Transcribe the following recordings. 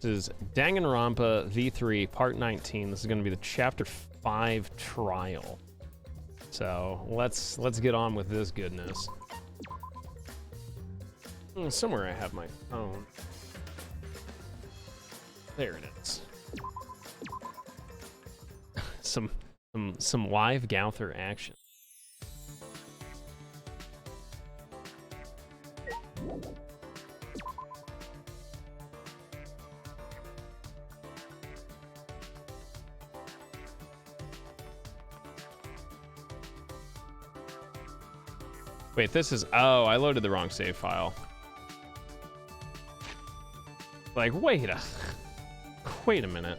This is Danganronpa V3 Part 19. This is going to be the Chapter 5 trial. So let's get on with this goodness. Somewhere I have my phone. There it is. some live Gowther action. Wait, this is... Oh, I loaded the wrong save file. Like, wait a minute.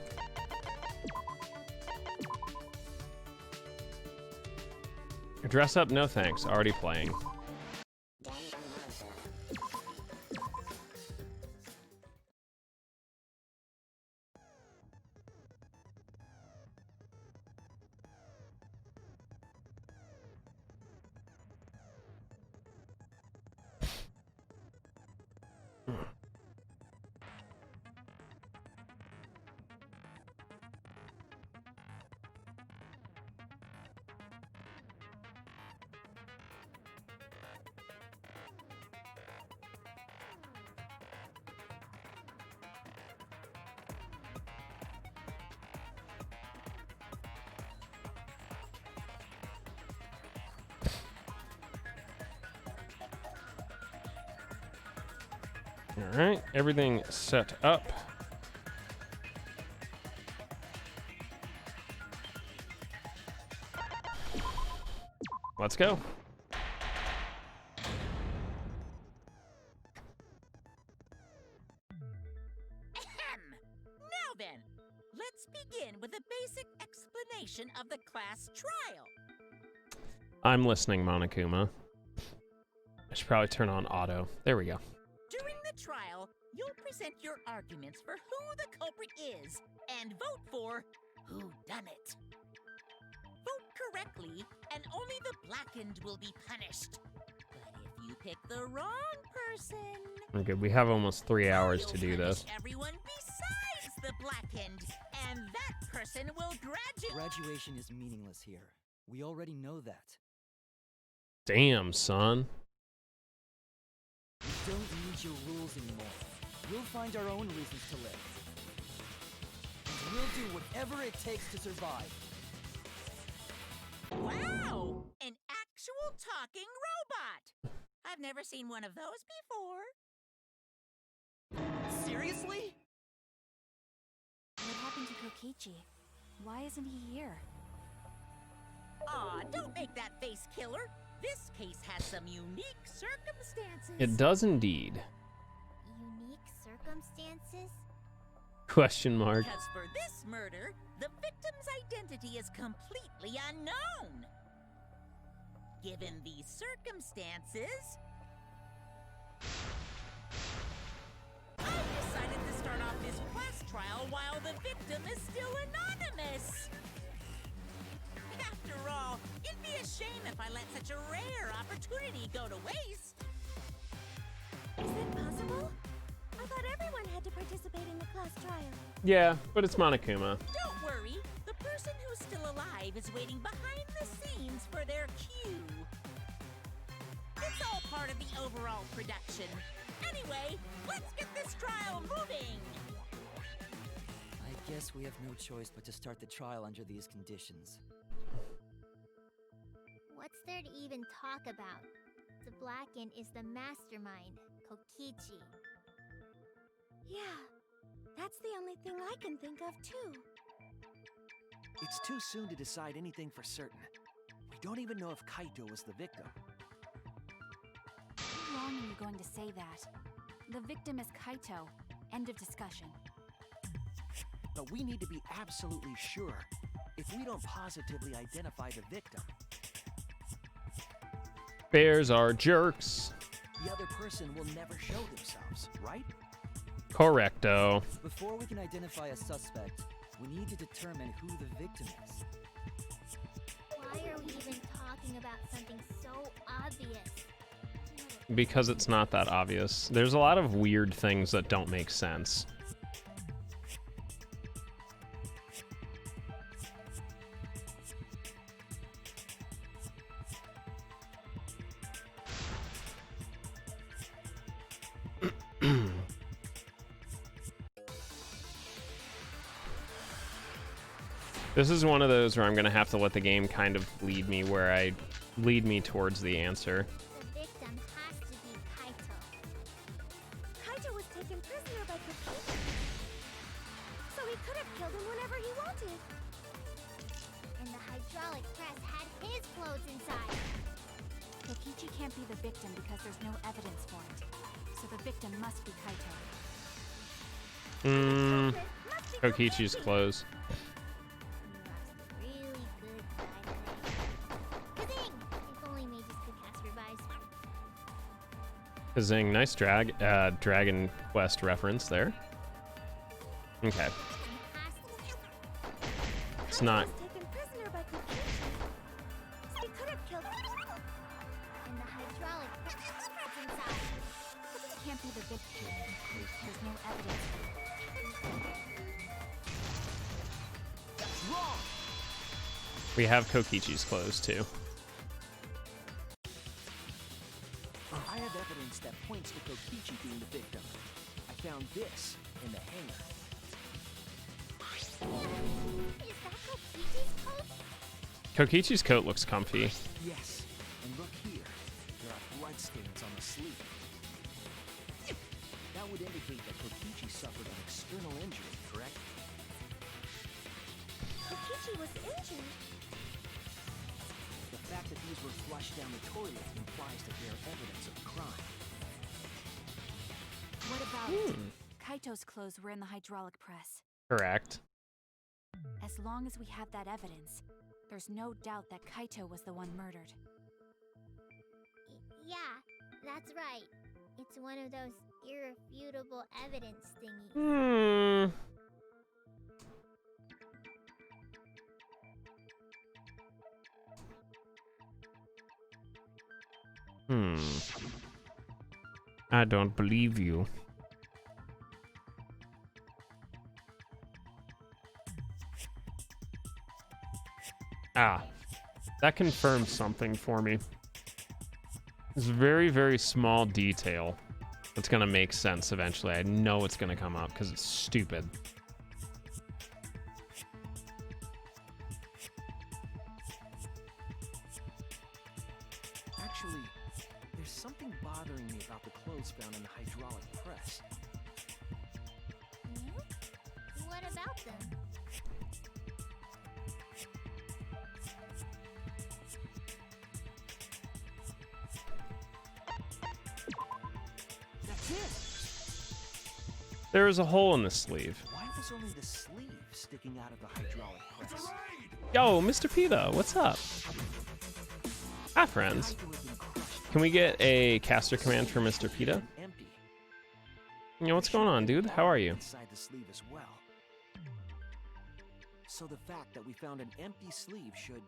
Dress up? No thanks. Already playing. All right, everything set up. Let's go. Now then, let's begin with a basic explanation of the class trial. I'm listening, Monokuma. I should probably turn on auto. There we go. During the trial, you'll present your arguments for who the culprit is and vote for who done it. Vote correctly, and only the blackened will be punished. But if you pick the wrong person... Okay, we have almost 3 hours to do this. Everyone besides the blackened, and that person will graduate. Graduation is meaningless here. We already know that. Damn, son. We don't need your rules anymore. We'll find our own reasons to live. And we'll do whatever it takes to survive. Wow! An actual talking robot! I've never seen one of those before. Seriously? What happened to Kokichi? Why isn't he here? Aw, don't make that face, killer. This case has some unique circumstances. It does indeed. Unique circumstances? Question mark. Because for this murder, the victim's identity is completely unknown. Given these circumstances, I've decided to start off this class trial while the victim is still anonymous. After all, it'd be a shame if I let such a rare opportunity go to waste. Is it possible? I thought everyone had to participate in the class trial. Yeah, but it's Monokuma. Don't worry, the person who's still alive is waiting behind the scenes for their cue. It's all part of the overall production. Anyway, let's get this trial moving. I guess we have no choice but to start the trial under these conditions. What's there to even talk about? The Blackened is the mastermind, Kokichi. Yeah, that's the only thing I can think of too. It's too soon to decide anything for certain. We don't even know if Kaito was the victim. How long are you going to say that? The victim is Kaito. End of discussion. But we need to be absolutely sure. If we don't positively identify the victim, Bears are jerks. the other person will never show themselves, right? Correcto. Before we can identify a suspect, we need to determine who the victim is. Why are we even talking about something so obvious? Because it's not that obvious. There's a lot of weird things that don't make sense. This is one of those where I'm gonna have to let the game kind of lead me towards the answer. The victim has to be Kaito. Kaito was taken prisoner by Kokichi, so he could have killed him whenever he wanted. And the hydraulic press had his clothes inside. Kokichi can't be the victim because there's no evidence for it. So the victim must be Kaito. Kokichi's clothes. Really good guy. Kazing! If only mages could cast revives. Kazing, nice Dragon Quest reference there. Okay. It's not. Taken prisoner by Kokichi. He could have killed him. And the hydraulic press inside. Can't be the victim. There's no evidence for it. Wrong! We have Kokichi's clothes too. I have evidence that points to Kokichi being the victim. I found this in the hangar. Is that Kokichi's coat? Kokichi's coat looks comfy. Yes, and look here. There are bloodstains on the sleeve. That would indicate that Kokichi suffered an external injury, correct? Kokichi was injured. The fact that these were flushed down the toilet implies that they are evidence of crime. What about Kaito's clothes were in the hydraulic press? Correct. As long as we have that evidence, there's no doubt that Kaito was the one murdered. Yeah, that's right. It's one of those irrefutable evidence thingies. I don't believe you. Ah, that confirms something for me. It's a very, very small detail that's gonna make sense eventually. I know it's gonna come up because it's stupid. Actually, there's something bothering me about the clothes found in the hydraulic press. What about them? That's it! There is a hole in the sleeve. Why was only the sleeve sticking out of the hydraulic press? Yo, Mr. Pita, what's up? Hi, friends. Kaito had been crushed. Can we get a caster command for Mr. Pita? Empty. Yo, what's going on, dude? How are you? Inside the sleeve as well. So the fact that we found an empty sleeve should...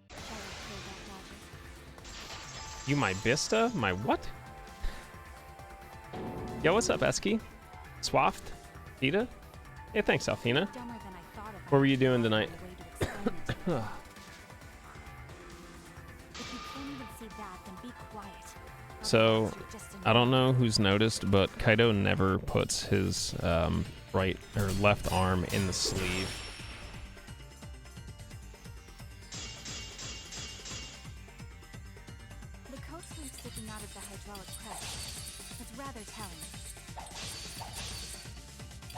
You my Bista? My what? Yo, what's up, Esky? Swaft? Pita? Hey, thanks, Alfina. Dumber than I thought of. What were you doing tonight? If you can't even see that, then be quiet. So, Otherwise, you're just I don't know who's noticed, but Kaito never puts his right or left arm in the sleeve. The coat sleeve sticking out of the hydraulic press. It's rather telling.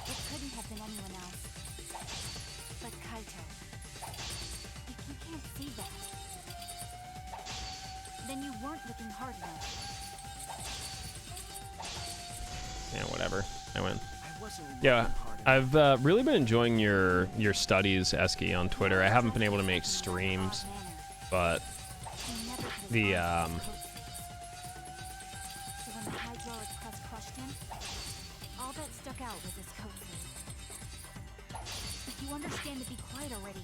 It couldn't have been anyone else. But Kaito. If you can't see that, then you weren't looking hard enough. Yeah, whatever. I win. I wasn't Yeah, looking hard enough. I've really been enjoying your studies, Esky, on Twitter. I haven't been able to make streams, but the So when the hydraulic press crushed him, all that stuck out was his coat sleeve. If you understand to be quiet already.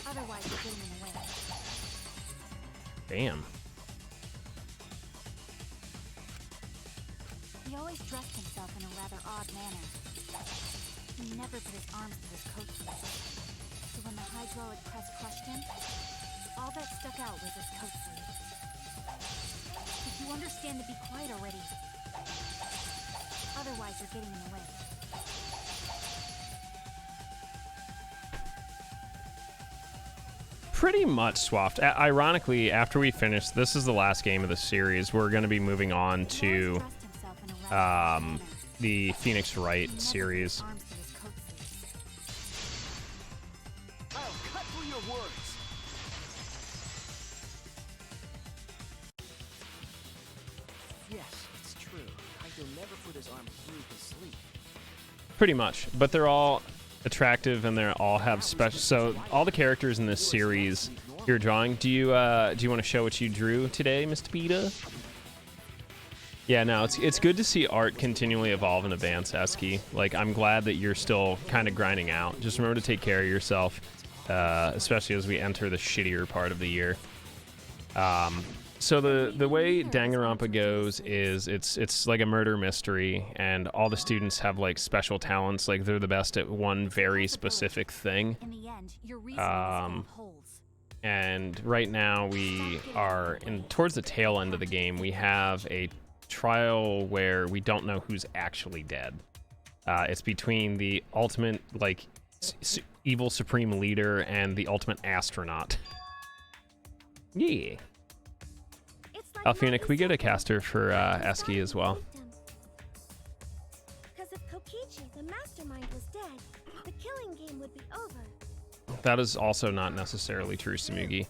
Otherwise, you're getting in the way. damn. He always dressed himself in a rather odd manner. He never put his arms through his coat sleeve. So when the hydraulic press crushed him, all that stuck out was his coat sleeve. If you understand to be quiet already. Otherwise, you're getting in the way. pretty much swapped. Ironically, after we finish, this is the last game of the series. We're going to be moving on to the Phoenix Wright series. I'll cut through your words. Yes, it's true. Kaito never put his arm through to sleep. Pretty much, but they're all attractive and they all have special. So all the characters in this series you're drawing. Do you want to show what you drew today, Mr. Peta? Yeah, no, it's good to see art continually evolve and advance, Eski. Like, I'm glad that you're still kind of grinding out. Just remember to take care of yourself, especially as we enter the shittier part of the year. So the way Danganronpa goes is it's like a murder mystery, and all the students have like special talents. Like, they're the best at one very specific thing. In the end, your reasoning holds. And right now we are towards the tail end of the game. We have a trial where we don't know who's actually dead. It's between the ultimate like evil supreme leader and the ultimate astronaut. Yeah. Alfina, can we get a caster for Eski as well? Because if Kokichi, the mastermind, was dead, the killing game would be over. That is also not necessarily true, Samugi.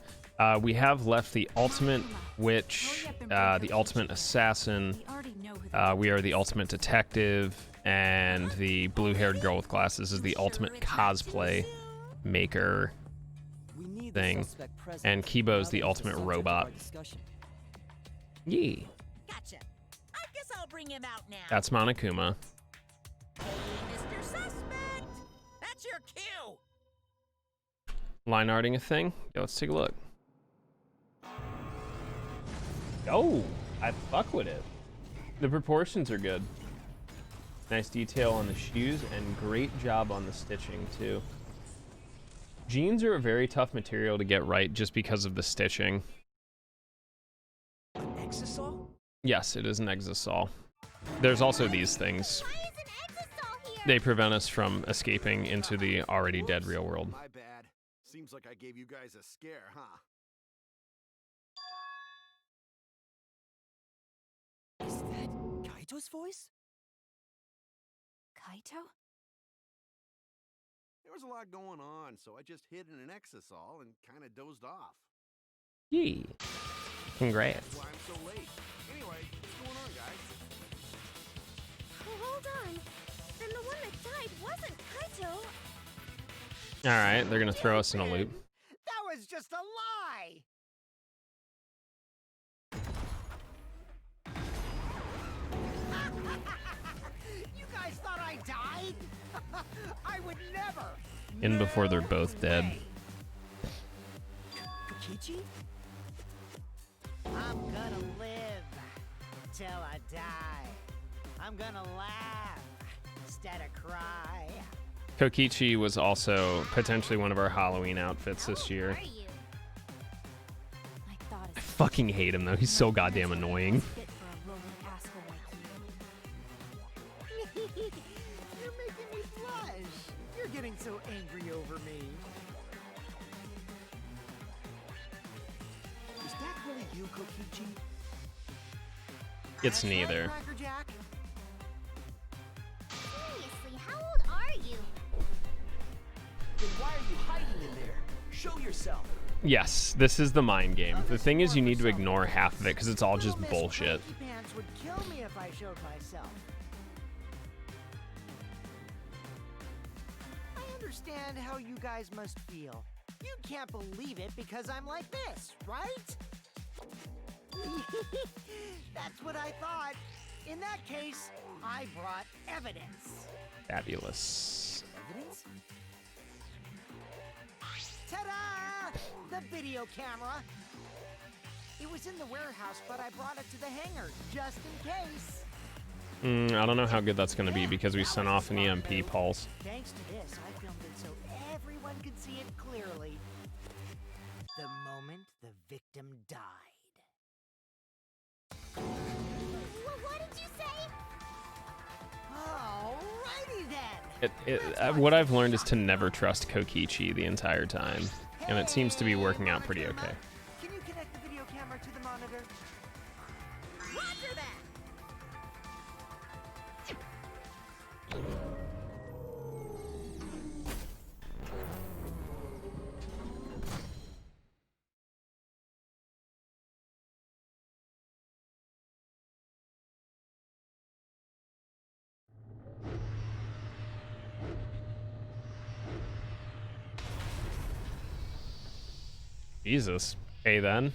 We have left the ultimate witch, the ultimate assassin, we are the ultimate detective, and the blue-haired girl with glasses is the ultimate cosplay maker thing, and Kibo's the ultimate robot. Yeah. Gotcha. I guess I'll bring him out now. That's Monokuma. Hey, Mr. Suspect! That's your cue! Line arting a thing? Yeah, let's take a look. Oh, I fuck with it. The proportions are good. Nice detail on the shoes and great job on the stitching too. Jeans are a very tough material to get right just because of the stitching. An exisal? Yes, it is an exisal. There's also these things. Why is an exisal here? They prevent us from escaping into the already dead real world. My bad. Seems like I gave you guys a scare, huh? Is that Kaito's voice? Kaito? There was a lot going on, so I just hid in an exisal and kind of dozed off. Yee. Congrats. That's why I'm so late. Anyway, what's going on, guys? Oh, hold on. Then the one that died wasn't Kaito. Alright, they're gonna throw us in a loop. That was just a lie! You guys thought I died? I would never! In before they're both dead. Kokichi? I'm gonna live till I die. I'm gonna laugh instead of cry. Kokichi was also potentially one of our Halloween outfits this year. Are you? I thought I fucking hate him though, he's so goddamn annoying. Fit for a rolling asshole like you. You're making me blush. You're getting so angry over me. Is that really you, Kokichi? It's neither. Crackerjack? Seriously, how old are you? Then why are you hiding in there? Show yourself. Yes, this is the mind game. The thing is, you need to ignore half of it because it's all just Little Miss bullshit. Cranky Pants would kill me if I showed myself. I understand how you guys must feel. You can't believe it because I'm like this, right? That's what I thought. In that case, I brought evidence. Fabulous. Evidence? Ta-da! The video camera. It was in the warehouse, but I brought it to the hangar just in case. I don't know how good that's going to be because we sent off an EMP pulse. Thanks to this, I filmed it so everyone could see it clearly. The moment the victim died. What did you say? Alrighty then. What I've learned is to never trust Kokichi the entire time. and it seems to be working out pretty okay. Can you connect the video camera to the monitor? Roger that! Jesus. Hey then.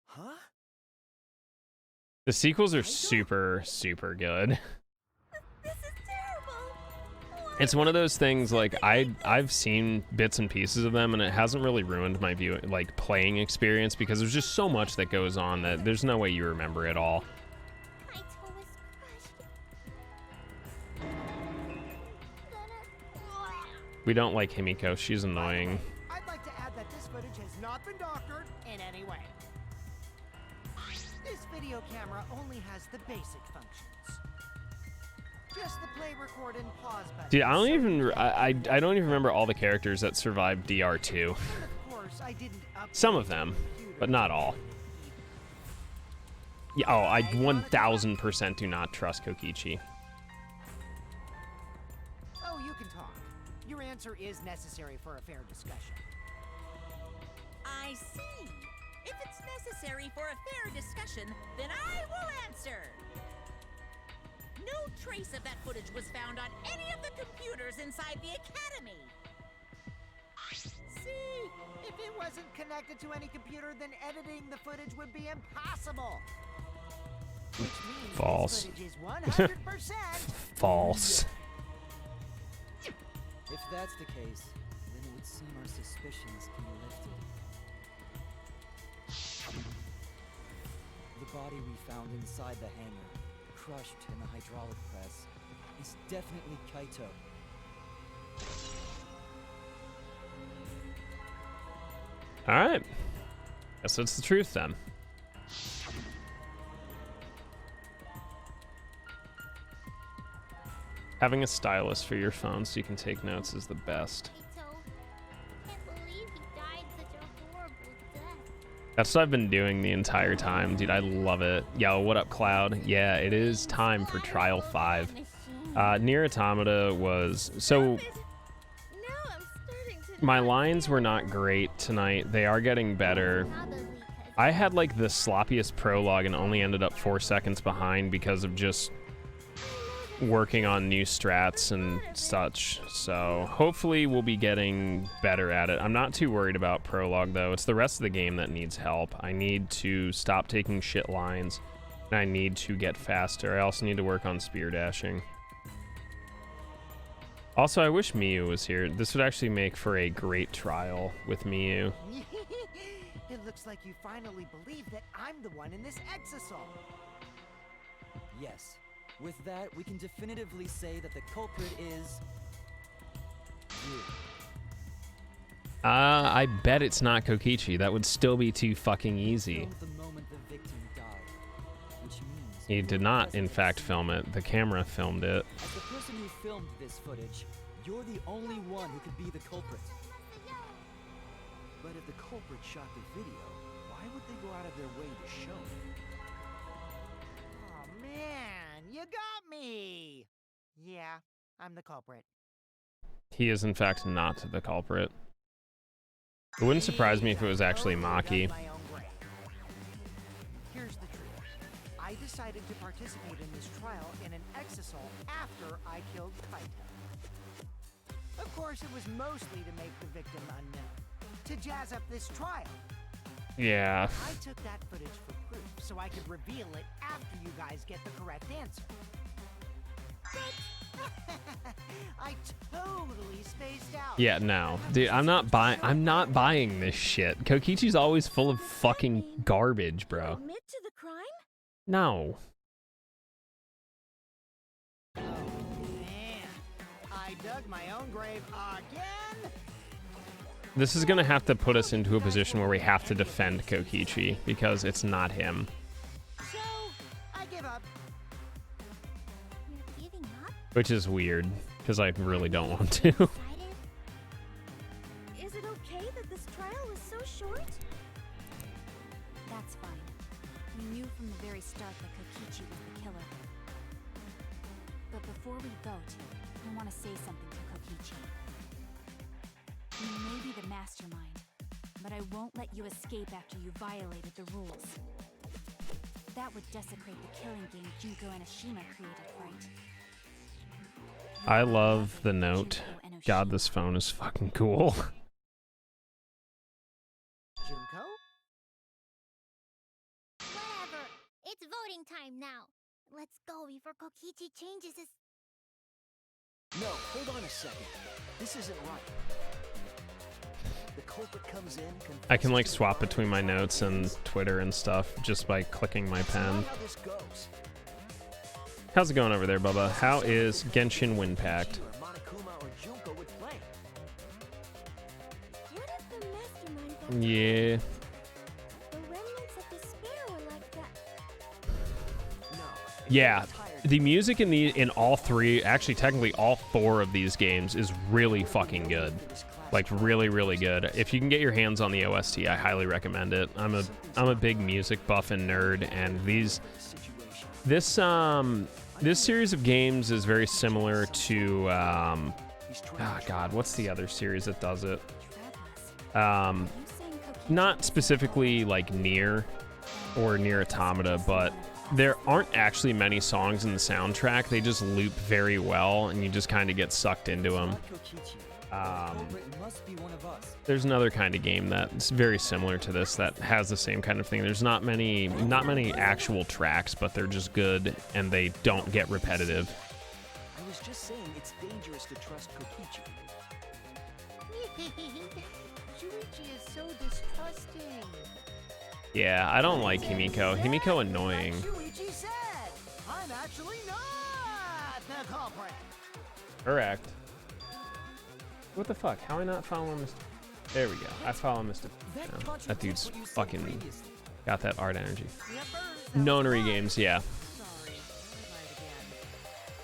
Huh? The sequels are super, super good. This is terrible. It's one of those things, like, I've seen bits and pieces of them, and it hasn't really ruined my playing experience, because there's just so much that goes on that there's no way you remember it all. Kaito was crushed. We don't like Himiko, she's annoying. I'd like to add that this footage has not been doctored in any way. This video camera only has the basic functions. Just the play, record, and pause button. Dude, I don't even remember all the characters that survived DR2. And of course, I didn't update Some of them, but not all. Yeah, oh, I 1000% do not trust Kokichi. Oh, you can talk. Your answer is necessary for a fair discussion. I see. If it's necessary for a fair discussion, then I will answer. No trace of that footage was found on any of the computers inside the academy. See, if it wasn't connected to any computer, then editing the footage would be impossible. Which means False. this footage is 100%. False. If that's the case, then it would seem our suspicions can be lifted. The body we found inside the hangar, crushed in the hydraulic press, is definitely Kaito. Alright. Guess that's the truth then. Having a stylus for your phone so you can take notes is the best. Kaito, I can't believe he died such a horrible death. That's what I've been doing the entire time, dude. I love it. Yo, what up, Cloud? Yeah, it is time for Trial 5. Nier Automata was... So, Now I'm starting to my lines were not great tonight. They are getting better. probably because I had, like, the sloppiest prologue and only ended up 4 seconds behind because of just working on new strats and such. So hopefully we'll be getting better at it. I'm not too worried about prologue though. It's the rest of the game that needs help. I need to stop taking shit lines, and I need to get faster. I also need to work on spear dashing. Also, I wish Miyu was here. This would actually make for a great trial with Miyu. It looks like you finally believe that I'm the one in this exasol. Yes. With that, we can definitively say that the culprit is... you. I bet it's not Kokichi. That would still be too fucking easy. Filmed the moment the victim died, which means He did not, in fact, film it. The camera filmed it. as the person who filmed this footage, you're the only one who could be the culprit. But if the culprit shot the video, why would they go out of their way to show it? Oh man, you got me! Yeah, I'm the culprit. He is, in fact, not the culprit. It wouldn't surprise me if it was actually Maki. My own grave. Here's the truth. I decided to participate in this trial in an exasol after I killed Kaito. Of course, it was mostly to make the victim unknown, to jazz up this trial. Yeah. I took that footage for proof so I could reveal it after you guys get the correct answer. I totally spaced out. Yeah, no. Dude, I'm not buying this shit. Kokichi's always full of fucking garbage, bro. admit to the crime? No. Oh, man. I dug my own grave again? This is gonna have to put us into a position where we have to defend Kokichi, because it's not him. So, I give up. You're giving up? Which is weird, because I really don't want to. Is it okay that this trial was so short? That's fine. We knew from the very start that Kokichi was the killer. But before we vote, I want to say something to Kokichi. You may be the mastermind, but I won't let you escape after you violated the rules. That would desecrate the killing game Junko and Ashima created, right? I love the note. God, this phone is fucking cool. Junko? Whatever. It's voting time now. Let's go before Kokichi changes his... No, hold on a second. This isn't right. The culprit comes in, I can like swap between my notes and Twitter and stuff just by clicking my pen. how this goes. How's it going over there, Bubba? How is Genshin Winpact? Monokuma or Junko would play. What if the mastermind got Yeah. the remnants of despair were like that? No. Yeah. The music in all three, actually technically all four of these games is really fucking good. Like really, really good. If you can get your hands on the OST, I highly recommend it. I'm a big music buff and nerd, and this series of games is very similar to God, what's the other series that does it? Not specifically like Nier or Nier Automata, but there aren't actually many songs in the soundtrack. They just loop very well, and you just kind of get sucked into them. There's another kind of game that's very similar to this that has the same kind of thing. There's not many actual tracks, but they're just good and they don't get repetitive. I was just saying it's dangerous to trust Kokichi. Shuichi is so distrusting. Yeah, I don't like Himiko. Himiko annoying. Shuichi said, I'm actually not the culprit. Correct. What the fuck? How am I not following Mr. There we go. I follow Mr. No, that dude's fucking got that art energy. Nonary games, yeah.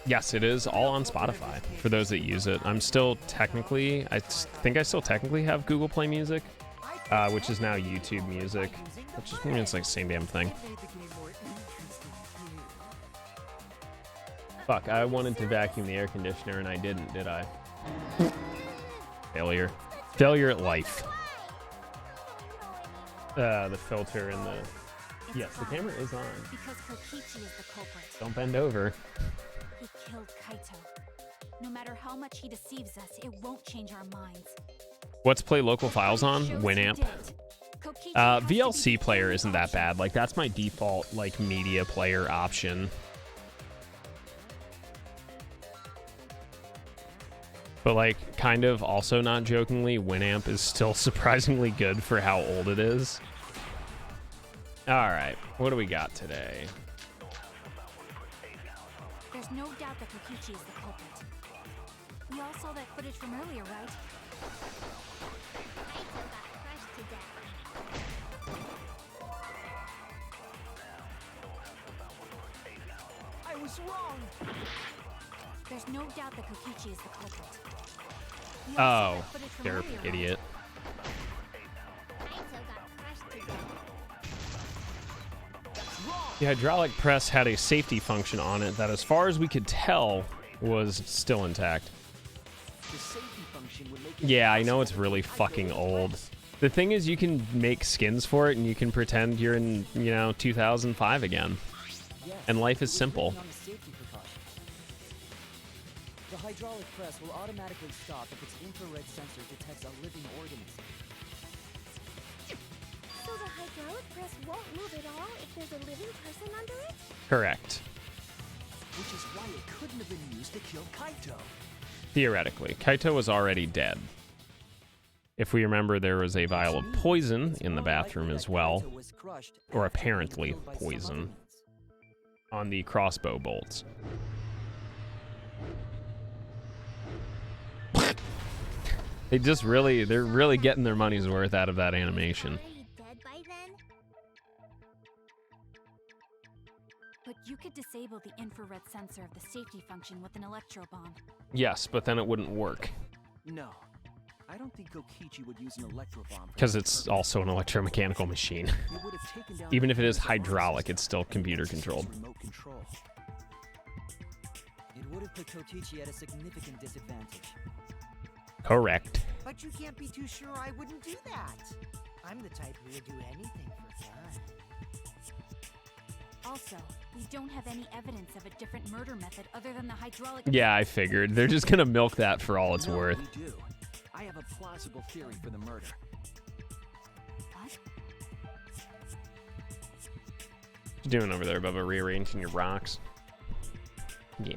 Yes, it is all on Spotify for those that use it. I'm still technically, I think I still technically have Google Play Music, which is now YouTube Music, which is, I mean, it's like the same damn thing. Fuck, I wanted to vacuum the air conditioner and I didn't, did I? Failure. Failure at life. The filter and the... Yes, the camera is on. Because Kokichi is the culprit. Don't bend over. He killed Kaito. No matter how much he deceives us, it won't change our minds. What's play local files on? Winamp. VLC player isn't that bad. Like, that's my default, like, media player option. But, like, kind of also not jokingly, Winamp is still surprisingly good for how old it is. Alright, what do we got today? There's no doubt that Kokichi is the culprit. We all saw that footage from earlier, right? Kaito got crushed to death. I was wrong. There's no doubt that Kokichi is the culprit. We all saw Oh, that footage from derp, earlier, right? idiot. Kaito got crushed to death. The hydraulic press had a safety function on it that, as far as we could tell, was still intact. The safety function would make it Yeah, I know it's really fucking old. The thing is, you can make skins for it and you can pretend you're in, you know, 2005 again. Yes, And life is we're simple. working on the safety precautions. The hydraulic press will automatically stop if its infrared sensor detects a living organism. So the hydraulic press won't move at all if there's a living person under it? Correct. Which is why it couldn't have been used to kill Kaito. Theoretically. Kaito was already dead. If we remember, there was a vial of poison in the bathroom as well. Kaito was crushed Or after being apparently killed by some poison. other ones. On the crossbow bolts. They're really getting their money's worth out of that animation. Already dead by then? But you could disable the infrared sensor of the safety function with an electro bomb. Yes, but then it wouldn't work No, I don't think Kokichi would use an electro bomb. because it's also an electromechanical machine. It would have taken down Even if it is the fuse of hydraulic, Oxygen it's still and computer Nexus's controlled. remote control. It would have put Kokichi at a significant disadvantage. Correct. But you can't be too sure I wouldn't do that. I'm the type who would do anything for fun. Also, we don't have any evidence of a different murder method other than the hydraulic. Yeah, I figured. They're just gonna milk that for all it's No, worth. we do. I have a plausible theory for the murder. What? What you doing over there, Bubba? Rearranging your rocks? Yeah.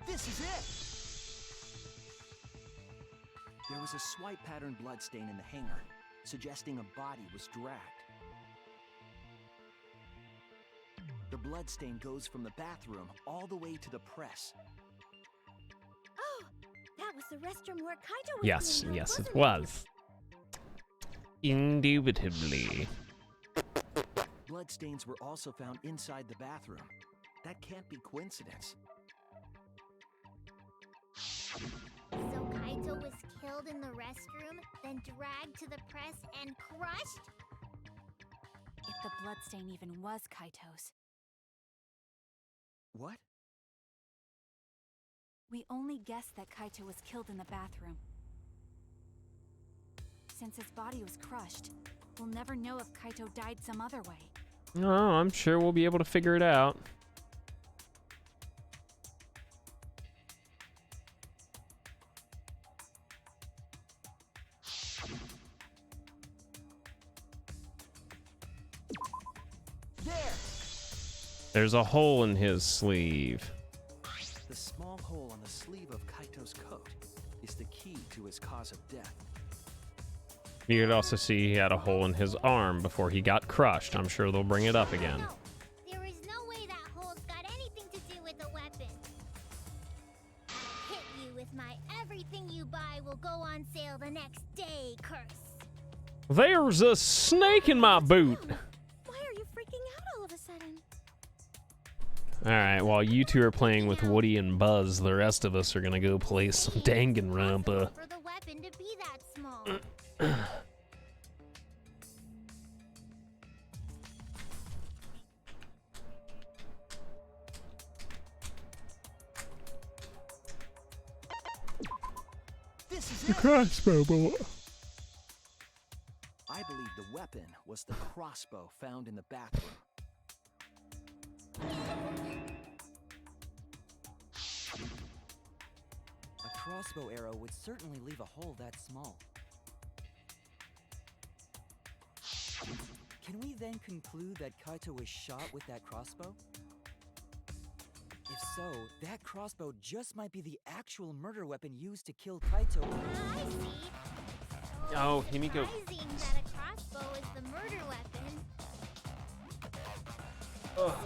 This is it! There was a swipe pattern bloodstain in the hangar, suggesting a body was dragged. The bloodstain goes from the bathroom all the way to the press. Oh, that was the restroom where Kaito was Yes, being held, yes, it wasn't was. Indubitably. Bloodstains were also found inside the bathroom. That can't be coincidence. So Kaito was killed in the restroom, then dragged to the press and crushed? If the bloodstain even was Kaito's, What? we only guessed that Kaito was killed in the bathroom. Since his body was crushed, we'll never know if Kaito died some other way. No, I'm sure we'll be able to figure it out. There! There's a hole in his sleeve. The small hole on the sleeve of Kaito's coat is the key to his cause of death. You could also see he had a hole in his arm before he got crushed. I'm sure they'll bring it up again. No, there is no way that hole's got anything to do with the weapon. I'll hit you with my everything you buy will go on sale the next day curse. There's a snake in my boot. Why are you freaking out all of a sudden? Alright, while you two are playing with Woody and Buzz, the rest of us are gonna go play some Danganronpa. For the weapon to be that small. This is it! Crossbow bullet. I believe the weapon was the crossbow found in the bathroom. A crossbow arrow would certainly leave a hole that small. Can we then conclude that Kaito was shot with that crossbow? If so, that crossbow just might be the actual murder weapon used to kill Kaito. I see. Oh, Himiko. Surprising that a crossbow is the murder weapon.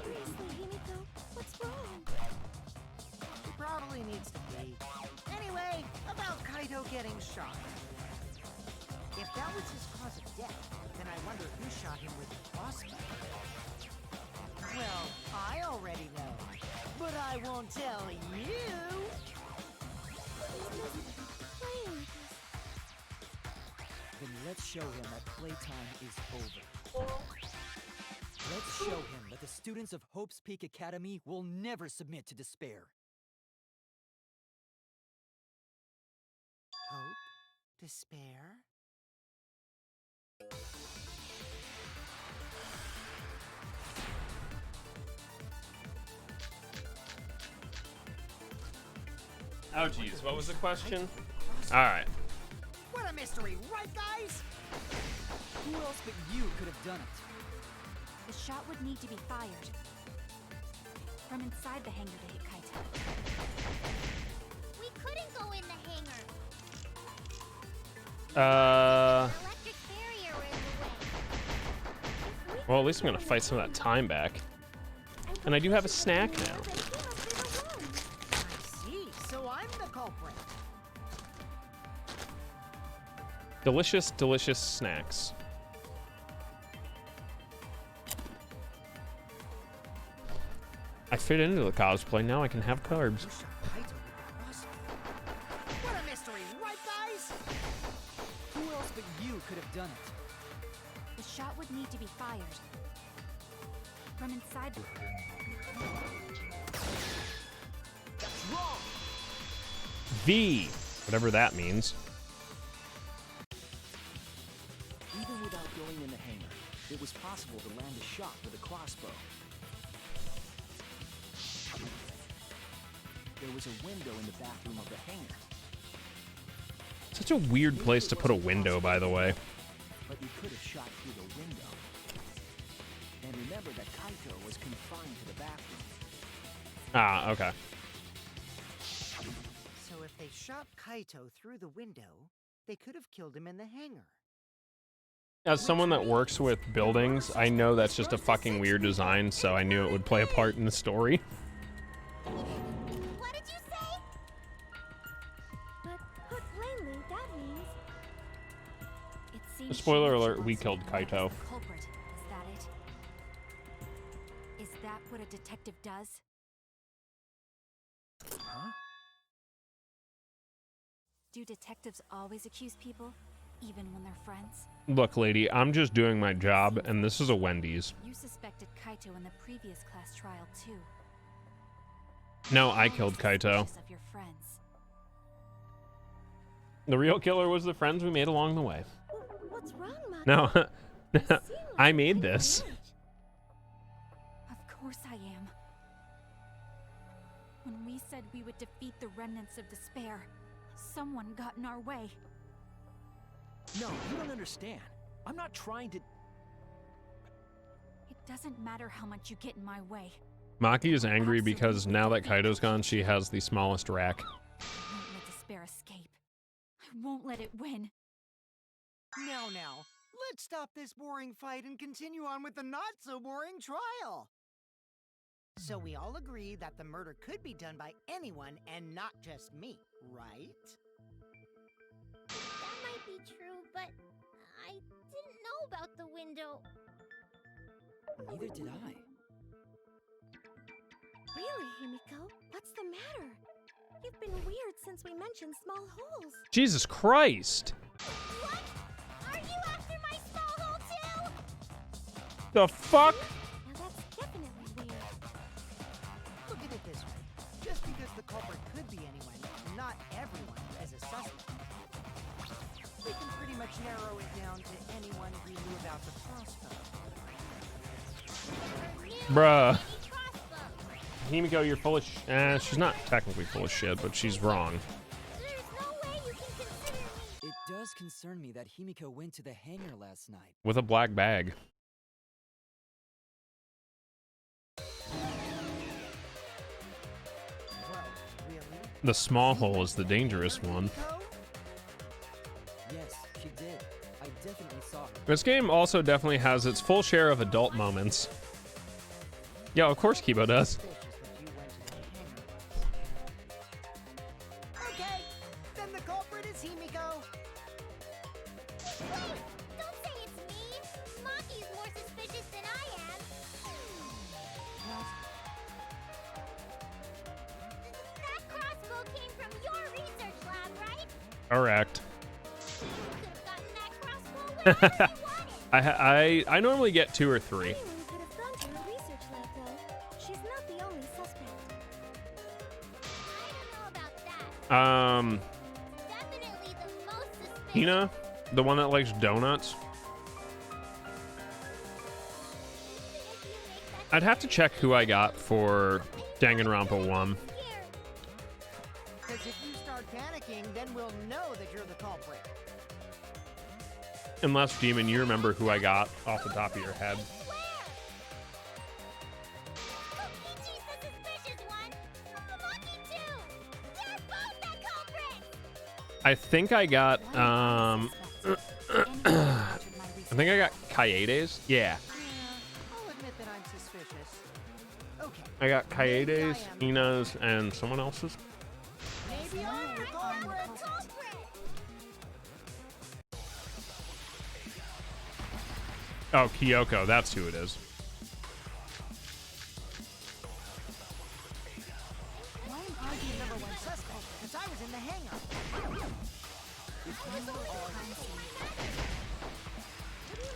Seriously, Himiko, what's wrong? He probably needs to be. Anyway, about Kaito getting shot. If that was his cause of death, then I wonder who shot him with the crossbow. Well, I already know, but I won't tell you. Then let's show him that playtime is over. Let's show him that the students of Hope's Peak Academy will never submit to despair. Hope? Despair? Oh, geez. What was the question? Alright. What a mystery, right, guys? Who else but you could have done it? The shot would need to be fired from inside the hangar to hit Kaito. We couldn't go in the hangar. Uh, The electric barrier in the way. well, at least I'm gonna fight some of that time back. And I do have a snack now. I see, so I'm the culprit. Delicious, delicious snacks. I fit into the cosplay. Now I can have carbs. What a mystery, right, guys? Who else but you could have done it? The shot would need to be fired from inside the... That's wrong! V, whatever that means. Even without going in the hangar, it was possible to land a shot with a crossbow. There was a window in the bathroom of the hangar. Such a weird place to put a window, by the way. But you could have shot through the window. And remember that Kaito was confined to the bathroom. Ah, okay. So if they shot Kaito through the window, they could have killed him in the hangar. As someone that works with buildings, I know that's just a fucking weird design, so I knew it would play a part in the story. What did you say? But put plainly, that means... It seems Spoiler Shinichi alert, we wants killed to know who's Kaito. the culprit. Is that it? Is that what a detective does? Huh? Do detectives always accuse people, even when they're friends? Look, lady, I'm just doing my job, and this is a Wendy's. You suspected Kaito in the previous class trial, too. No, I Always killed Kaito. suspicious of your friends. The real killer was the friends we made along the way. What's wrong, Maki? No, You seem like I you're made pretty this. alert. Of course I am. When we said we would defeat the remnants of despair, someone got in our way. No, you don't understand. I'm not trying to... It doesn't matter how much you get in my way. Maki is angry because now that Kaito's gone, she has the smallest rack. I won't let despair escape. I won't let it win. Now, let's stop this boring fight and continue on with the not-so-boring trial. So we all agree that the murder could be done by anyone and not just me, right? That might be true, but I didn't know about the window. Neither did I. Really, Himiko? What's the matter? You've been weird since we mentioned small holes. Jesus Christ! What? Are you after my small hole too? The fuck? Now that's definitely weird. Look at it this way. Just because the culprit could be anyone, not everyone is a suspect. We can pretty much narrow it down to anyone who knew about the crossbow. Bruh. Crossbow. Himiko, you're full of she's not technically full of shit, but she's wrong. There's no way you can consider me. It does concern me that Himiko went to the hangar last night. With a black bag. Well, really? The small hole is the dangerous one. Yes, she did. I definitely saw her. This game also definitely has its full share of adult moments. Yeah, of course Kibo does. Okay, then the culprit is Himiko. Wait, don't say it's me. Maki's more suspicious than I am. That crossbow came from your research lab, right? Correct. You could have gotten that crossbow whenever you wanted. I normally get 2 or 3. Anyone could have gone to her research lab, though. She's not the only suspect. I don't know about that. Definitely the most suspicious. Hina, the one that likes donuts. I'd have to check who I got for Danganronpa 1. Because if you start panicking, then we'll know that you're the culprit. Unless, Demon, you remember who I got off the top of your head. Kokichi's the suspicious one. Maki too. They're both the culprits. I think I got, I think I got Kaede's. Yeah. I'll admit that I'm suspicious. Okay. I got Kaede's, Hina's, and someone else's. Maybe I'm the culprit. Oh, Kyoko, that's who it is. Why am I the number one suspect? Because I was in the hangar.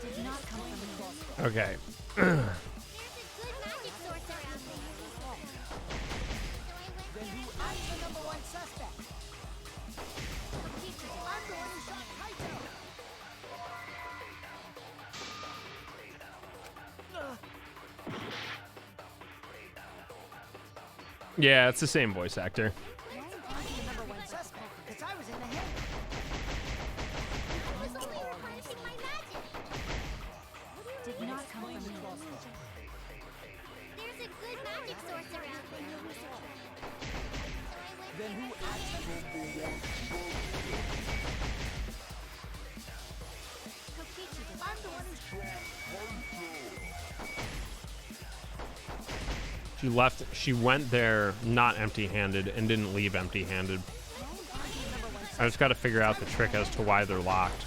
Did not come from the crossbow. Okay. There's a good magic source around there. So I went Then there who? and I'm the number one suspect. I'm the one who shot Kaito. Yeah, it's the same voice actor. Why am I the number one suspect? Because I was in the hangar. I was only harnessing my magic. Did not come from me. There's a good magic source around there. So I went Then who there and I'm the one who She went there not empty-handed and didn't leave empty-handed. I just got to figure out the trick as to why they're locked.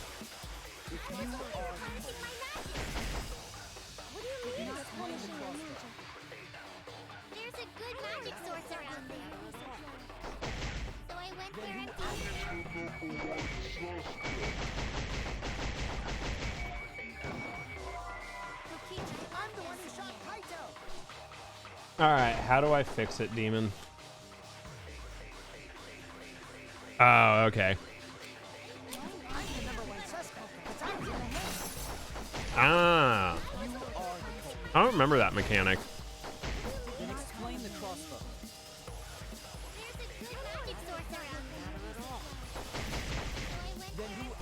there's a good magic source around there. So I went there and I'm the one who shot Kaito. All right, how do I fix it, Demon? Oh, okay. I'm the number one suspect because I was in the hangar. Ah, You are the culprit. I don't remember that mechanic. Then explain the crossbow. there's a good magic source around there. So I went Then there who?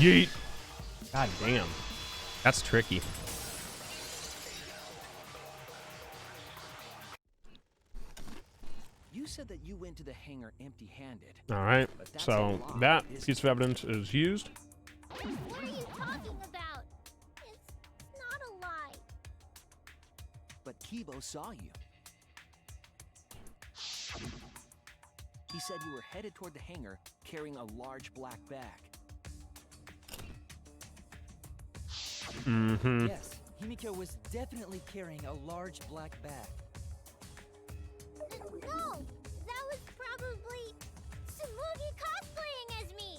Yeet. God damn. That's tricky. You said that you went to the hangar empty-handed. All right, But that's so a lie, that isn't piece of evidence is used. What are you talking about? It's not a lie. But Kibo saw you. He said you were headed toward the hangar carrying a large black bag. Mm-hmm. Yes, Himiko was definitely carrying a large black bag. No, that was probably Tsumugi cosplaying as me.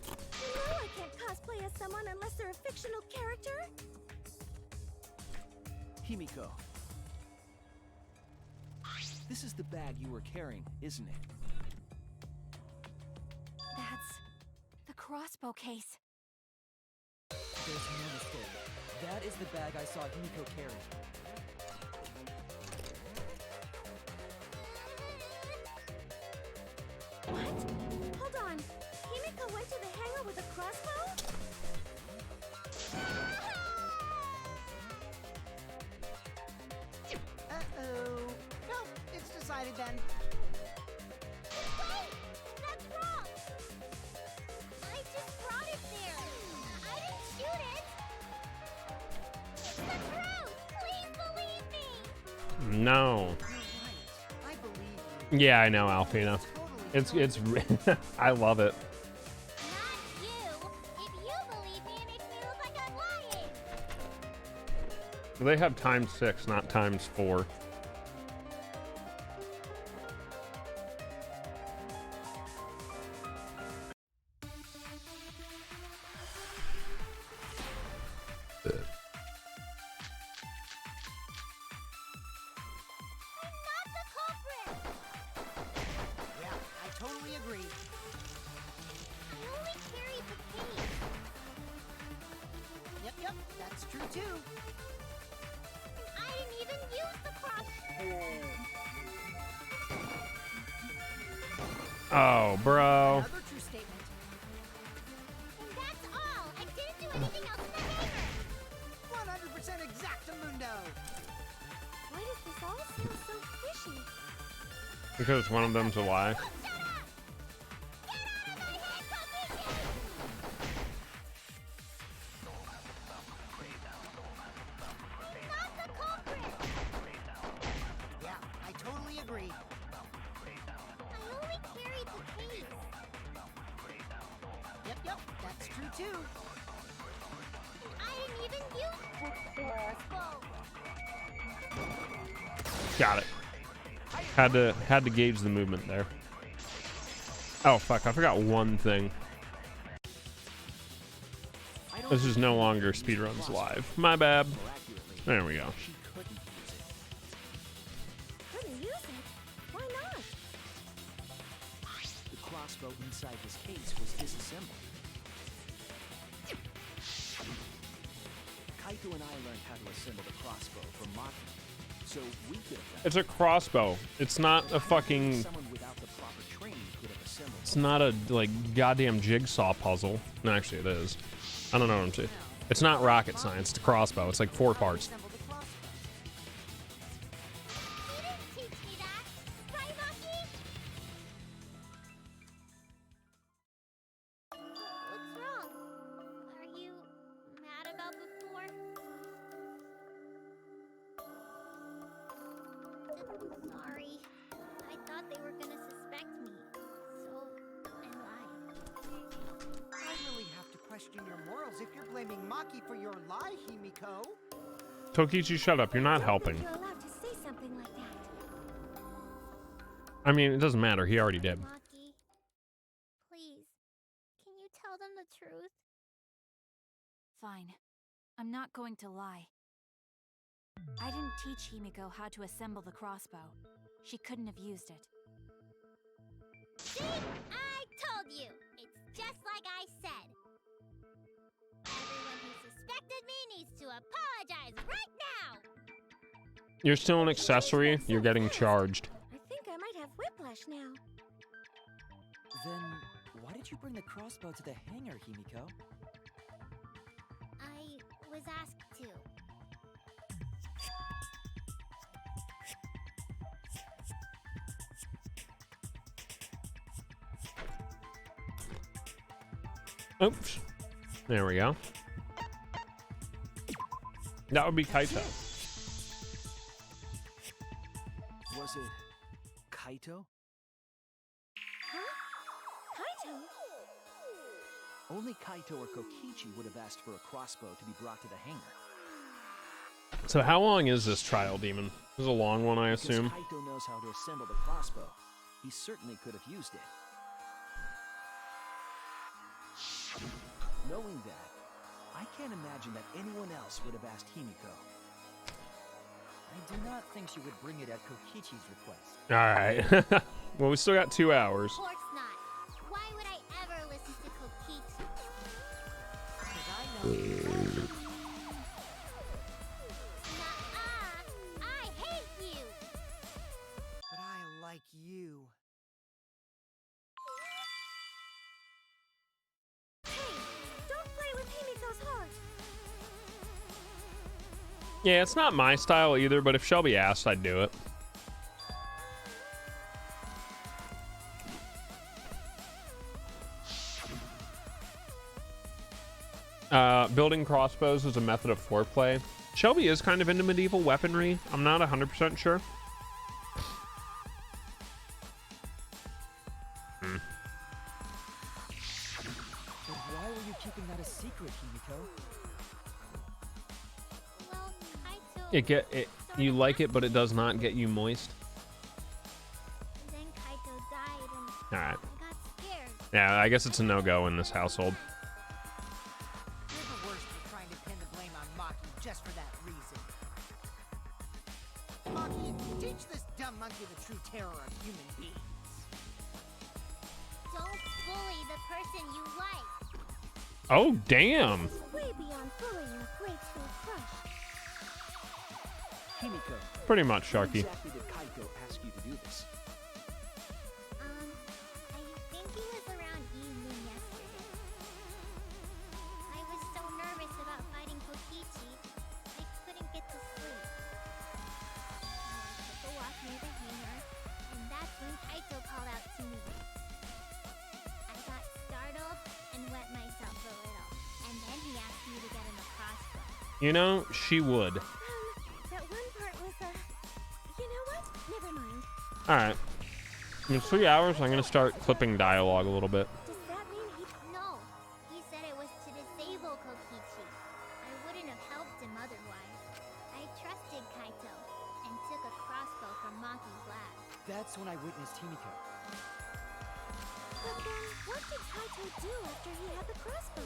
You know I can't cosplay as someone unless they're a fictional character. Himiko. This is the bag you were carrying, isn't it? That's the crossbow case. There's no mistake. That is the bag I saw Himiko carry. What? Hold on. Himiko went to the hangar with a crossbow? Uh-oh. Nope, it's decided then. Wait, that's wrong. I just brought it there. I didn't shoot it. It's the truth. Please believe me. No. You're right. I believe you. Yeah, I know, Alfina. Totally It's I love it. Not you. If you believe me, it makes me look like I'm lying. They have ×6, not ×4. I'm not the culprit. Yeah, I totally agree. I only carried the case. Yep, that's true too. I didn't even use the cross. Oh, bro. Another true statement. And that's all. I didn't do anything else in the hangar. 100% exactamundo. Why does this all sound so fishy? Because one of them's a lie. Shut up! Get out of my head, Kokushi! Not the culprit. Yeah, I totally agree. I only carried the case. true too. I didn't even use the crossbow. Got it. Had to gauge the movement there. Oh fuck, I forgot one thing. This is no longer speedruns live. My bad. There we go. She couldn't use it. Couldn't use it? Why not? The crossbow inside his case was disassembled. Kaito and I learned how to assemble the crossbow from Maki, so we could have. It's a crossbow. It's not a fucking. Someone without the proper training could have assembled. It's not a like goddamn jigsaw puzzle. No, actually it is. I don't know what I'm saying. It's not rocket science. It's a crossbow. It's like 4 parts. Assemble the crossbow. You didn't teach me that, right, Maki? What's wrong? Are you mad about before? Sorry. I thought they were gonna suspect me, so I lied. I really have to question your morals if you're blaming Maki for your lie, Himiko. Tokichi, shut up. You're not helping. You're allowed to say something like that. I mean, it doesn't matter. He already did. Maki, please, can you tell them the truth? Fine. I'm not going to lie. I didn't teach Himiko how to assemble the crossbow. She couldn't have used it. See? I told you! It's just like I said. Everyone who suspected me needs to apologize right now! You're still an accessory. You're getting charged. I think I might have whiplash now. Then why did you bring the crossbow to the hangar, Himiko? I was asked to. Oops. There we go. That would be Kaito. Was it Kaito? Huh? Kaito? Only Kaito or Kokichi would have asked for a crossbow to be brought to the hangar. So how long is this trial, Demon? This is a long one, I assume. Because Kaito knows how to assemble the crossbow. He certainly could have used it. Knowing that, I can't imagine that anyone else would have asked Himiko. I do not think she would bring it at Kokichi's request. All right. Well, we still got 2 hours. Of course not. Why would I ever listen to Kokichi? Because I know you. Nuh-uh. I hate you! But I like you. Hey, don't play with Himiko's heart! Yeah, it's not my style either, but if Shelby asked, I'd do it. Building crossbows is a method of foreplay. Shelby is kind of into medieval weaponry. I'm not 100% sure. But why were you keeping that a secret, Himiko? Well, Kaito... You like it, but it does not get you moist. Then Kaito died and All right. I got scared. Yeah, I guess it's a no-go in this household. You're the worst for trying to pin the blame on Maki just for that reason. Maki, teach this dumb monkey the true terror of human beings. Don't bully the person you like. Oh, damn. Way beyond bullying a great school crush. Himiko, Pretty much, how Sharky. exactly did Kaito ask you to do this? I think it was around evening yesterday. I was so nervous about fighting Kokichi, I couldn't get to sleep. I took a walk near the hangar, and that's when Kaito called out to me. I got startled and wet myself a little, and then he asked me to get him a crossbow. You know, she would. That one part was, you know what? Never mind. All right. In 3 hours, I'm going to start clipping dialogue a little bit. Does that mean he... No. He said it was That's when I witnessed Himiko. But then, what did Kaito do after he had the crossbow?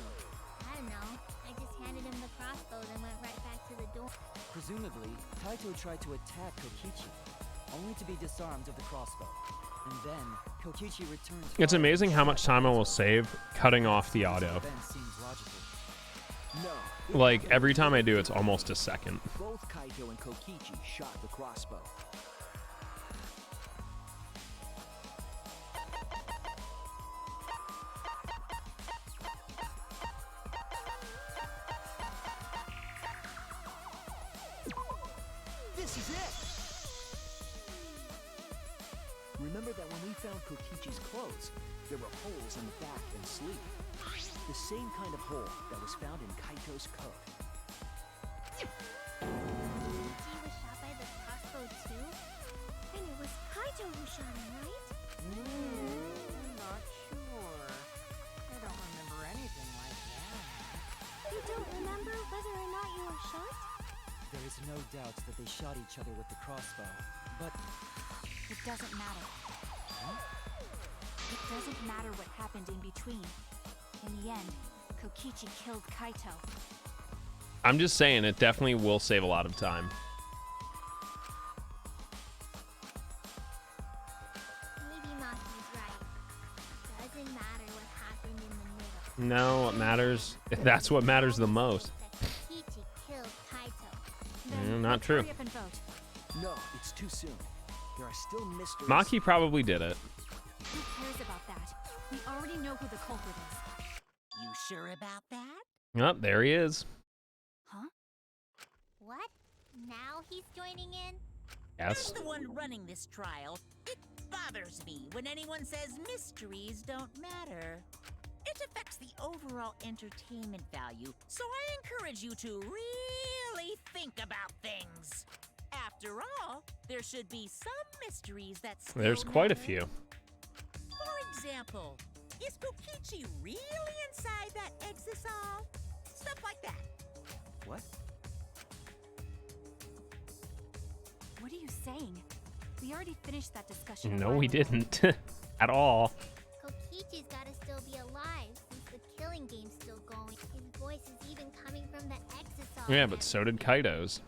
I don't know. I just handed him the crossbow, then went right back to the door. Presumably, Kaito tried to attack Kokichi, only to be disarmed of the crossbow. And then, Kokichi returned. It's amazing how much time I will save cutting off the audio. No. Like, every time I do, it's almost a second. Both Kaito and Kokichi shot the crossbow. This is it! Remember that when we found Kokichi's clothes, there were holes in the back and sleeve. The same kind of hole that was found in Kaito's coat. Kokichi was shot by the crossbow too? And it was Kaito who shot him, right? I'm not sure. I don't remember anything like that. You don't remember whether or not you were shot? There is no doubt that they shot each other with the crossbow, but It doesn't matter. It doesn't matter what happened in between. In the end, Kokichi killed Kaito. I'm just saying, it definitely will save a lot of time. Maybe Maki's right. Doesn't matter what happened in the middle. No, what matters, that's what matters the most. That Kokichi killed Kaito. Then not let's true. hurry up and vote. No, it's too soon. There are still mysteries. Maki probably did it. Who cares about that? We already know who the culprit is. You sure about that? Oh, there he is. Huh? What? Now he's joining in? Yes. As the one running this trial, it bothers me when anyone says mysteries don't matter. It affects the overall entertainment value, so I encourage you to really think about things. After all, there should be some mysteries that still There's quite a matter. few. For example, is Kokichi really inside that exisal? Stuff like that. what? What are you saying? We already finished that discussion. a No, while we ago. didn't. At all. Kokichi's gotta still be alive since the killing game's still going. His voice is even coming from the exisal. Yeah, but so did Kaito's.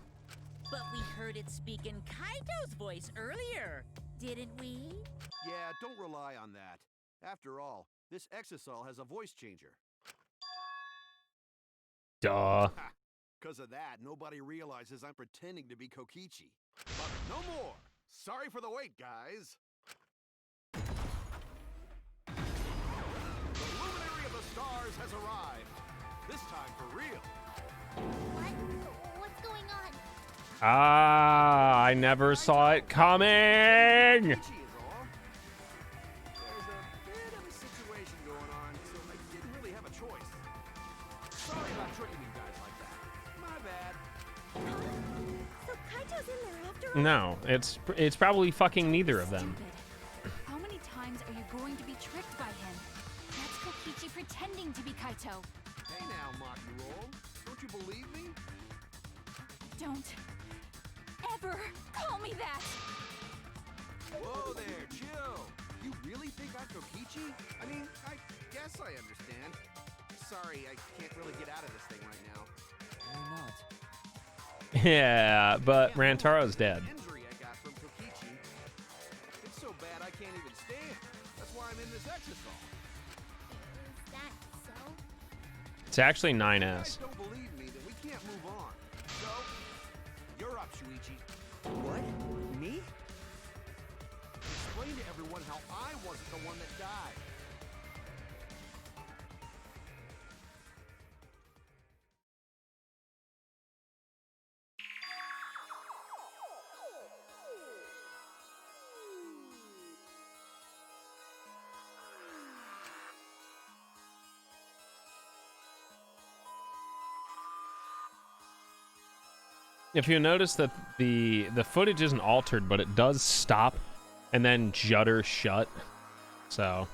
But we heard it speak in Kaito's voice earlier, didn't we? Yeah, don't rely on that. After all, this exisal has a voice changer. Duh. Because of that, nobody realizes I'm pretending to be Kokichi. But no more! Sorry for the wait, guys! The luminary of the stars has arrived. This time for real. What? What's going on? Ah, I never saw it coming. Kokichi is all. There's a bit of a situation going on, so I didn't really have a choice. Sorry about tricking you guys like that. My bad. So Kaito's in there after all? No, it's probably fucking neither of them. Stupid. How many times are you going to be tricked by him? That's Kokichi pretending to be Kaito. Hey now, Maki Roll. Don't you believe me? Don't ever call me that! Whoa there, chill. You really think I'm Kokichi? I mean, I guess I understand. Sorry, I can't really get out of this thing right now. Why not? Yeah, but Can't move Rantaro's because dead. of the injury I got from Kokichi. It's so bad I can't even stand. That's why I'm in this exisal. Is that so? It's actually If you 9S. guys don't believe me, then we can't move on. So, you're up, Shuichi. What? Me? Explain to everyone how I wasn't the one that died. If you notice that the footage isn't altered, but it does stop and then judder shut. So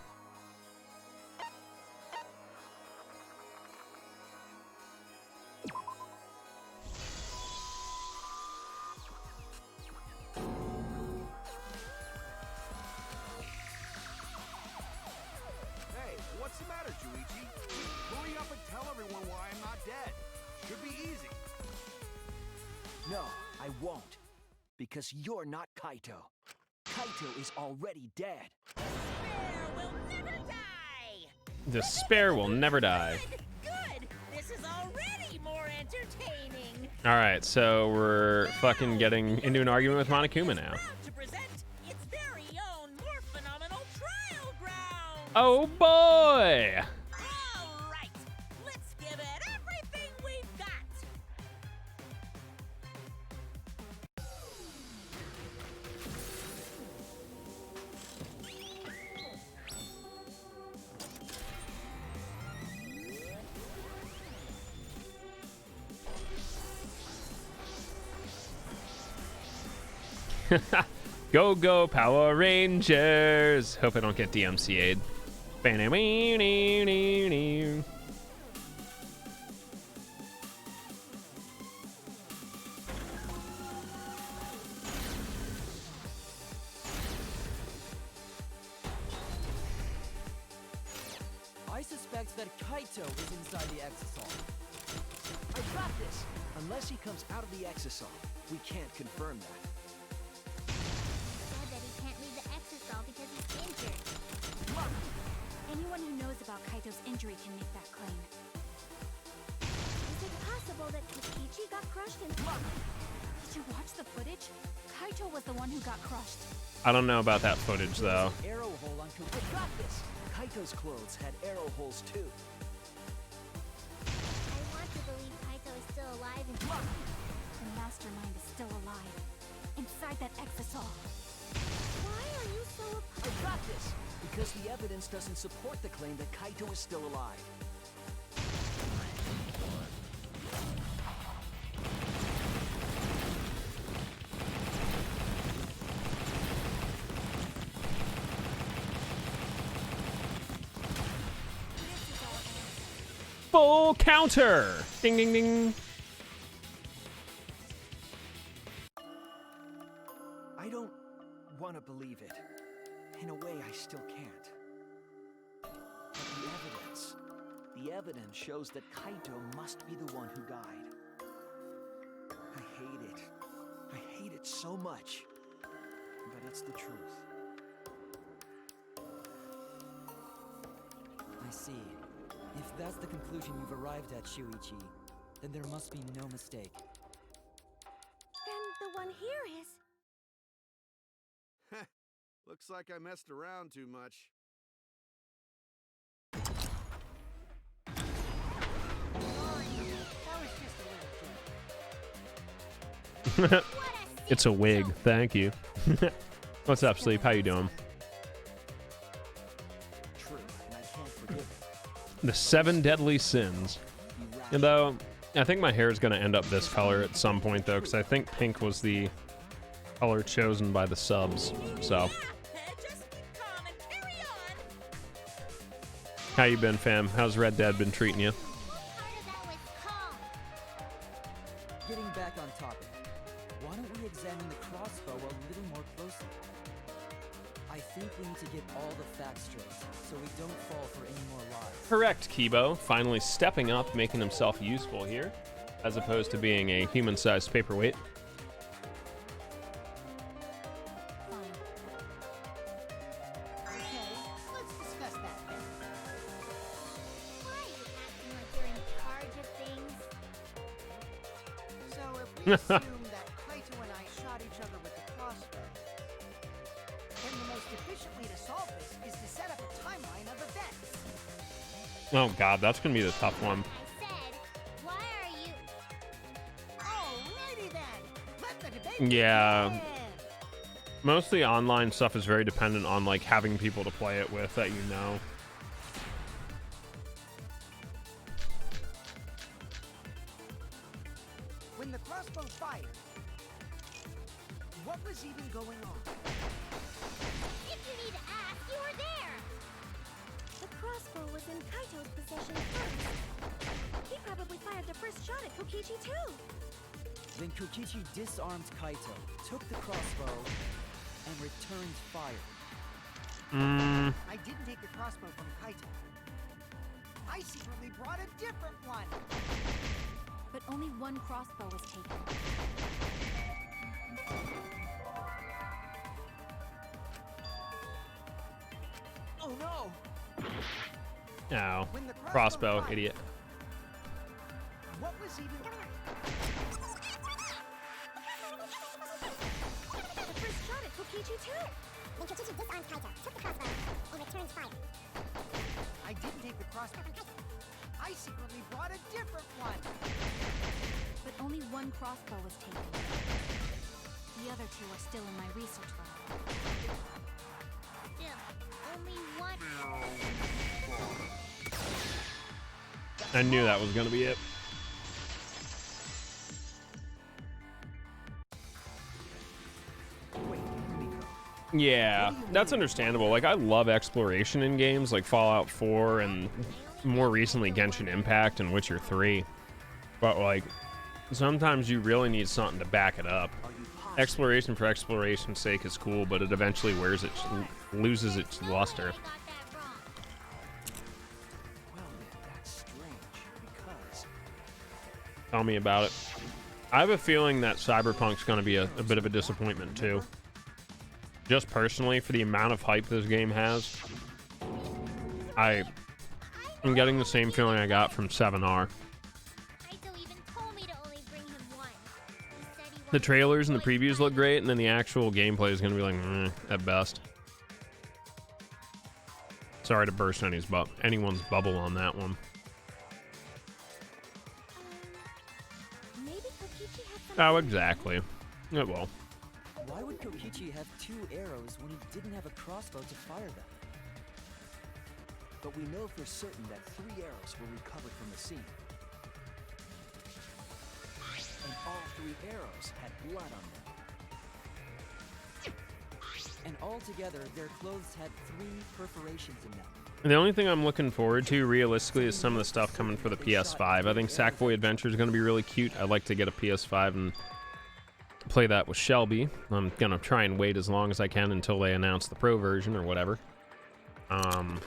because you're not Kaito. Kaito is already dead. Despair will never die! Despair will never die. Good! This is already more entertaining! All right, so we're fucking getting into an argument with Monokuma now. Proud to present its very own more phenomenal trial ground! Oh boy! All right, let's give it everything we've got! Go, go, Power Rangers! Hope I don't get DMCA'd. I suspect that Kaito is inside the exisal. I got this! Unless he comes out of the exisal, we can't confirm that. Said that he can't leave the exisal because he's injured. Anyone who knows about Kaito's injury can make that claim. Is it possible that Kokichi got crushed and... Did you watch the footage? Kaito was the one who got crushed. I don't know about that footage though. Arrow hole on I got this! Kaito's clothes had arrow holes too. I want to believe Kaito is still alive and... The mastermind is still alive. Inside that exisal. Why are you so... I got this! Because the evidence doesn't support the claim that Kaito is still alive. Full counter! Ding, ding, ding. I don't want to believe it. In a way, I still can't. But the evidence shows that Kaito must be the one who died. I hate it. I hate it so much. But it's the truth. I see. If that's the conclusion you've arrived at, Shuichi, then there must be no mistake. Then the one here is... Looks like I messed around too much. That was just a little joke. It's a wig, thank you. What's up, Sleep? How you doing? True, and I can't forgive it. The 7 deadly sins. And though, I think my hair is going to end up this color at some point though, because I think pink was the color chosen by the subs. So, Just keep calm and carry on! how you been, fam? How's Red Dead been treating you? What part of that was calm? Getting back on topic, why don't we examine the crossbow a little more closely? I think we need to get all the facts straight, so we don't fall for any more lies. Correct, Kibo. Finally stepping up, making himself useful here, as opposed to being a human-sized paperweight. Fine. Okay, let's discuss that then. Why are you acting like you're in charge of things? So if we assume that Kaito and I shot each other with the crossbow, then the most efficient way to solve this is to set up a timeline of events. Oh god, that's gonna be the tough one. I said, why are you... Alrighty then, let the debate Yeah. begin. Mostly online stuff is very dependent on like having people to play it with that you know. When the crossbow fired, what was even going on? If you need to ask, you were there! The crossbow was in Kaito's possession first. He probably fired the first shot at Kokichi too. Then Kokichi disarmed Kaito, took the crossbow, and returned fire. I didn't take the crossbow from Kaito. I secretly brought a different one. But only one crossbow was taken. Oh no! Oh, When the crossbow, fired, idiot. what was even The first shot at Kokichi turned. Then Kokichi disarmed Kaito, took the crossbow, and returned fire. I didn't take the crossbow from Kaito. I secretly brought a different one. But only one crossbow was taken. The other two are still in my research lab. Still, only one. I knew that was gonna be it. Wait, Miko. Yeah, that's understandable. Like, I love exploration in games like Fallout 4 and more recently Genshin Impact and Witcher 3. But, like, sometimes you really need something to back it up. Are you positive? Exploration for exploration's sake is cool, but it eventually loses its luster. Well, then, that's strange, because Tell me about it. I have a feeling that Cyberpunk's going to be a bit of a disappointment, too. Just personally, for the amount of hype this game has, I'm getting the same feeling I got from 7R. Kaito even told me to only bring him one. He said he The wanted trailers and the to previews look great, and then the actual gameplay is going to be like, at best. Sorry to burst anyone's bubble on that one. Maybe Kokichi had some. Oh, exactly. It will. Why would Kokichi have 2 arrows when he didn't have a crossbow to fire them? but we know for certain that 3 arrows were recovered from the scene. And all 3 arrows had blood on them. And altogether, their clothes had 3 perforations in them. The only thing I'm looking forward to, realistically, is some of the stuff coming for the PS5. I think Sackboy Adventure is going to be really cute. I'd like to get a PS5 and play that with Shelby. I'm going to try and wait as long as I can until they announce the Pro version or whatever. Gran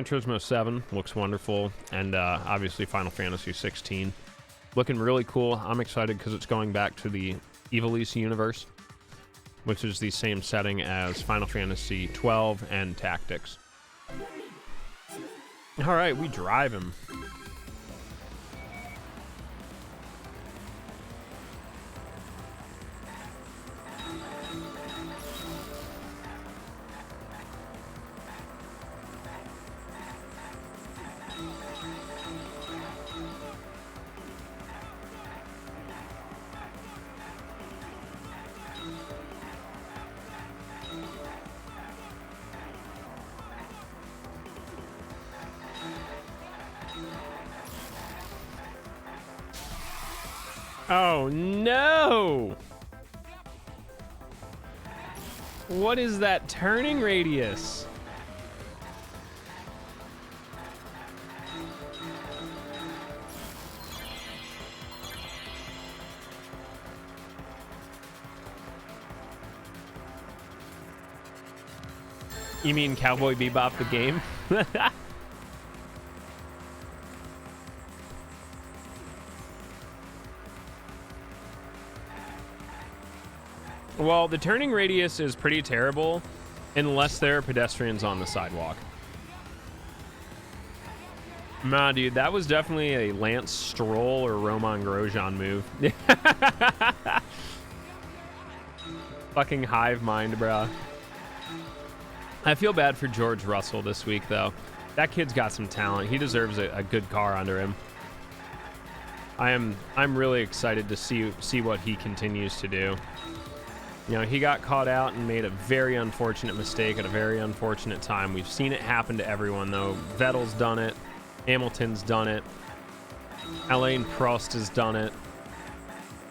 Turismo 7 looks wonderful. And obviously Final Fantasy 16. Looking really cool. I'm excited because it's going back to the Ivalice universe, which is the same setting as Final Fantasy 12 and Tactics. All right, we drive him. Oh no! What is that turning radius? You mean Cowboy Bebop the game? Well, the turning radius is pretty terrible unless there are pedestrians on the sidewalk. Nah, dude, that was definitely a Lance Stroll or Roman Grosjean move. Fucking hive mind, bro. I feel bad for George Russell this week, though. That kid's got some talent. He deserves a good car under him. I'm really excited to see what he continues to do. You know, he got caught out and made a very unfortunate mistake at a very unfortunate time. We've seen it happen to everyone, though. Vettel's done it. Hamilton's done it. Alain Prost has done it.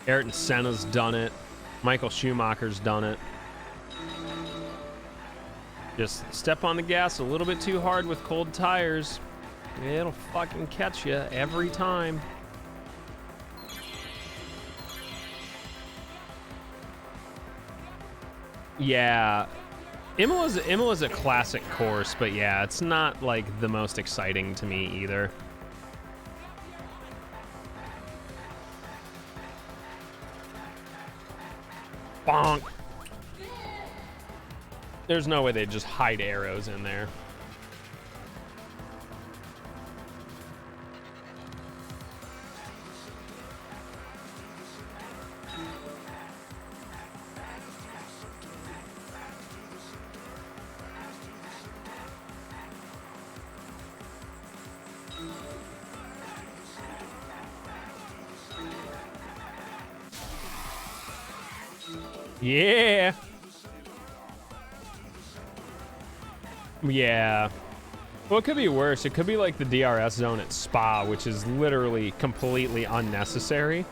Ayrton Senna's done it. Michael Schumacher's done it. Just step on the gas a little bit too hard with cold tires. It'll fucking catch you every time. Yeah, Imola's a classic course, but yeah, it's not like the most exciting to me either. Bonk. There's no way they just hide arrows in there. Yeah. Yeah. Well, it could be worse. It could be like the DRS zone at Spa, which is literally completely unnecessary.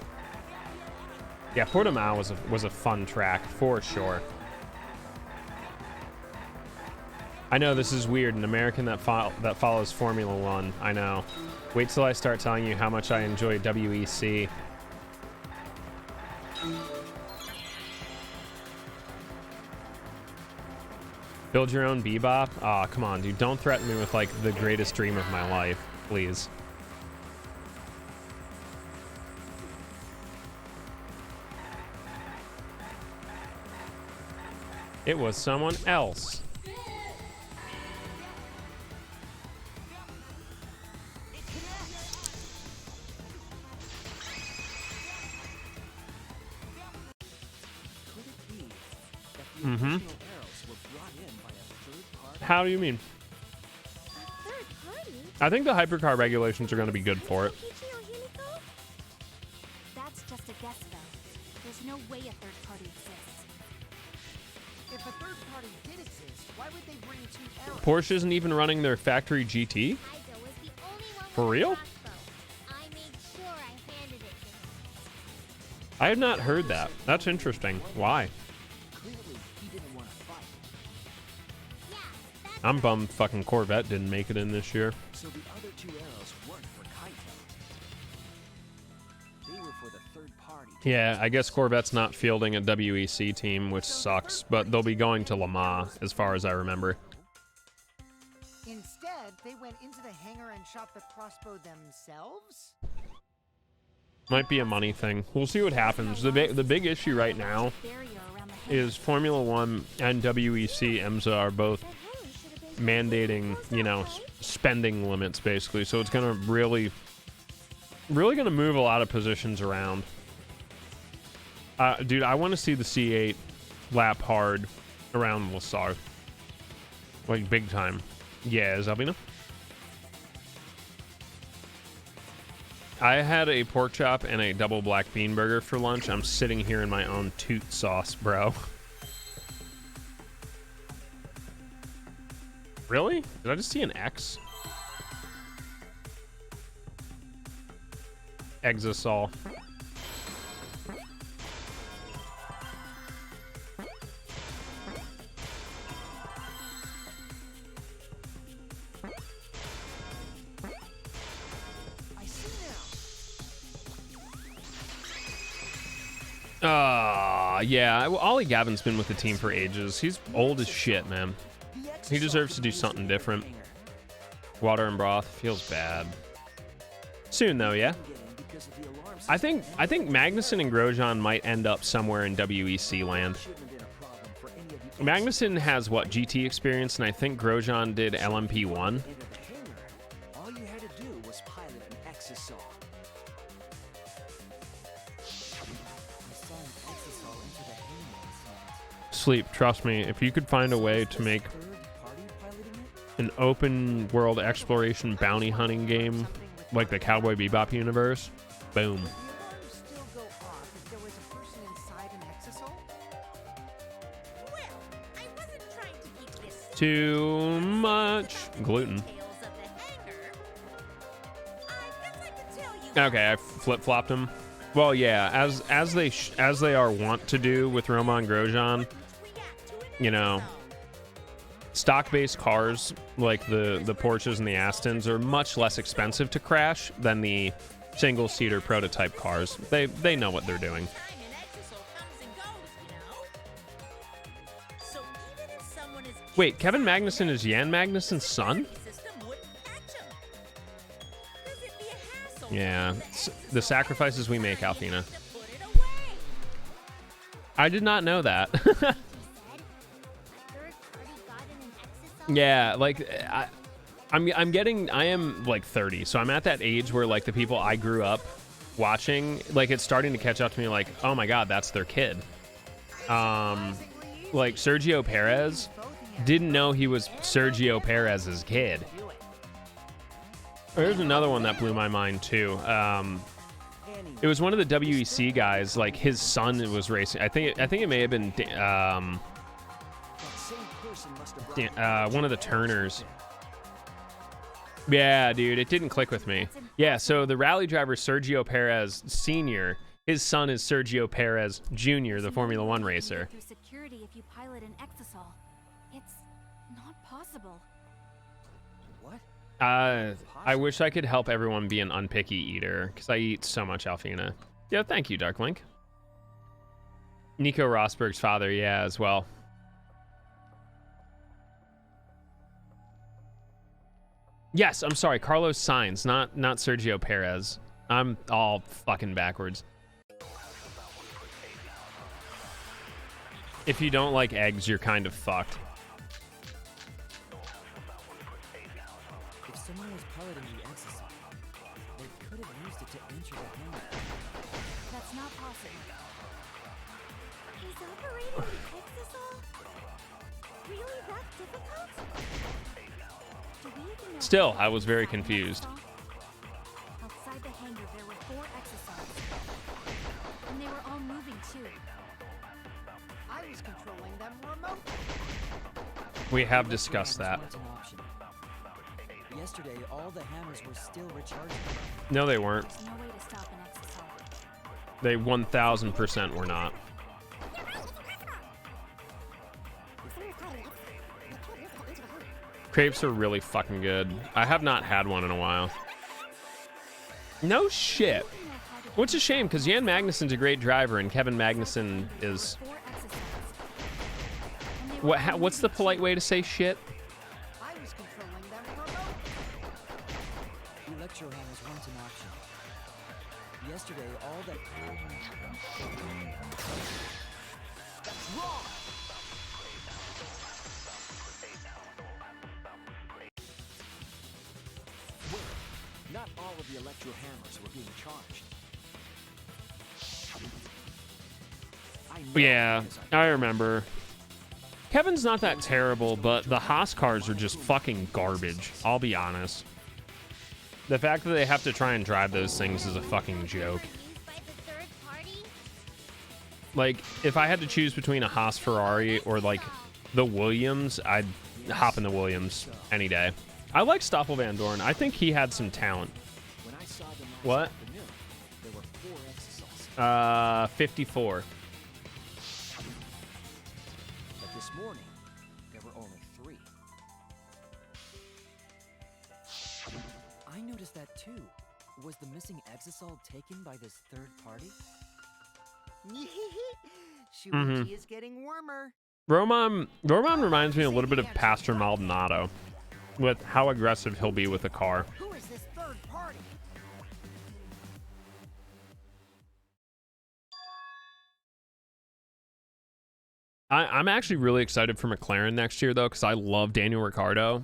Yeah, Portimao was a fun track for sure. I know this is weird. An American that follows Formula One. I know. Wait till I start telling you how much I enjoy WEC. Build your own Bebop? Aw, come on, dude. Don't threaten me with, like, the greatest dream of my life. Please. It was someone else. Mm-hmm. How do you mean? Third party? I think the hypercar regulations are going to be good for it. That's just a guess, though. There's no way a third party exists. If a third party did exist, why would they bring two arrows? Porsche isn't even running their factory GT? For real? I made sure I handed it to him. I have not heard that. That's interesting. Why? Clearly, he didn't want to fight. Yeah, that's I'm bummed fucking Corvette didn't make it in this year. So the other two arrows weren't for Kaito. They were for the third party. Yeah, I guess Corvette's not fielding a WEC team, which sucks, but they'll be going to Le Mans, as far as I remember. Instead, they went into the hangar and shot the crossbow themselves? Might be a money thing. We'll see what happens. The big issue right now is Formula One and WEC IMSA are both mandating, you know, spending limits, basically. So it's going to really going to move a lot of positions around. Dude, I want to see the C8 lap hard around Lassar. Like, big time. Yeah, Zalbina? I had a pork chop and a double black bean burger for lunch. I'm sitting here in my own toot sauce, bro. Really? Did I just see an X? Exisol. Yeah, Ollie Gavin's been with the team for ages. He's old as shit, man. He deserves to do something different. Water and broth feels bad. Soon though, yeah. I think Magnussen and Grosjean might end up somewhere in WEC land. Magnussen has what, GT experience, and I think Grosjean did LMP1. All you had to do was pilot an Exisol. Sleep, trust me, if you could find a way to make an open world exploration bounty hunting game like the Cowboy Bebop universe, boom. Would the alarm still go off if there was a person inside an Exisol? Well, I wasn't trying to keep this Too much gluten. details of the hangar. I guess I could tell you. Okay, I flip-flopped him. Well, yeah, as they are wont to do with Roman Grosjean, you know, stock-based cars like the Porsches and the Astons are much less expensive to crash than the single-seater prototype cars. They know what they're doing. Time in Exisol comes and goes, you know. So even if someone is Wait, Kevin Magnussen is Jan Magnussen's son? system wouldn't catch 'em. 'Cause it'd be a hassle Yeah, the sacrifices we make, Alfina. to put it away. I did not know that. Third party Yeah, like I am like 30, so I'm at that age where like the people I grew up watching, like it's starting to catch up to me. Like, oh my god, that's their kid. Like Sergio Perez, didn't know he was Sergio Perez's kid. There's another one that blew my mind too. It was one of the WEC guys. Like his son was racing. I think it may have been one of the Turners. Yeah, dude, it didn't click with me. Yeah, so the rally driver Sergio Perez Sr., his son is Sergio Perez Jr., the Formula One racer. Through security if you pilot an Exisal. It's not possible. What? I wish I could help everyone be an unpicky eater, because I eat so much Alfina. Yeah, thank you, Darklink. Nico Rosberg's father, yeah, as well. Yes, I'm sorry, Carlos Sainz, not Sergio Perez. I'm all fucking backwards. If you don't like eggs, you're kind of fucked. If someone was piloting the Exisal, they could have used it to enter the hangar. That's not possible. Is operating an Exisal really that difficult? Do we even know Still, how I to was very design an confused. Exisal? Outside the hangar, there were 4 Exisals. And they were all moving too. I was controlling them remotely. We have discussed that. Electro hammers weren't an option. Yesterday, all the hammers were still recharging. No, they weren't. There's no way to stop an Exisal. They 1000% were not. Crepes are really fucking good. I have not had one in a while. No shit. Which is a shame, because Jan Magnussen's a great driver, and Kevin Magnussen is... 4 Exisals. And they were all What's the moving polite too. way to say shit? I was controlling them remotely. Electro hammers weren't an option. Yesterday, all that... Not all of the electro hammers were being charged. I know Yeah, because I remember. Kevin's not that terrible, but the Haas cars are just fucking garbage. I'll be honest. The fact that they have to try and drive those things is a fucking joke. Used by the third party? Like, if I had to choose between a Haas Ferrari or, like, the Williams, I'd hop in the Williams any day. I like Stoffel Van Dorn. I think he had some talent. when I saw them last What? afternoon, there were 4 Exisals. 54. But this morning, there were only 3. I noticed that too. Was the missing Exisal taken by this third party? Shuichi is getting warmer. Roman reminds me a little bit of Pastor Maldonado with how aggressive he'll be with a car. Who is this third party? I'm actually really excited for McLaren next year, though, because I love Daniel Ricciardo,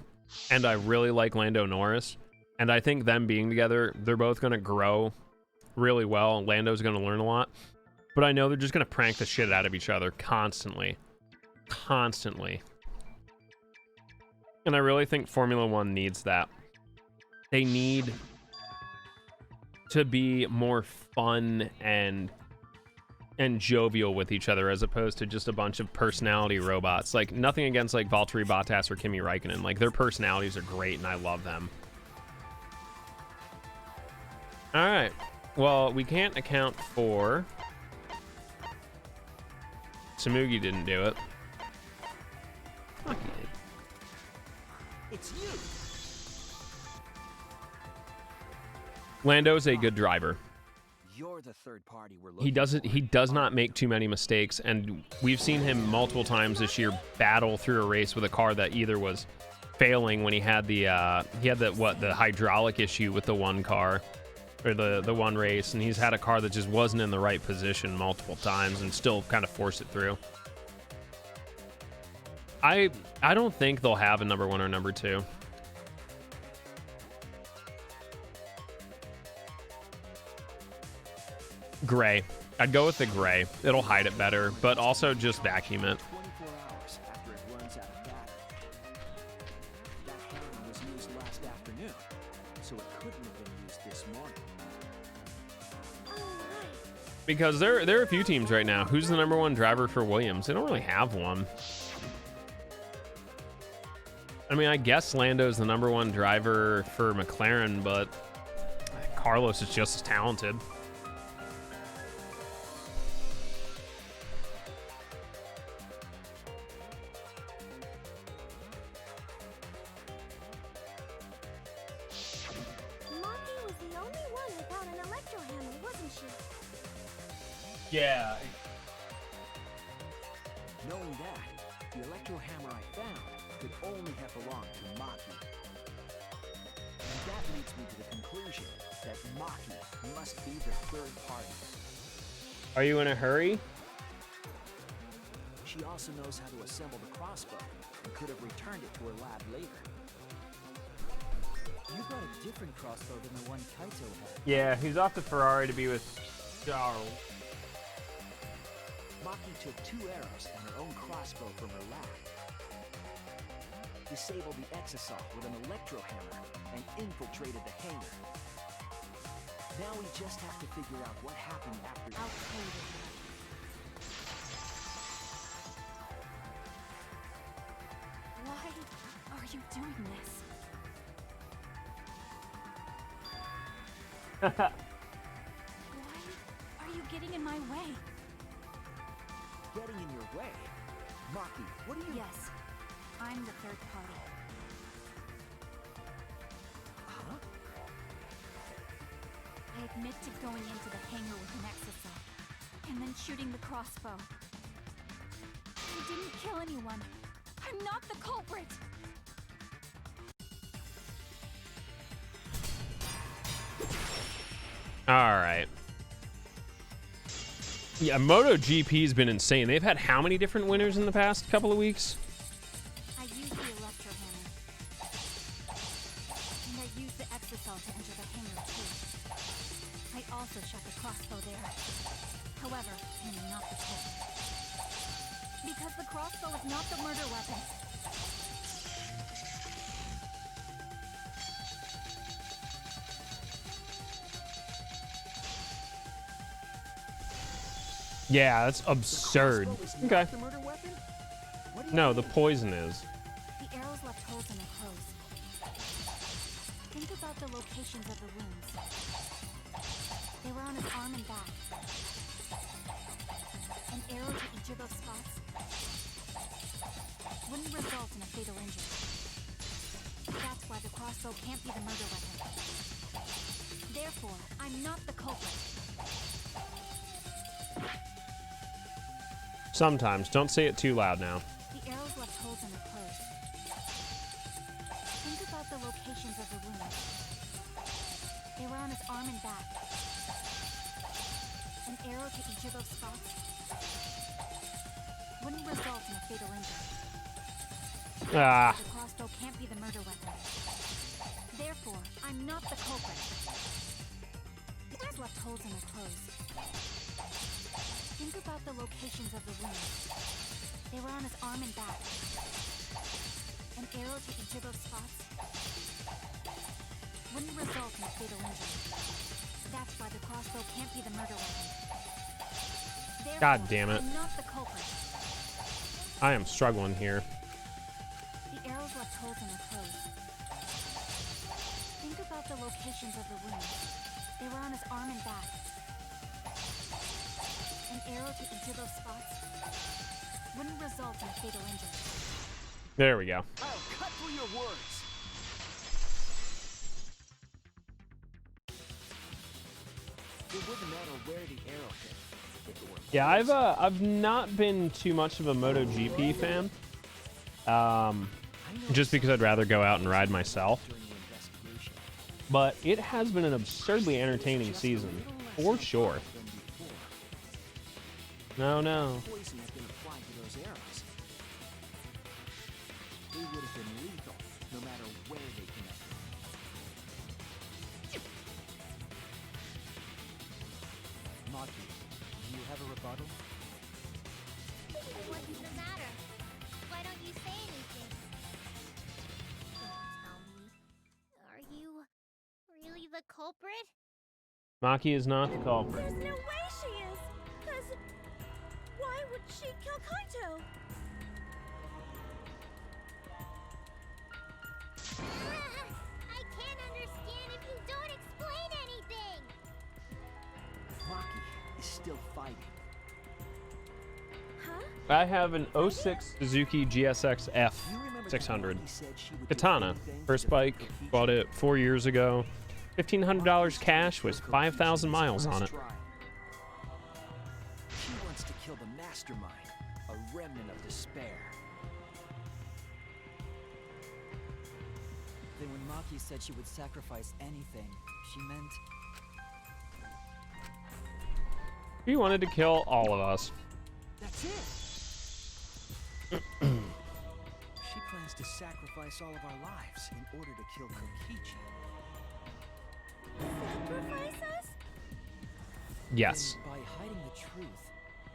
and I really like Lando Norris. And I think them being together, they're both going to grow really well. Lando's going to learn a lot. But I know they're just going to prank the shit out of each other constantly. Constantly. And I really think Formula One needs that. They need to be more fun and jovial with each other, as opposed to just a bunch of personality robots. Like, nothing against like Valtteri Bottas or Kimi Räikkönen. Like, their personalities are great and I love them. All right. Well, we can't account for... Samugi didn't do it. Fuck, he did. It's you. Lando's a good driver. You're the third party we're looking He does not make too many mistakes, and we've seen him multiple times this year battle through a race with a car that either was failing when he had the hydraulic issue with the one car or the one race, and he's had a car that just wasn't in the right position multiple times and still kind of forced it through. I don't think they'll have a number 1 or number 2. Gray. I'd go with the gray. It'll hide it better, but also just vacuum it. 24 hours after it runs out of battery. That hammer was used last afternoon, so it couldn't have been used this morning. Because there are a few teams right now. Who's the number 1 driver for Williams? They don't really have one. I mean, I guess Lando's the number 1 driver for McLaren, but Carlos is just as talented. Maki was the only one without an electro hammer, wasn't she? Yeah. Knowing that, the electro hammer I found could only have belonged to Maki. And that leads me to the conclusion that Maki must be the third party. Are you in a hurry? She also knows how to assemble the crossbow and could have returned it to her lab later. You got a different crossbow than the one Kaito had. Yeah, he's off to Ferrari to be with Charles. Maki took 2 arrows and her own crossbow from her lab. Disabled the exasol with an electro hammer and infiltrated the hangar. Now we just have to figure out what happened after I'll play with her. Why are you doing this? Why are you getting in my way? getting in your way. Maki, what are you... Yes, I'm the third party. Huh? I admit to going into the hangar with an exasol, and then shooting the crossbow. I didn't kill anyone. I'm not the culprit! Alright. Yeah, MotoGP's been insane. They've had how many different winners in the past couple of weeks? I used the electro hammer. And I used the exasol to enter the hangar too. I also shot the crossbow there. However, I'm not the culprit. Because the crossbow is not the murder weapon. Yeah, that's absurd. Okay. The murder weapon? What do you No, mean? the poison is. The arrows left holes in their clothes. Think about the locations of the wounds. They were on his arm and back. An arrow to each of those spots wouldn't result in a fatal injury. That's why the crossbow can't be the murder weapon. Therefore, I'm not the culprit. Sometimes. Don't say it too loud now. The arrows left holes in their clothes. Think about the locations of the wounds. They were on his arm and back. An arrow to each of those spots wouldn't result in a fatal injury. Ah. The crossbow can't be the murder weapon. Therefore, I'm not the culprit. The arrows left holes in their clothes. Think about the locations of the wounds. They were on his arm and back. An arrow to each of those spots wouldn't result in a fatal injury. That's why the crossbow can't be the murder weapon. Therefore, God damn it. I'm not the culprit. I am struggling here. The arrows left holes in their clothes. Think about the locations of the wounds. They were on his arm and back. An arrow to each of those spots wouldn't result in a fatal injury. There we go. I'll cut through your words. It wouldn't matter where the arrow hit. If it were Yeah, I've not been too much of a MotoGP fan. Just because I'd rather go out and ride myself. during the investigation. But it has been an absurdly entertaining season, for sure. Than before. No. Poison has been applied to those arrows. they would have been lethal, no matter where they connected. Maki, do you have a rebuttal? What's the matter? Why don't you say anything? Don't tell me. Are you really the culprit? Maki is not the culprit. There's no way she is! Cause why would she kill Kaito? I can't understand if you don't explain anything! Maki is still fighting. Huh? I have an 06 Suzuki GSX F You remember that 600 Maki said she would do Katana. anything First to bike, defeat Kokichi? bought it 4 years ago. $1,500 cash with 5,000 miles on it. She wants to kill the mastermind, a remnant of despair. Then when Maki said she would sacrifice anything, she meant... He wanted to kill all of us. That's it. She plans to sacrifice all of our lives in order to kill Kokichi. Sacrifice us? Yes. Then by hiding the truth,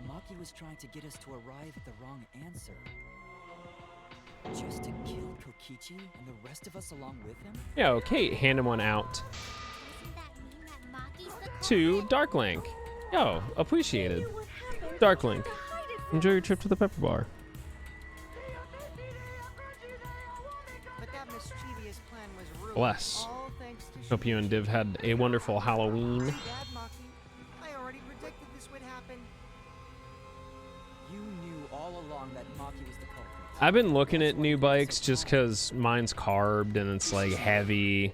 Maki was trying to get us to arrive at the wrong answer. Just to kill Kokichi and the rest of us along with him? Yo, Kate handed one out Doesn't that mean that Maki's the to culprit? Darklink. Yo, appreciated. What happened? Darklink, To hide it from enjoy your trip to the Pepper Bar. But that mischievous plan was ruined. Bless. All thanks to Hope you and Div had a wonderful Halloween. Dad, Maki, I already predicted this would happen. You knew all along that Maki was the culprit. I've been looking at new bikes just because mine's carbed and it's like heavy.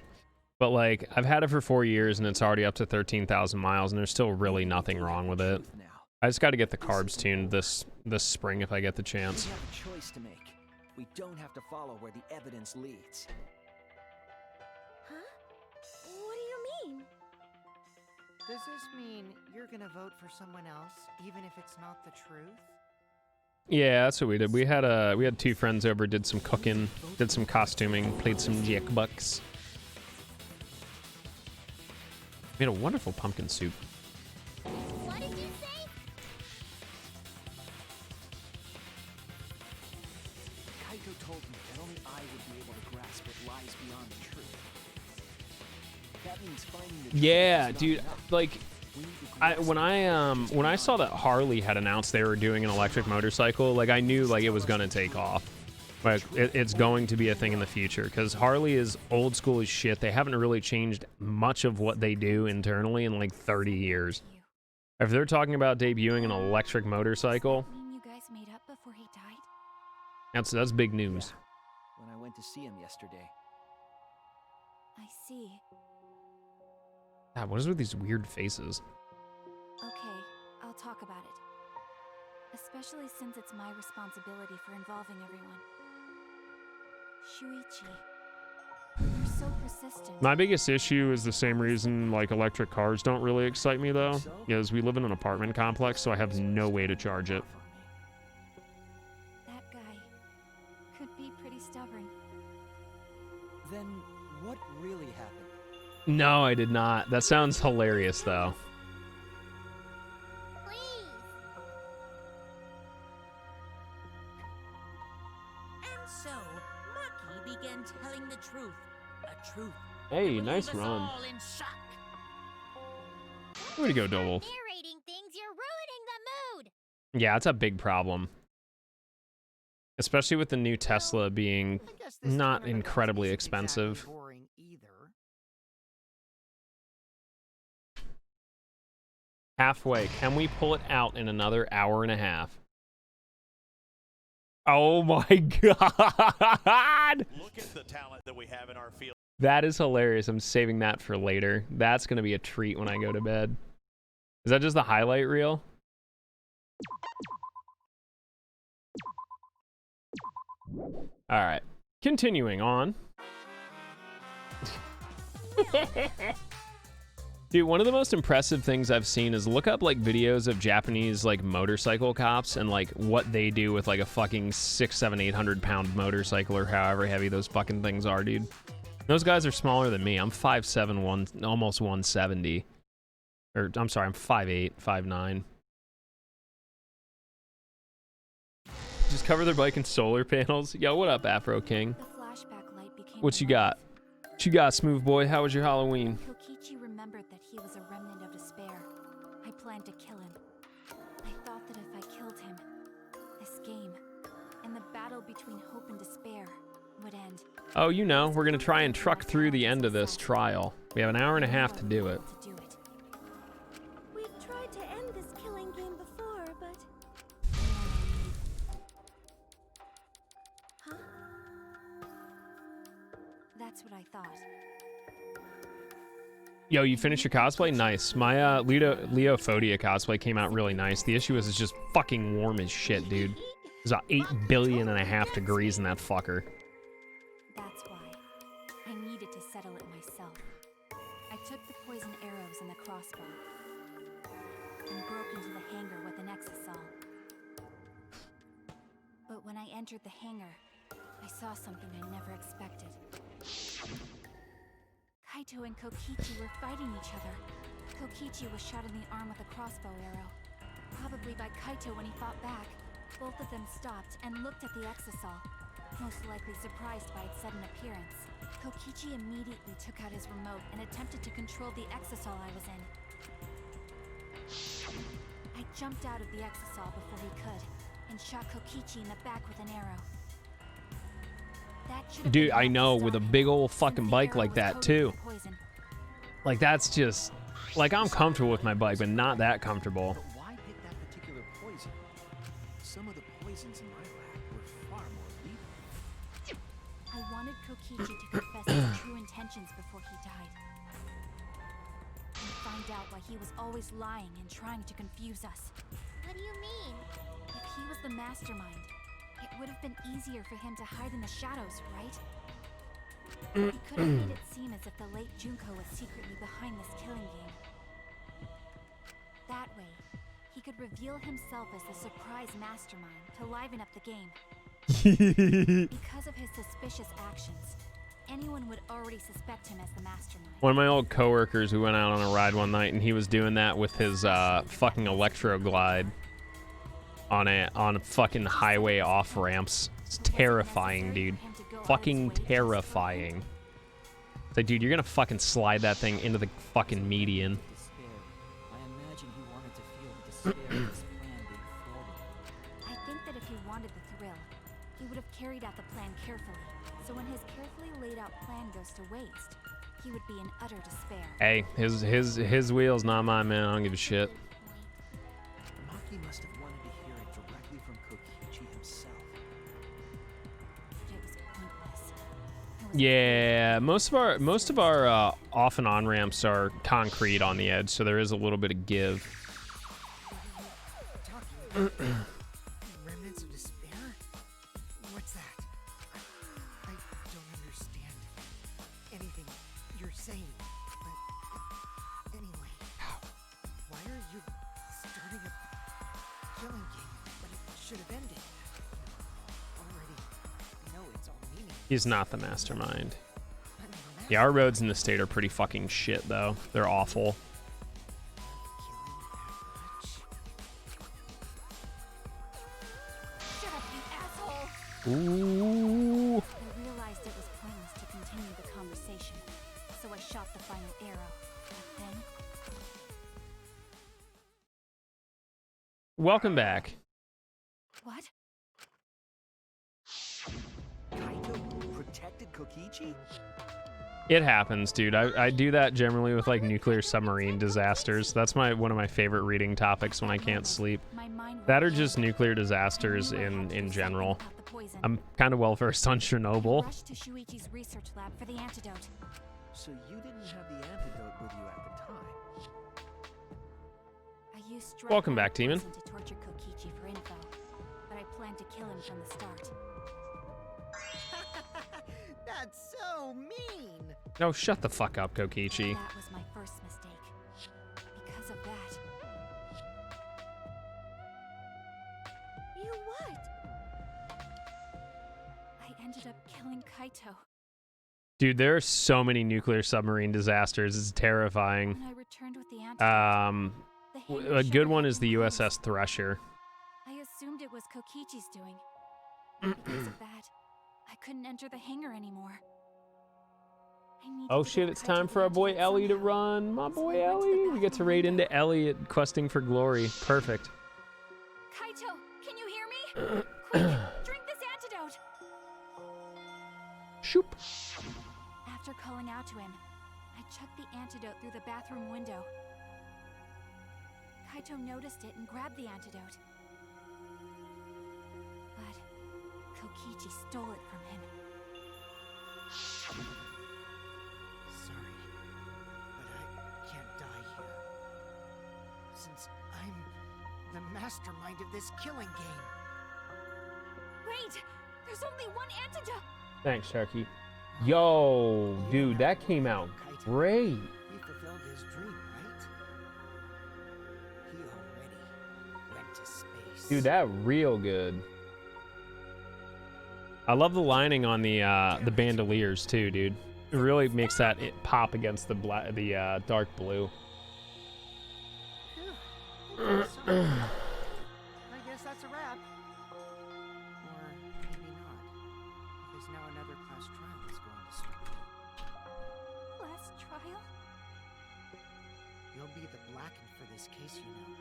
But like, I've had it for 4 years and it's already up to 13,000 miles and there's still really nothing wrong with it. Now, I just got to get the carbs tuned this spring if I get the chance. we have a choice to make. We don't have to follow where the evidence leads. Huh? What do you mean? Does this mean you're gonna vote for someone else, even if it's not the truth? Yeah, that's what we did. We had 2 friends over, did some cooking, did some costuming, played some jackbucks. Made a wonderful pumpkin soup. What did you say? Kaito told me that only I would be able to grasp what lies beyond the truth. That means finding the truth Yeah, is not dude, enough. like We need to when I saw that Harley had announced they were doing an electric motorcycle, like I knew like it was gonna take off. Like it's going to be a thing in the future because Harley is old school as shit. They haven't really changed much of what they do internally in like 30 years. You. If they're talking about debuting an electric motorcycle, Mean you guys made up before he died? that's big news. when I went to see him yesterday. I see. God, what is with these weird faces? Okay, I'll talk about it. Especially since it's my responsibility for involving everyone. Shuichi. You're so persistent. My biggest issue is the same reason like electric cars don't really excite me though, is we live in an apartment complex, so I have no way to charge it. That guy could be pretty stubborn. Then what really happened? No, I did not. That sounds hilarious though. Please. And so, Maki began telling the truth. A truth Hey, that would nice leave us run. all in shock. Way to go, Dole. Narrating things, you're ruining the mood. Yeah, it's a big problem. Especially with the new Tesla being I guess this not tournament incredibly isn't exactly expensive. boring either. Halfway. Can we pull it out in another hour and a half? Oh my god! Look at the talent that we have in our field. That is hilarious. I'm saving that for later. That's going to be a treat when I go to bed. Is that just the highlight reel? All right. Continuing on. Dude, one of the most impressive things I've seen is look up like videos of Japanese like motorcycle cops and like what they do with like a fucking 600, 700, 800 pound motorcycle or however heavy those fucking things are, dude. Those guys are smaller than me. I'm 5'7", almost 170. Or I'm sorry, I'm 5'8", 5'9". Just cover their bike in solar panels. Yo, what up, Afro King? The flashback light became What you got? What you got, smooth boy? How was your Halloween? Kokichi remembered that he was a remnant of despair. I planned to kill him. I thought that if I killed him, this game and the battle between hope and despair would end. Oh, you know, we're gonna try and truck through the end of this trial. We have an hour and a half to do it. We've tried to end this killing game before, but... Huh? That's what I thought. Yo, you finished your cosplay? Nice. My Leophodia cosplay came out really nice. The issue is it's just fucking warm as shit, dude. There's about 8.5 billion degrees in that fucker. That's why. I needed to settle it myself. I took the poison arrows and the crossbow and broke into the hangar with an exisal. But when I entered the hangar, I saw something I never expected. Kaito and Kokichi were fighting each other. Kokichi was shot in the arm with a crossbow arrow, probably by Kaito when he fought back. Both of them stopped and looked at the exisal, most likely surprised by its sudden appearance. Kokichi immediately took out his remote and attempted to control the exisal I was in. I jumped out of the exisal before he could, and shot Kokichi in the back with an arrow. That should have Dude, been I enough to know, stop with a him, big old since fucking the bike arrow like was that, coated too. with poison. Like, that's just... Like, I'm comfortable with my bike, but not that comfortable. But why pick that particular poison? Some of the poisons in my lab were far more lethal. I wanted Kokichi to confess his true intentions before he died. And find out why he was always lying and trying to confuse us. What do you mean? If he was the mastermind, it would have been easier for him to hide in the shadows, right? He could have made it seem as if the late Junko was secretly behind this killing game. That way, he could reveal himself as the surprise mastermind to liven up the game. Because of his suspicious actions, anyone would already suspect him as the mastermind. One of my old coworkers who went out on a ride one night, and he was doing that with his fucking electro glide on a fucking highway off ramps. It's terrifying, dude. Fucking terrifying. It's like, dude, you're gonna fucking slide that thing into the fucking median. Despair. I imagine he wanted to feel the despair of his plan being thwarted. I think that if he wanted the thrill, he would have carried out the plan carefully. So when his carefully laid out plan goes to waste, he would be in utter despair. Hey, his wheel's not mine, man. I don't give a shit. Maki must have wanted to hear it directly from Kokichi himself. But it was pointless. It was Yeah, most of our off and on ramps are concrete on the edge, so there is a little bit of give. Remnants of despair? What's that? I don't understand anything you're saying. But anyway, why are you starting a killing game when it should have ended? Already know it's all meaningless. He's not the mastermind. I mean, Yeah, our roads in the state are pretty fucking shit, though. They're awful. killing that much? Shut up, you asshole! Ooh. I realized it was pointless to continue the conversation, so I shot the final arrow. But then, Welcome back. what? Kaito protected Kokichi? It happens, dude. I do that generally with like nuclear submarine disasters. That's one of my favorite reading topics when I can't sleep. My mind That or rushed. just nuclear I disasters knew I had to do in something general. about the poison. I'm kind of well versed on I Chernobyl. rushed to Shuichi's research lab for the antidote. So you didn't have the antidote with you at the time. I used strep Welcome rat back, Demon. poison to torture Kokichi for info, but I planned to kill him from the start. That's so mean! No, shut the fuck up, Kokichi. That was my first mistake. up killing Kaito. Dude, there are so many nuclear submarine disasters. It's terrifying. When I returned with the antidote, the hangar A good shutter one had is the been closed. USS Thresher. I assumed it was Kokichi's doing. Because of that, I couldn't enter the hangar anymore. I needed Oh to shit, get it's Kaito time the for our boy antidote Ellie to somehow. run. My So boy I went to the Ellie. We get to bathroom raid window. into Elliot questing for glory. Perfect. Kaito, can you hear me? Quick, drink this antidote. Shoop. After calling out to him, I chucked the antidote through the bathroom window. Kaito noticed it and grabbed the antidote. But Kokichi stole it from him. Sorry, but I can't die here. Since I'm the mastermind of this killing game. Wait! There's only one antidote! Thanks, Sharky. Yo, dude, that came out great. He fulfilled his dream, right? He already went to space. Dude, that real good. I love the lining on the bandoliers too, dude. It really makes that pop against the dark blue. Phew. Okay, so I guess that's a wrap. Or maybe not. Because now another class trial is going to start. Last trial? You'll be the Blackened for this case, you know.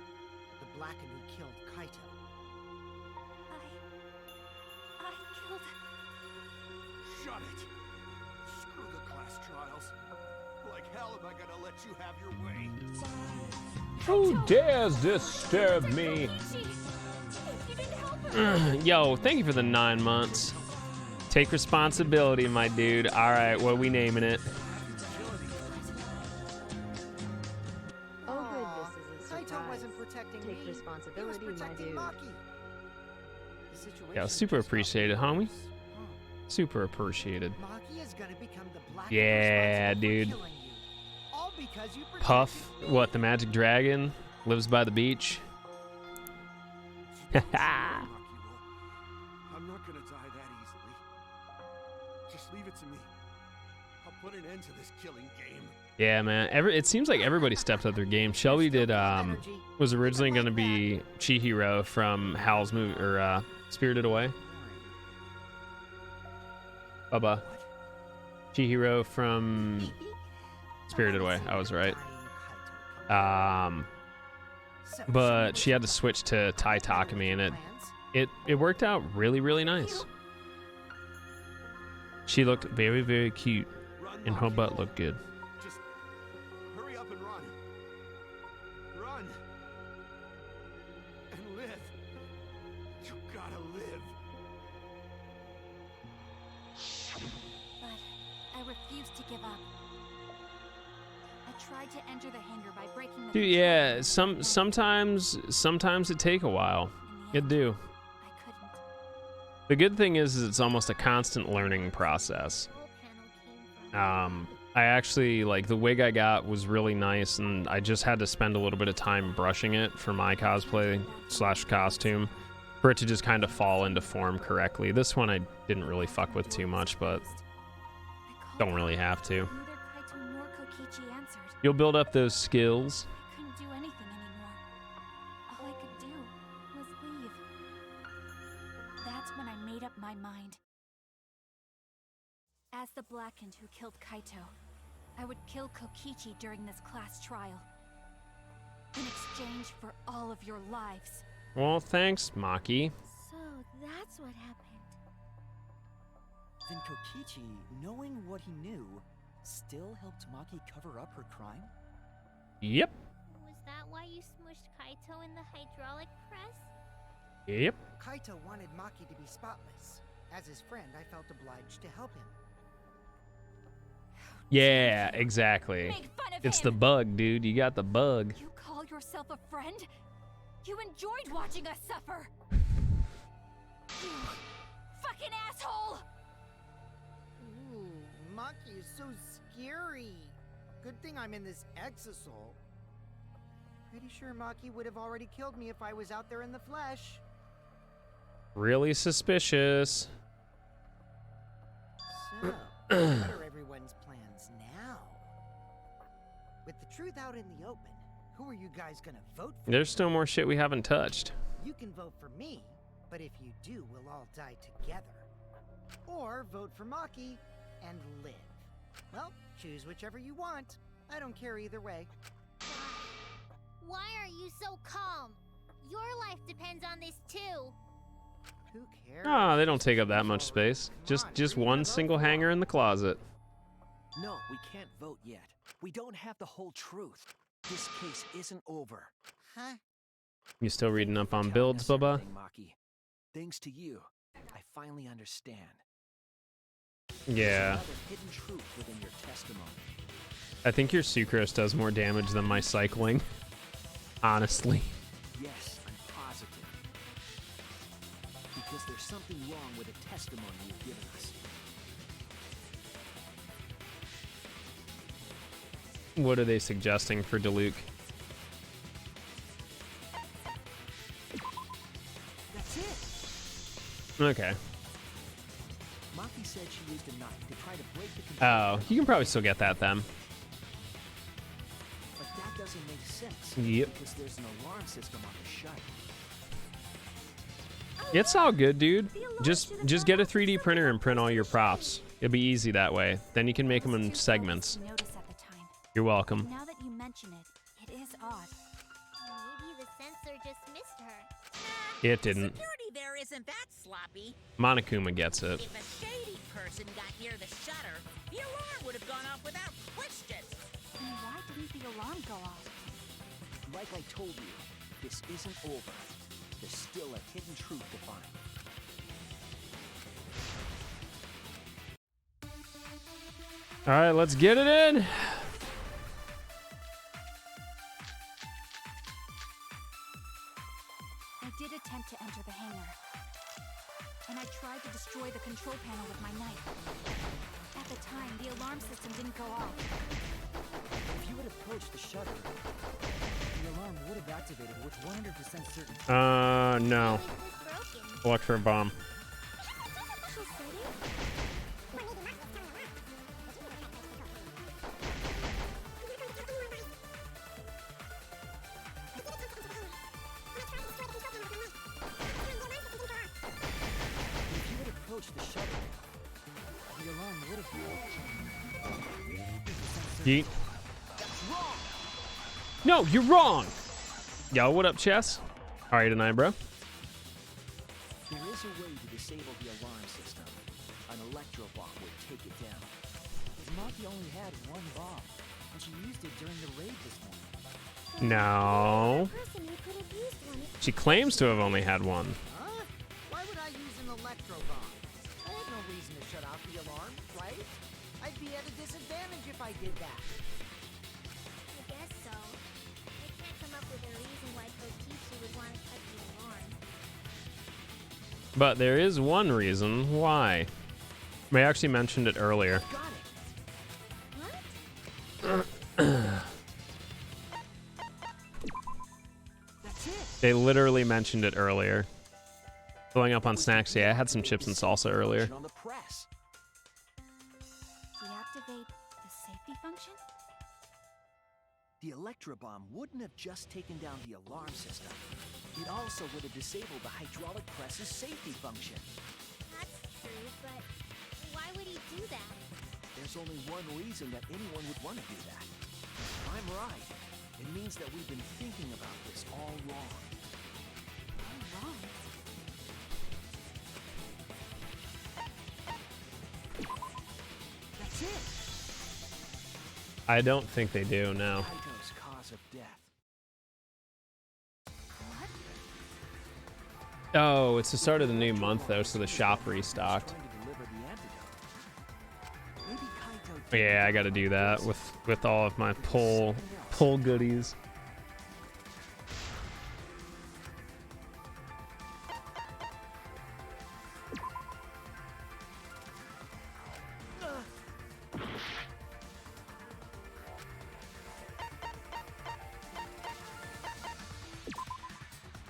The Blackened who killed Kaito. I killed... Shut it! Screw the class trials. Like hell am I gonna let you have your way? Who dares disturb me? Kokichi! If you didn't help him... Yo, thank you for the 9 months. Take responsibility, my dude. All right, what are we naming it? Oh, good, this is a Kaito surprise. wasn't protecting Take me. responsibility, He was my protecting dude. Maki. The situation Yeah, super just got appreciated, homie. worse. Huh. Super appreciated. Maki is gonna become the black Yeah, dude. All because you Puff, what, the magic dragon? Lives by the beach? I'm not gonna die that easily. Just leave it to me. I'll put an end to this killing game. Yeah, man. It seems like everybody stepped up their game. Shelby did was originally going to be Chihiro from Howl's movie or Spirited Away. Bubba. Chihiro from Spirited Away. I was right. But she had to switch to Tai Takumi, and it worked out really, really nice. She looked very, very cute, and her butt looked good. Just hurry up and run. Run. And live. You gotta live. But I refused to give up. I tried to enter the hangar by breaking the... Dude, yeah, sometimes it take a while. In the It end, do. I couldn't. The good thing is it's almost a constant learning process. Whole panel came from I actually, like, the wig I got was really nice, and I just had to spend a little bit of time brushing it for my cosplay / costume for it to just kind of fall into form correctly. This one I didn't really fuck with too much, but don't really have to. Neither Kaito nor Kokichi answered. You'll build up those skills. I couldn't do anything anymore. All I could do was leave. That's when I made up my mind. As the Blackened who killed Kaito, I would kill Kokichi during this class trial. In exchange for all of your lives. Well, thanks, Maki. So that's what happened. Then Kokichi, knowing what he knew, still helped Maki cover up her crime? Yep. Was that why you smushed Kaito in the hydraulic press? Yep. Kaito wanted Maki to be spotless. As his friend, I felt obliged to help him. Yeah, exactly. Make fun of It's him. the bug, dude. You got the bug. You call yourself a friend? You enjoyed watching us suffer. You fucking asshole! Ooh, Maki is so scary. Good thing I'm in this exisal. Pretty sure Maki would have already killed me if I was out there in the flesh. Really suspicious. With the truth out in the open, who are you guys gonna vote for? There's still more shit we haven't touched. You can vote for me, but if you do, we'll all die together. Or vote for Maki and live. Well, choose whichever you want. I don't care either way. Why are you so calm? Your life depends on this too. Who cares? Ah, they don't take up that much space. Just one single hanger in the closet. No, we can't vote yet. We don't have the whole truth. This case isn't over. Huh? You still reading up on Telling builds, us Bubba? everything, Maki. Thanks to you, I finally understand. Yeah. There's another hidden truth within your testimony. I think your sucrose does more damage than my cycling. Honestly. Yes, I'm positive. Because there's something wrong with the testimony you've given us. What are they suggesting for Diluc? That's it. Okay. Maki said she used a knife to try to break the control. Oh, you can probably still get that then. But that doesn't make sense. Yep. Because there's an alarm system on the shuttle. It's all good, dude. Just get a 3D printer and print all your props. It'll be easy that way. Then you can make them in segments. Notice at the time. You're welcome. Now that you mention it, it is odd. Maybe the sensor just missed her. It didn't. Security there isn't that sloppy. Monokuma gets it. If a shady person got near the shutter, the alarm would have gone off without question. Then why didn't the alarm go off? Like I told you, this isn't over. There's still a hidden truth to find. All right, let's get it in. I did attempt to enter the hangar, and I tried to destroy the control panel with my knife. At the time, the alarm system didn't go off. If you had approached the shutter, the alarm would have activated with 100% certainty. No. It was broken. Electro bomb. She's sitting. If you had approached the shutter, the alarm would have Yeet. No, you're wrong. Yo, what up, Chess? How are you tonight, bro? There is a way to disable the alarm system. An electro bomb would take it down. Maki only had one bomb, and she used it during the raid this morning. No. Person who could have used one. She claims to have only had one. Huh? Why would I use an electro bomb? I had no reason to shut off the alarm, right? I'd be at a disadvantage if I did that. I guess so. I can't come up with a reason why Kokishi would want to cut the alarm. But there is one reason why. May actually mentioned it earlier. Got it. What? That's it. They literally mentioned it earlier. Filling up on snacks. Yeah, I had some chips and salsa earlier. On the press. Deactivate the safety function? The electro bomb wouldn't have just taken down the alarm system. It also would have disabled the hydraulic press's safety function. That's true, but why would he do that? There's only one reason that anyone would want to do that. If I'm right, it means that we've been thinking about this all wrong. All wrong. That's it. I don't think they do, no. Kaito's cause of death. Oh, it's the start of the new month, though, so the shop restocked. Trying to deliver the antidote. Maybe Kaito did Yeah, I gotta do that with all of my pull goodies.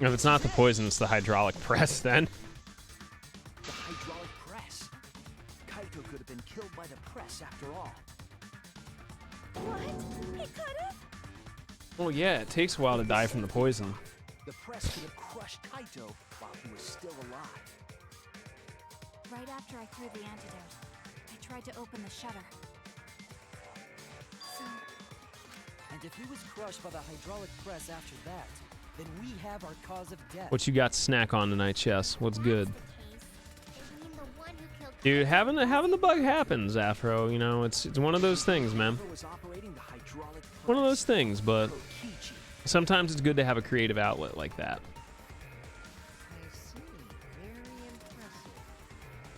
If it's not the poison, it's the hydraulic press then. the hydraulic press. Kaito could have been killed by the press after all. What? He could have? Well, yeah, it takes a while to die from the poison. The press could have crushed Kaito while he was still alive. Right after I threw the antidote, I tried to open the shutter. So, And if he was crushed by the hydraulic press after that, then we have our cause of death. What you got snack on tonight, Chess? What's good? That's the case. It mean the one who killed Dude, Kaito having the bug happens, Afro. You know, it's one of those things, man. Whoever was operating the hydraulic One of press, those things, but Kokichi. sometimes it's good to have a creative outlet like that. I see. Very impressive.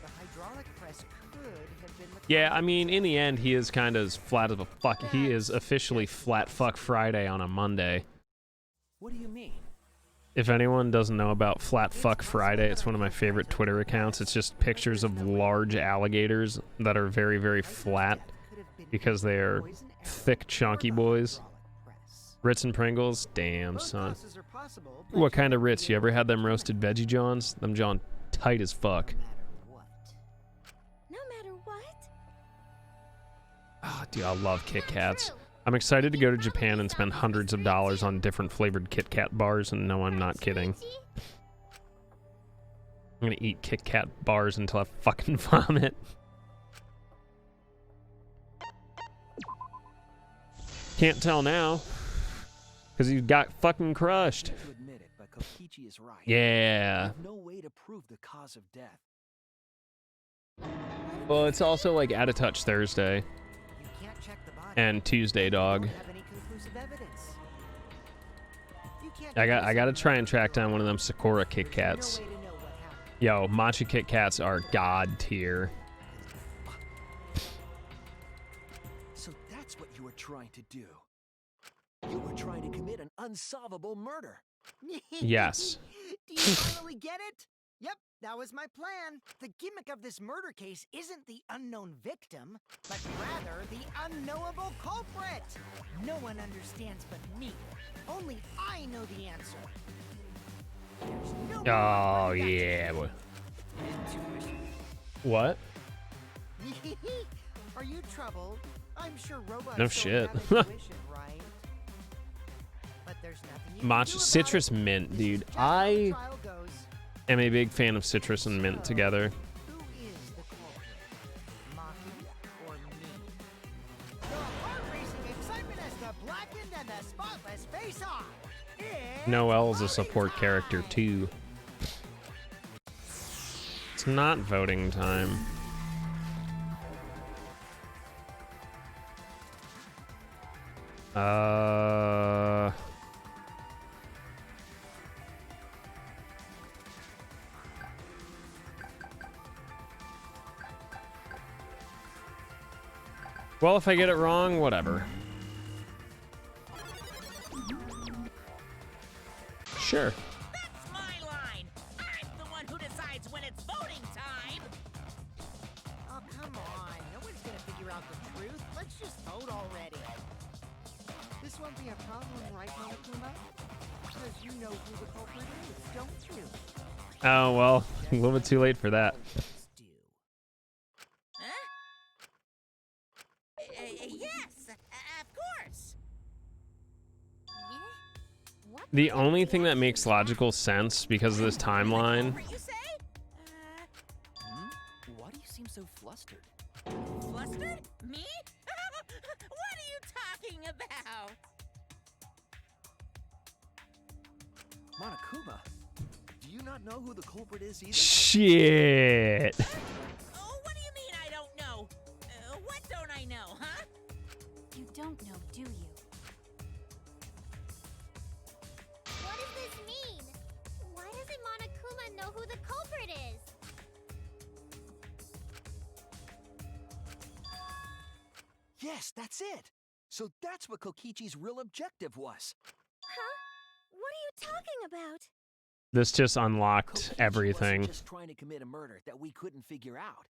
The hydraulic press could have been the Yeah, I mean, in the end, he is kind of flat as a fuck. He is officially flat fuck Friday on a Monday. What do you mean? If anyone doesn't know about Flat Fuck Friday, it's one of my favorite Twitter accounts. It's just pictures of large alligators that are very, very flat because they are thick, chunky boys. Ritz and Pringles? Damn, son. What kind of Ritz? You ever had them roasted veggie Johns? Them John tight as fuck. No matter what? Oh, dude, I love Kit Kats. I'm excited to go to Japan and spend hundreds of dollars on different flavored Kit Kat bars, and no, I'm not kidding. I'm gonna eat Kit Kat bars until I fucking vomit. Can't tell now, because he got fucking crushed. To admit it, but Kokichi is right. Yeah. There's no way to prove the cause of death. Well, it's also like Out of Touch Thursday You can't check the body. and Tuesday, dog. You don't have any conclusive evidence. You can't I gotta try and track down one of them Sakura Kit Kats. No way to know what happened. Yo, matcha Kit Kats are god tier. So that's what you were trying to do. You were trying to commit an unsolvable murder. Yes. Do you finally get it? Yep, that was my plan. The gimmick of this murder case isn't the unknown victim, but rather the unknowable culprit. No one understands but me. Only I know the answer. There's no Oh one yeah. Boy. Intuition. What? Are you troubled? I'm sure robots No don't shit. have intuition, right? But there's nothing you can Matcha do about citrus it. mint, This is dude. just how the I trial goes. am a big fan of citrus and mint together. Who is the culprit? Maki or me? The heart-racing excitement as the blackened and the spotless face off. Noelle's a support character too. It's not voting time. Well, if I get it wrong, whatever. Sure. That's my line. I'm the one who decides when it's voting time. Oh, come on. No one's gonna figure out the truth. Let's just vote already. This won't be a problem, right, Monokuma? Because you know who the culprit is, don't you? Oh, well, a little bit too late for that. Huh? Yes, of course. What? The only thing that makes logical sense because of this timeline. You say? Why do you seem so flustered? Flustered? Me? What are you talking about? Monokuma, do you not know who the culprit is either? Shit. Oh, what do you mean I don't know? What don't I know, huh? you don't know, do you? What does this mean? Why doesn't Monokuma know who the culprit is? Yes, that's it. So that's what Kokichi's real objective was. Huh? What are you talking about? This just unlocked Kokichi everything. wasn't just trying to commit a murder that we couldn't figure out.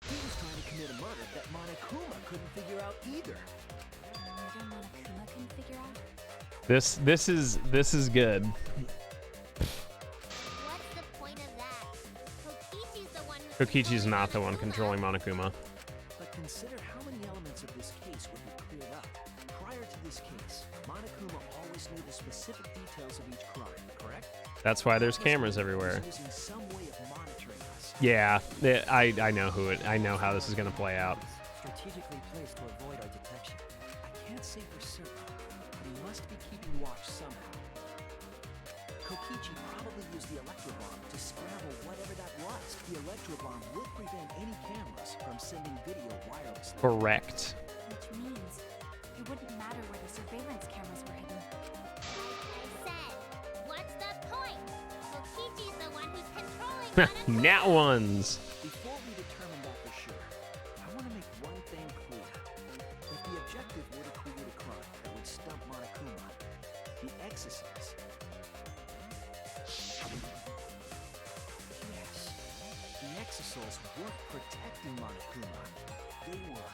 He was trying to commit a murder that Monokuma couldn't figure out either. Murder Monokuma can figure out? This is good. What's the point of that? Kokichi's the one who Kokichi's not the one controlling Monokuma. But consider how many elements of this case would be cleared up. Prior to this case, Monokuma always knew the specific details of each crime, correct? That's why there's cameras everywhere. He was using some way of monitoring us. Yeah, I know I know how this is gonna play out. Strategically placed to avoid our detection. I can't say for certain, but he must be keeping watch somehow. Kokichi probably used the electrobomb to scramble whatever that was. The electrobomb would prevent any cameras from sending video wirelessly. Correct. Which means it wouldn't matter where the surveillance cameras were hidden. Like I said, what's the point? Kokichi's the one who's controlling Monokuma. Nat ones. Before we determine that for sure, I want to make one thing clear. If the objective were to create a crime that would stump Monokuma, the exorcists. Yes, the exorcists weren't protecting Monokuma. They were.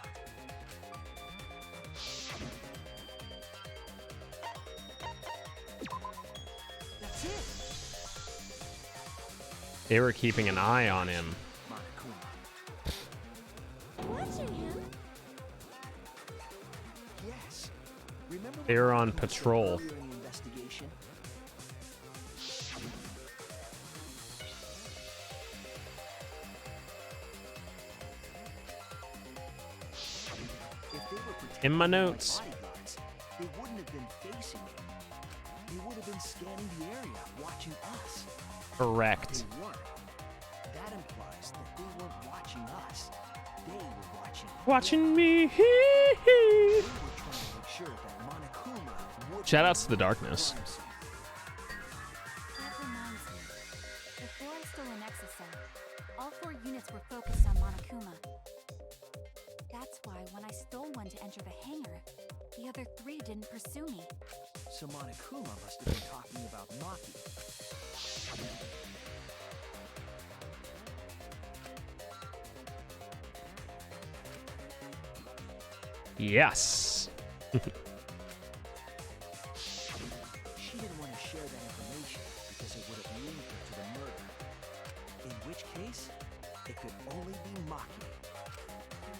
That's it. They were keeping an eye on him. Monokuma. Watching him? Yes. Remember They were what on Monokuma said patrol. earlier in the investigation? If they were In my protecting me like notes. bodyguards, they wouldn't have been facing me. They would have been scanning the area, watching us. Correct. They weren't. That implies that they weren't watching us. They were watching. Watching me. They were trying to make sure that Monokuma would. Shoutouts to the darkness. That reminds me. Before I stole an exocell, all 4 units were focused on Monokuma. That's why when I stole one to enter the hangar, the other 3 didn't pursue me. So Monokuma must have been talking about Maki. Yes. She didn't want to share that information because it would have linked her to the murder. In which case, it could only be Maki.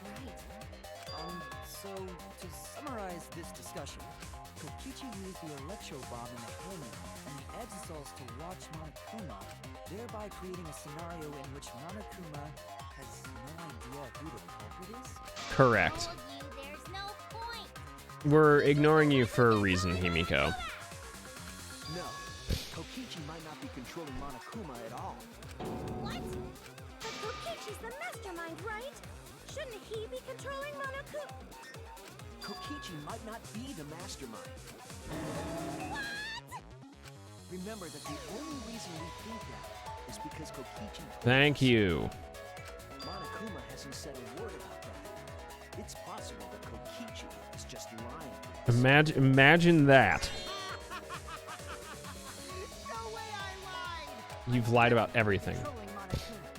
Right. So to summarize this discussion, Kokichi used the electro bomb in the hangar and the exosols to watch Monokuma, thereby creating a scenario in which Monokuma has no idea who the culprit is? Correct. Told you there's no point. We're ignoring you for a reason, Himiko. No, Kokichi might not be controlling Monokuma at all. What? But Kokichi's the mastermind, right? Shouldn't he be controlling Monokuma? Kokichi might not be the mastermind. What? Remember that the only reason we think that is because Kokichi. Thank you. Monokuma hasn't said a word about that. It's possible that Kokichi is just lying. to us. Imagine that. No way I lied! You've lied about everything. Controlling Monokuma.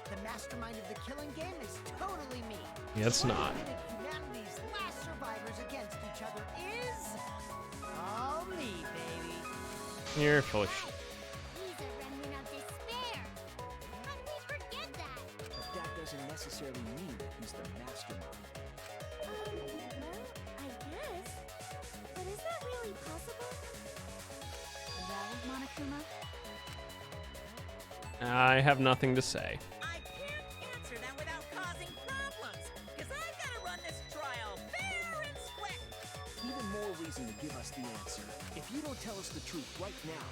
The mastermind of the killing game is totally me. Yeah, it's not. Pitting humanity's last survivors against each other is all me, baby. You're full of shit. He's a remnant of despair. How did we forget that? But that doesn't necessarily mean that he's the mastermind. Well, I guess. But is that really possible? Well, Monokuma, I have nothing to say. I can't answer them without causing problems, because I've got to run this trial fair and square. Even more reason to give us the answer. If you don't tell us the truth right now,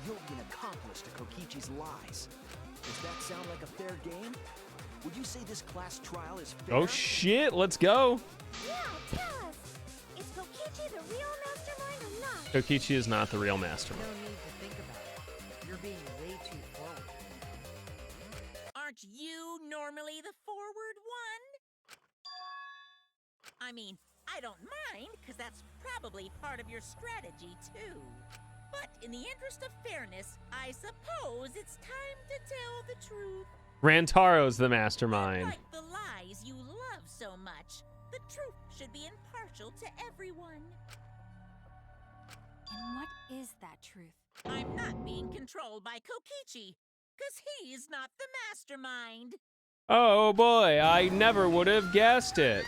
you'll be an accomplice to Kokichi's lies. Does that sound like a fair game? Would you say this class trial is fair? Oh shit, let's go. Yeah, tell us. Is Kokichi the real mastermind or not? Kokichi is not the real No mastermind. need to think about it. You're being way too forward. Aren't you normally the forward one? I mean, I don't mind, because that's probably part of your strategy, too. But in the interest of fairness, I suppose it's time to tell the truth. Rantaro's the mastermind. Like the lies you love so much, the truth should be impartial to everyone. and what is that truth? I'm not being controlled by Kokichi, because he's not the mastermind. Oh boy, I never would have guessed it.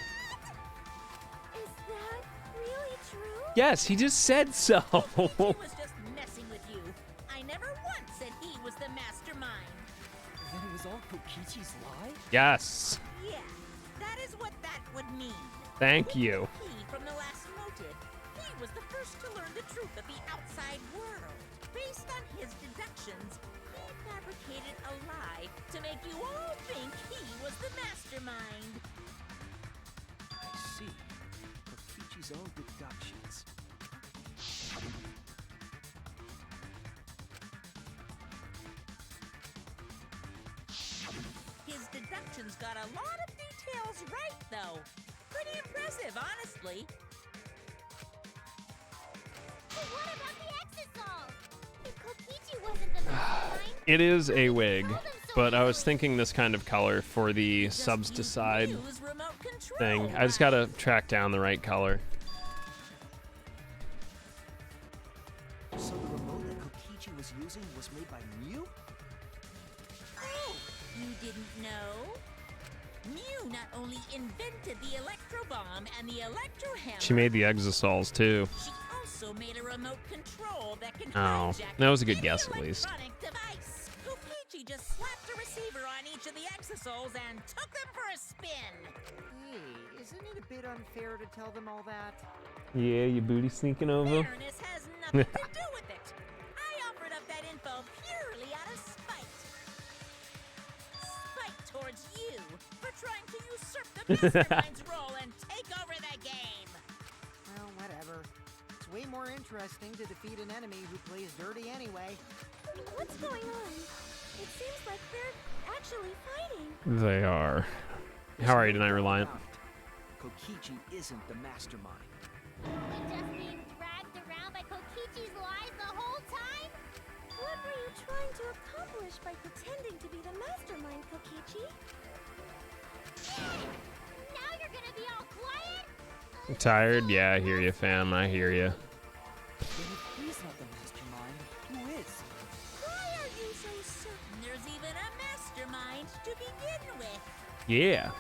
Is that really true? Yes, he just said so. He was just messing with you. I never once said he was the mastermind. Then it was all Kokichi's lie? Yes. Yeah, that is what that would mean. Thank you. He from the last motive. He was the first to learn the truth of the outside world. Based on his deductions, he fabricated a lie to make you all think he was the mastermind. I see. Kokichi's own deductions. His deductions got a lot of details right, though. Pretty impressive, honestly. But what about the Exisol? If Kokichi wasn't the mastermind, It is a wig, but I was thinking this kind of color for the subs to side Use remote control, thing. I just gotta track down the right color. So the remote that Kokichi was using was made by Mew? Oh, you didn't know? Mew not only invented the electro bomb and the electro hammer. She made the Exosols too. She also made a remote control that can Oh, hijack that was a good any guess, at least. electronic device. Kokichi just slapped a receiver on each of the exosols and took them for a spin. Hey, isn't it a bit unfair to tell them all that? Yeah, you booty sneaking over. Fairness has nothing to do with it. I offered up that info purely out of spite. Spite towards you for trying to usurp the mastermind's role and take over the game. Well, whatever. It's way more interesting to defeat an enemy who plays dirty anyway. what's going on? It seems like they're actually fighting. They are. How are you tonight, Reliant? Kokichi isn't the mastermind. We're just being dragged around by Kokichi's lies the whole time? What were you trying to accomplish by pretending to be the mastermind, Kokichi? Now you're gonna be all quiet? Tired? Yeah, I hear you, fam. I hear you. Then if he's not the mastermind, who is? Why are you so certain there's even a mastermind to begin with? Yeah.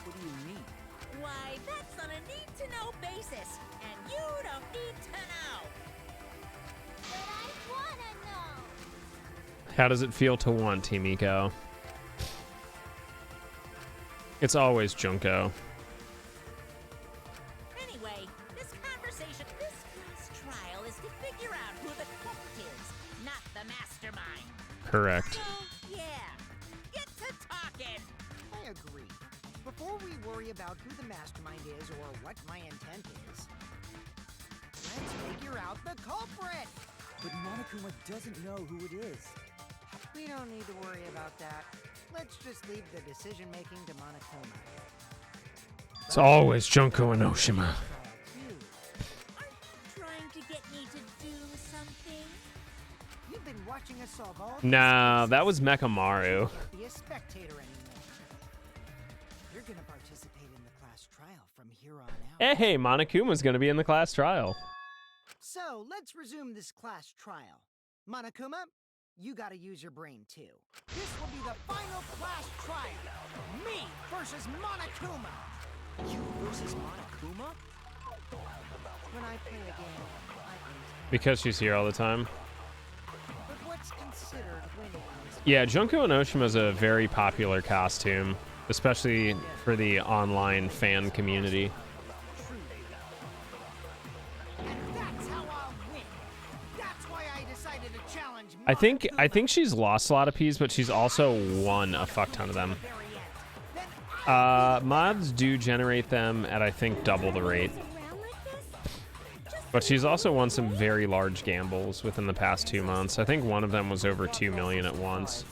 What do you mean? Why, that's on a need-to-know basis, and you don't need to know. But I wanna know. How does it feel to want, Timiko? It's always Junko. Anyway, this class trial is to figure out who the culprit is, not the mastermind. Correct. So, yeah, get to talking. I agree. Before we worry about who the mastermind is or what my intent is, let's figure out the culprit! But Monokuma doesn't know who it is. We don't need to worry about that. Let's just leave the decision-making to Monokuma. It's always Junko and Oshima. Trial 2. Aren't you trying to get me to do something? You've been watching us solve all these Nah, cases. that was Mekamaru. You can't be a spectator anymore. You're gonna participate in the class trial from here on out. Hey, Monokuma's gonna be in the class trial. So let's resume this class trial. Monokuma, you gotta use your brain too. This will be the final class trial. Me versus Monokuma. You versus Monokuma? When I play a game, I can. Because she's here all the time. But what's considered winning? Yeah, Junko and Oshima is a very popular costume, especially for the online fan community. And that's how I'll win. That's why I decided to challenge Monokuma. I think she's lost a lot of Ps, but she's also won a fuck ton of them. Very end. Then I Mods do generate them at I think double the rate. Around like this? But she's also won some very large gambles within the past 2 months. I think one of them was over 2 million at once.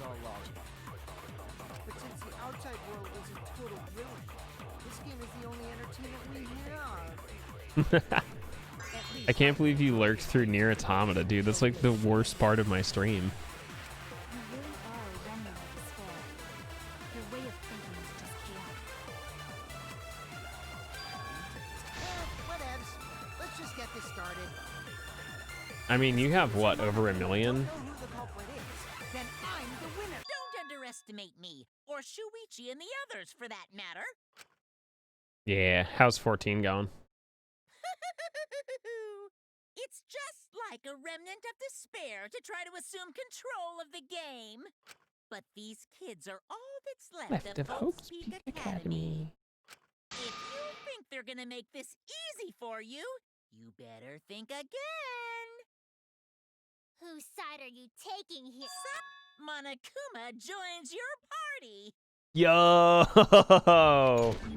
But since the outside world was a total ruin, this game is the only entertainment we have. At least I can't believe you lurked through Nier Automata, dude. That's like the worst part of my stream. You really are a remnant of despair. Your way of thinking is just chaotic. Whatevs. Let's just get this started. I mean, you have what, over 1 million? Know who the culprit is? Then I'm the winner. Don't underestimate me, or Shuichi Yeah, how's 14 going? It's just like a remnant of despair to try to assume control of the game. But these kids are all that's left of Hope's Peak Academy. If you think they're gonna make this easy for you, you better think again. Whose side are you taking here? Monokuma joins your party. Yo! Who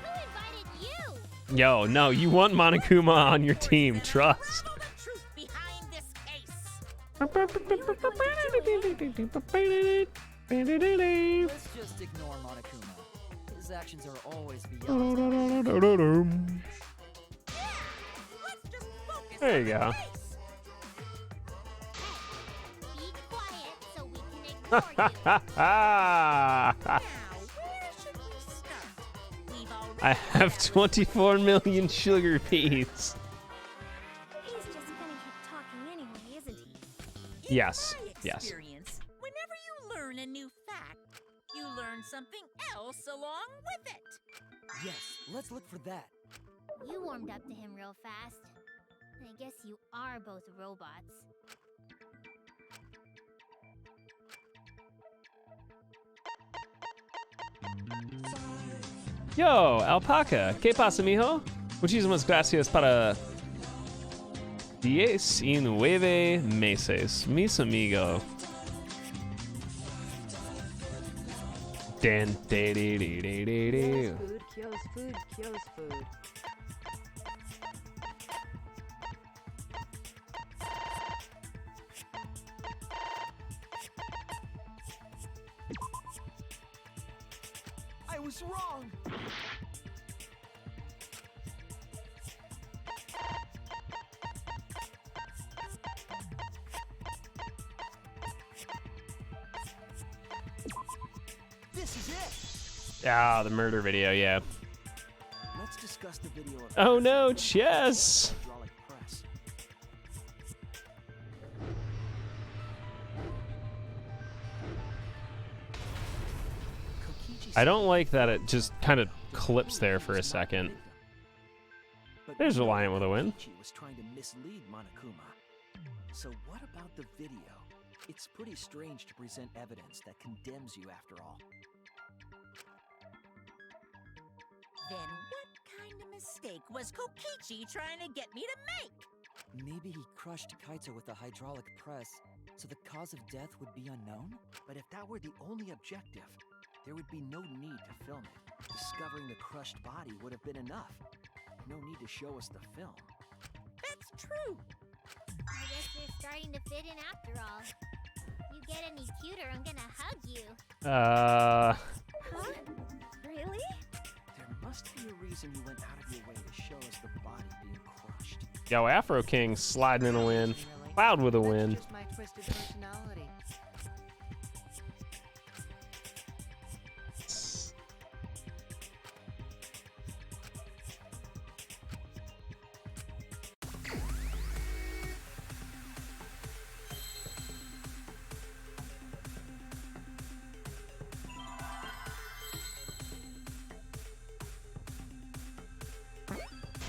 invited you? Yo, no, you want Monokuma on your team, trust. Unravel the truth behind this case. Let's just ignore Monokuma. His actions are always beyond. Let's just focus There on you the go. case. Be quiet so we can ignore you. Now, where should we start? We've already I have 24 million sugar beets. He's just gonna keep talking anyway, isn't he? In Yes, my yes. experience, whenever you learn a new fact, you learn something else along with it. Yes, let's look for that. You warmed up to him real fast. I guess you are both robots. Yo, alpaca, ¿qué pasa, mijo? Muchísimas gracias para 19 meses, mis amigos. Dan, da, dee, dee, dee, dee, dee. Food kills food kills food. I was wrong. This is it. Ah, the murder video, yeah. Let's discuss the video of Oh no, chess! hydraulic press. Kokichi I don't like that it just kind of clips there for a second. But There's we know Reliant with a win. Kokichi was trying to mislead Monokuma. So what about the video? It's pretty strange to present evidence that condemns you after all. Then what kind of mistake was Kokichi trying to get me to make? Maybe he crushed Kaito with a hydraulic press, so the cause of death would be unknown? But if that were the only objective, there would be no need to film it. Discovering the crushed body would have been enough. No need to show us the film. That's true. I guess you're starting to fit in after all. You get any cuter, I'm gonna hug you. Uh, Huh? Really? There must be a reason you went out of your way to show us the body being crushed. yo, Afro King sliding in a win. Really. Cloud with a That's win. just my twisted personality.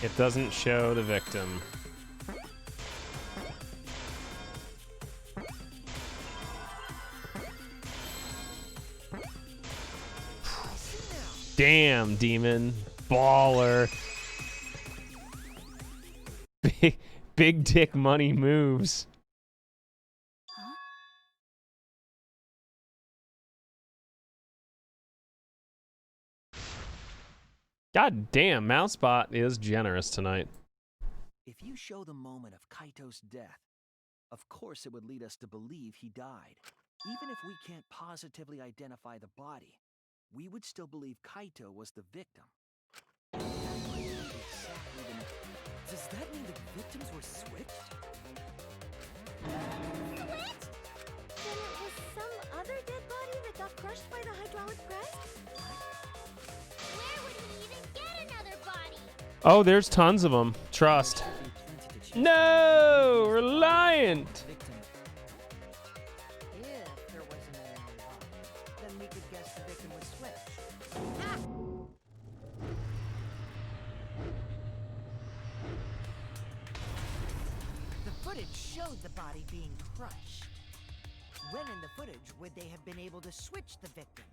It doesn't show the victim. Damn, demon. Baller. Big dick money moves. God damn, Mousebot is generous tonight. If you show the moment of Kaito's death, of course it would lead us to believe he died. Even if we can't positively identify the body, we would still believe Kaito was the victim. That might be exactly the... Does that mean the victims were switched? Switch? Then it was some other dead body that got crushed by the hydraulic press? Where would he even get another body? Oh, there's tons of them. Trust. There'd be plenty to choose No, from. Reliant. Victim. If there wasn't an alien body, then we could guess the victim was switched. showed the body being crushed. When in the footage would they have been able to switch the victim?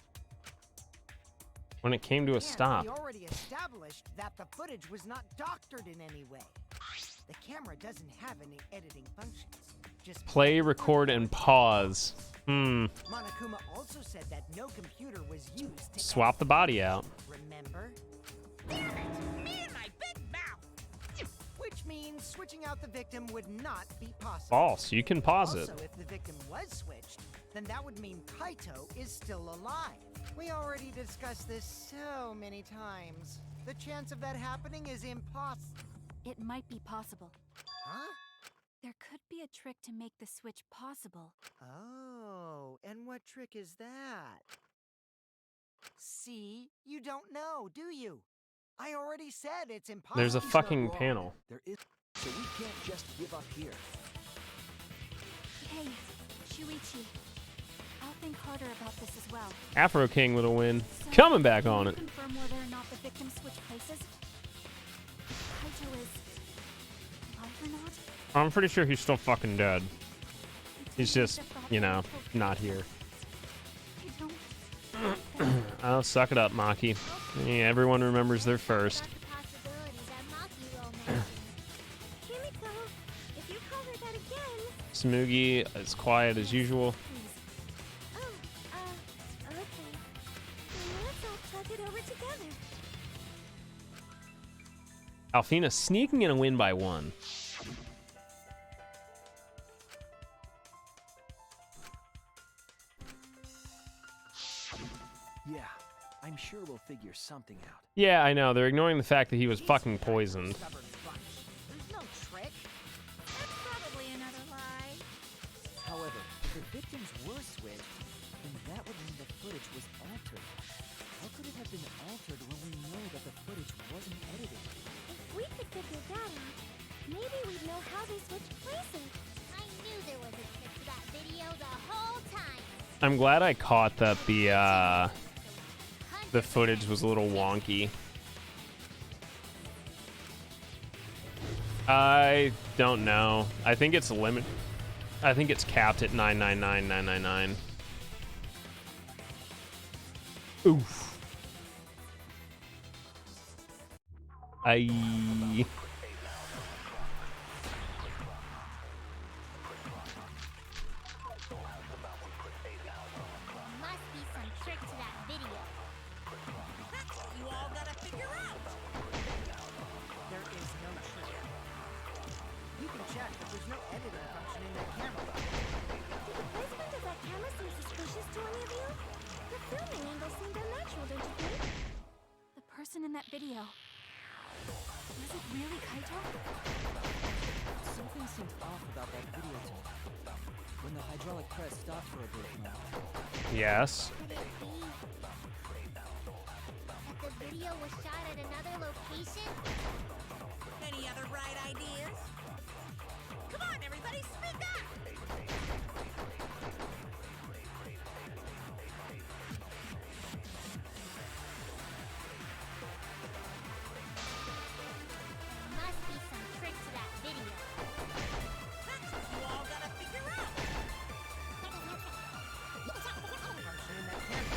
When it came to a And stop. we already established that the footage was not doctored in any way. The camera doesn't have any editing functions. Just Play, record, and pause. Monokuma also said that no computer was used to Swap the body out. remember? Damn it! Me and my big mouth! Which means switching out the victim would not be possible. False. You can pause it. Also, if the victim was switched, then that would mean Kaito is still alive. We already discussed this so many times. The chance of that happening is impossible. It might be possible. Huh? There could be a trick to make the switch possible. Oh, and what trick is that? See, you don't know, do you? I already said it's impossible. There's a He's not fucking wrong. panel. There is, so we can't just give up here. Hey, Shuichi. I'll think harder about this as well. Afro King with a win. So, Coming back on can it. you confirm whether or not the victim switched places? Kaito is alive or not? I'm pretty sure he's still fucking dead. He's just, you know, not here. I don't. Oh, suck it up, Maki. Yeah, everyone remembers their first. About the possibilities that Maki will mention. Kimiko, if you call her that again. Smoogie as quiet as usual. Oh, okay. Then let's all talk it over together. Alfina sneaking in a win by 1. Yeah, I'm sure we'll figure something out. Yeah, I know. They're ignoring the fact that he was fucking poisoned. Stubborn bunch. There's no trick. That's probably another lie. However, if the victims were switched, then that would mean the footage was altered. How could it have been altered when we know that the footage wasn't edited? If we could figure that out, maybe we'd know how they switched places. I knew there was a trick to that video the whole time. I'm glad I caught that the footage was a little wonky. I don't know. I think it's limit. I think it's capped at 999,999. Oof. I. Must be some trick to that video. That's what you all gotta figure out. There is no trick. You can check, but there's no editing function in that camera. Did the placement of that camera seem suspicious to any of you? The filming angle seemed unnatural, don't you think? The person in that video. Was it really Kaito? Something seemed off about that video tape. When the hydraulic press stopped for a brief moment. Yes. Could it be that the video was shot at another location? Any other bright ideas? Come on, everybody, speak up! Must be some trick to that video. That's what you all gotta figure out. Function in that camera.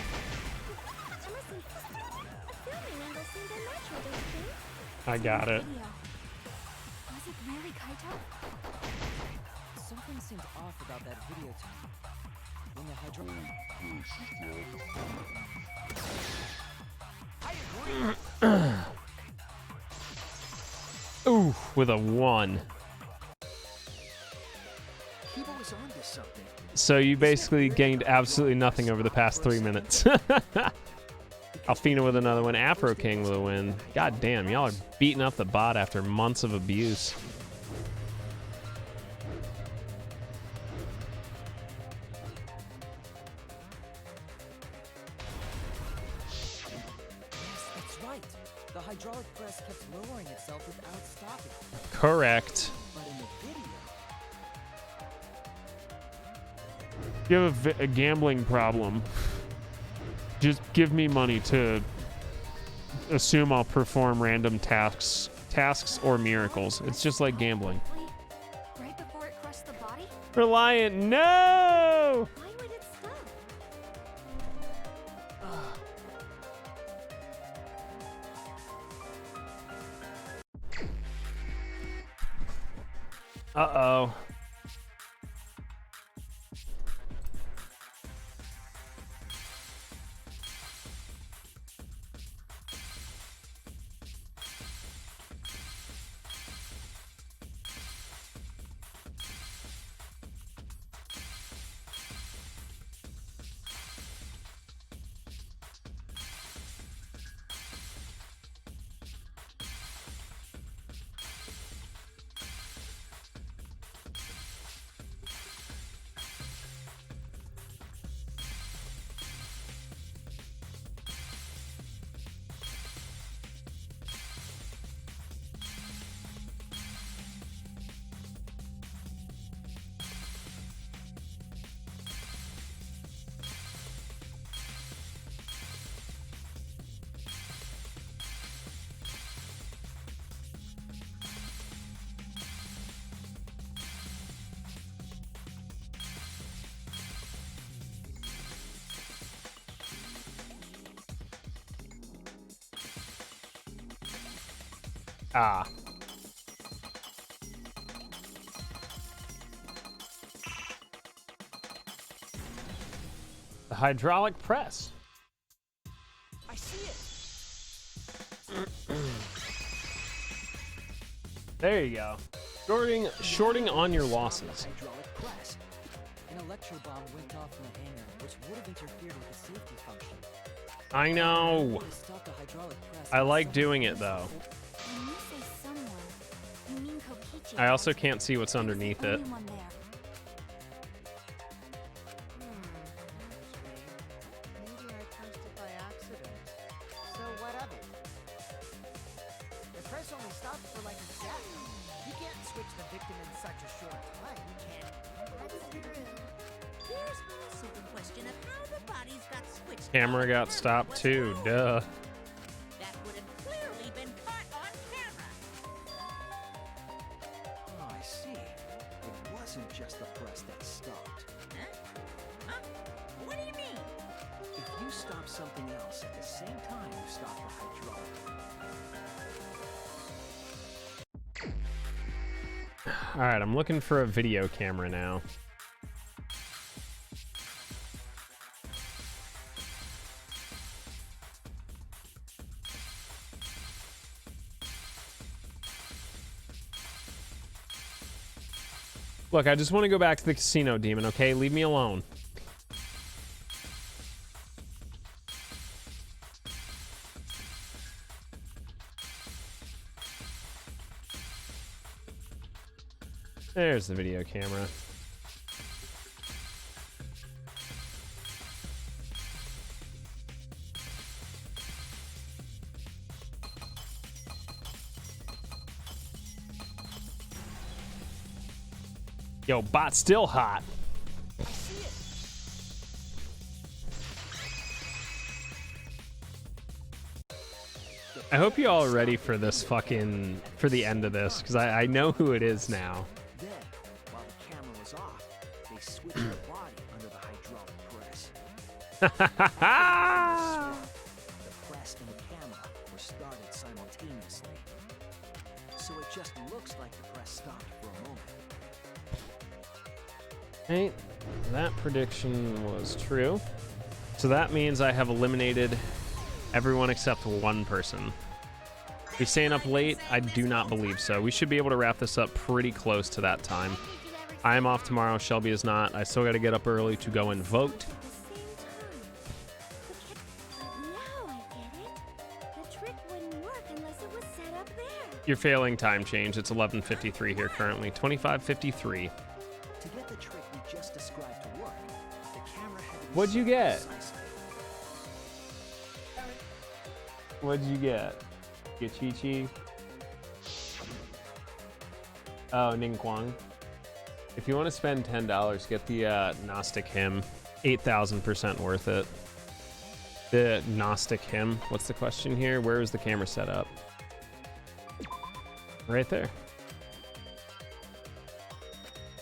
Camera seemed a filming angle seemed unnatural, don't you think? I got it. Video. Was it really Kaito? Something seemed off about that video tape. When the hydraulic... Ooh, with a 1. Kiba was onto something. So you basically gained absolutely nothing over the past 3 minutes. Alfina with another one. Afro King with a win. God damn, y'all are beating up the bot after months of abuse. Yes, that's right. The hydraulic press kept lowering itself without stopping. Correct. But in the video, You have a gambling problem. Just give me money to assume I'll perform random tasks or miracles. It's just like gambling. Right before it crushed the Reliant, no! Why would it stop? Uh-oh. Ah. The hydraulic press. I see it. There you go. Shorting on your losses. Hydraulic press. An electro bomb went off from the hangar, which would have interfered with the safety function. I know. To stop the hydraulic press, I like doing it though. When you say someone, you mean Kokichi. I also can't see what's He was the underneath it. only one there. Maybe I pressed it by accident. So what of it? The press only stopped for like a second. You can't switch the victim in such a short time, can you? That's true. Here's also the question of how the bodies got switched. Camera got stopped too, duh. That would have clearly been caught on camera. Oh, I see. It wasn't just the press that stopped. Huh? What do you mean? If you stop something else at the same time you stop the hydraulic. All right, I'm looking for a video camera now. Look, I just want to go back to the casino, demon, okay? Leave me alone. There's the video camera. Yo, bot's still hot. I hope you all are ready for this fucking, for the end of this, because I know who it is now. Then, while the camera was off, they switched the body under the hydraulic press. The press and the camera were started simultaneously. So it just looks like the press stopped for a moment. Okay, that prediction was true. So that means I have eliminated everyone except one person. We staying up late? I do not believe so. We should be able to wrap this up pretty close to that time. I am off tomorrow. Shelby is not. I still got to get up early to go and vote. Now I get it. The trick wouldn't work unless it was set up there. You're failing time change. It's 11:53 here currently. 25:53. To get the trick we just described to work, the camera had to be What'd you set get? precisely. What'd you get? Get Chi-Chi? Oh, Ning Kwang. If you want to spend $10, get the Gnostic Hymn. 8,000% worth it. The Gnostic Hymn. What's the question here? Where is the camera set up? Right there.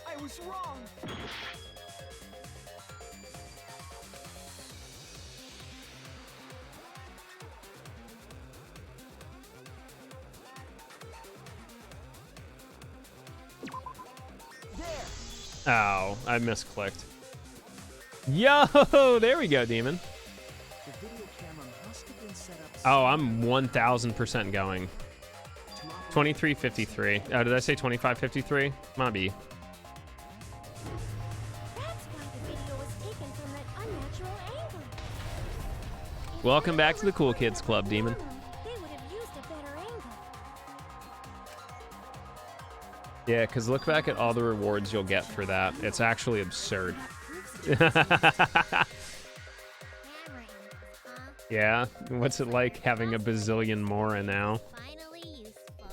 I was wrong. Oh, I misclicked. Yo, there we go, Demon. The video camera must have been set up. Oh, I'm 1000% going. 2353. Oh, did I say 2553? Might be. That's why the video was taken from that unnatural angle. If Welcome they back to the Cool recorded Kids it Club, with Demon. camera, They would have used a better angle. Yeah, because look back at all the rewards you'll get for that. It's actually absurd. Yeah, what's it like having a bazillion more now? Finally useful.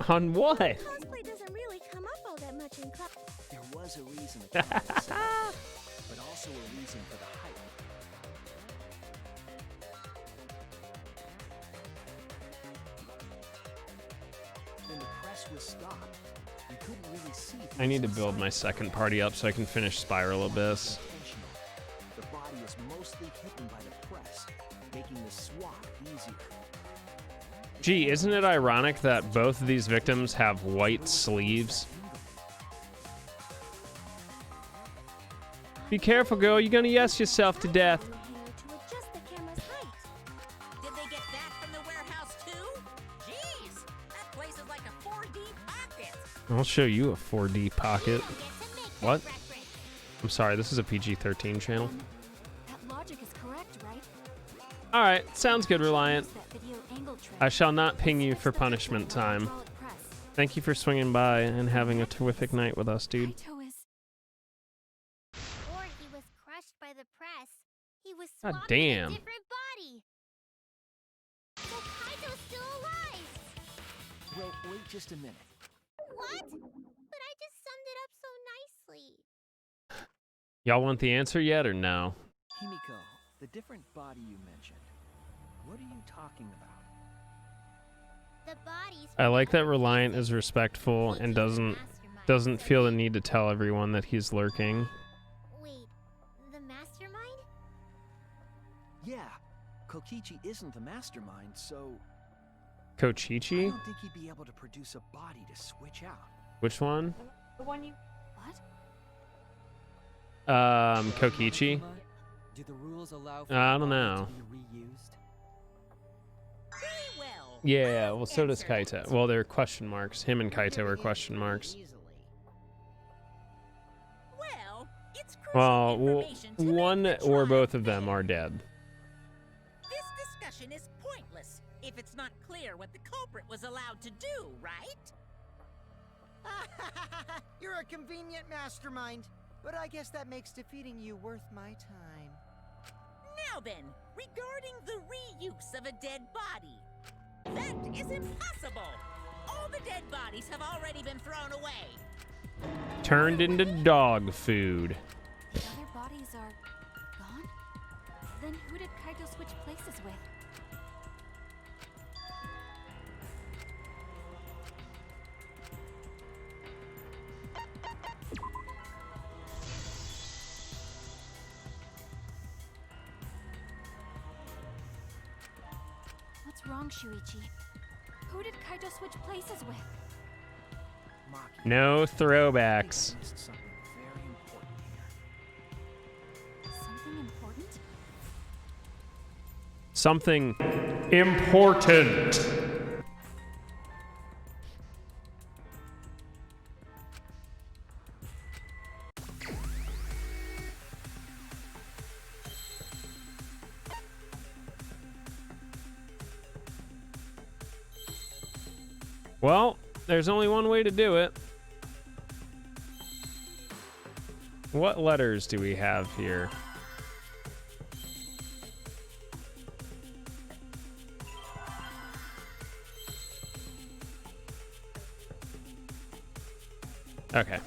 On what? Cosplay doesn't really come up all that much in class. There was a reason the camera was set up, but also a reason for the hype. When the press was stopped, you couldn't really see. I need to build my second party up so I can finish Spiral Abyss. The body is mostly hidden by the press, making the swap easier. Gee, isn't it ironic that both of these victims have white sleeves? Be careful, girl. You're gonna yes yourself to death. To adjust the camera's height. Did they get that from the warehouse too? Jeez, that place is like a 4D pocket. I'll show you a 4D pocket. Get to make that What? reference. I'm sorry, this is a PG-13 channel. That logic is correct, right? All right, sounds good, Reliant. Use that video angle trick. I shall not ping you Fix for the picture punishment with a time. hydraulic press. Thank you for swinging by and having a terrific night with us, dude. Kaito is Or he was crushed by the press. He was God swapped in damn. a different body. So Kaito's still alive. Well, wait just a minute. What? But I just summed it up so nicely. Y'all want the answer yet or no? Himiko, the different body you mentioned, what are you talking about? The bodies. I like that Reliant is respectful and doesn't feel the need to tell everyone that he's lurking. Wait, the mastermind? Yeah, Kokichi isn't the mastermind, so I Kochichi? don't think he'd be able to produce a body to switch out. Which one? the one you. What? Kokichi? Do the rules allow for I the don't body know. to be reused? Very well. Yeah, I'll well, so does answer Kaito. it. Well, they're question marks. Him and Kaito are question marks. Well, it's crucial Well, information to make one the or trial both of them fair. are dead. This discussion is pointless if it's not clear what the culprit was allowed to do, right? You're a convenient mastermind, but I guess that makes defeating you worth my time. Now then, regarding the reuse of a dead body. That is impossible! All the dead bodies have already been thrown away. Turned into dog food. The other bodies are gone? Then who did Kaito switch places with? What's wrong, Shuichi? Who did Kaito switch places with? Maki, No I think throwbacks. I missed something very important here. Something important? Something important. Well, there's only one way to do it. What letters do we have here? Okay.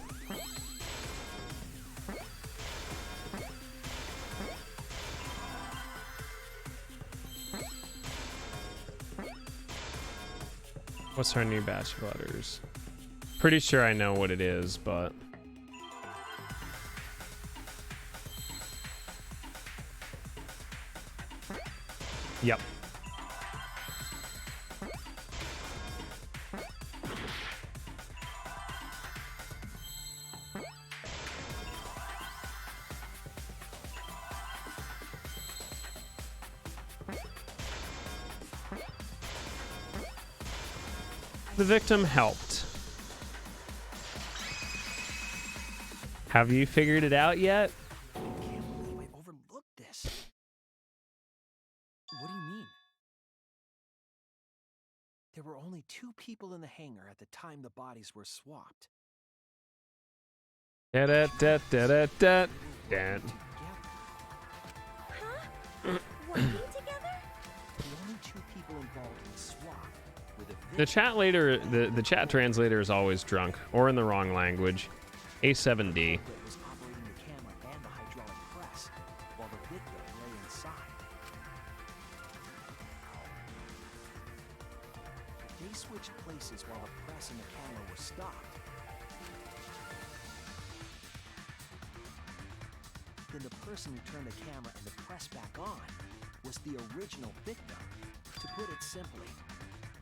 What's our new batch of letters? Pretty sure I know what it is, but... Yep. The victim helped. Have you figured it out yet? I can't believe I overlooked this. What do you mean? There were only 2 people in the hangar at the time the bodies were swapped. Da da da da da da. Together. Working together? The only 2 people involved in the swap were the The chat later, the chat translator is always drunk or in the wrong language. A7D. that was operating the camera and the hydraulic press, while the victim lay inside. They switched places while the press and the camera were stopped. Then the person who turned the camera and the press back on was the original victim. To put it simply,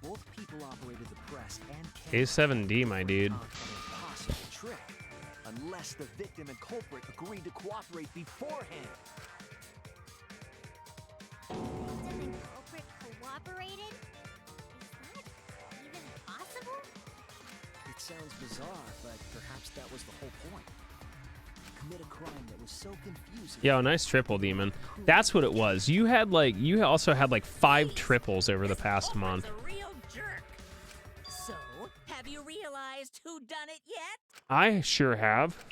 both people operated the press and camera. A7D, my dude. An impossible trick. Unless the victim and culprit agreed to cooperate beforehand. Victim and culprit cooperated? Is that even possible? It sounds bizarre, but perhaps that was the whole point. Commit a crime that was so confusing. Yo, nice triple, Demon. That's what it was. You also had like 5 triples over the past month. A real jerk. So, have you realized who done it yet? I sure have.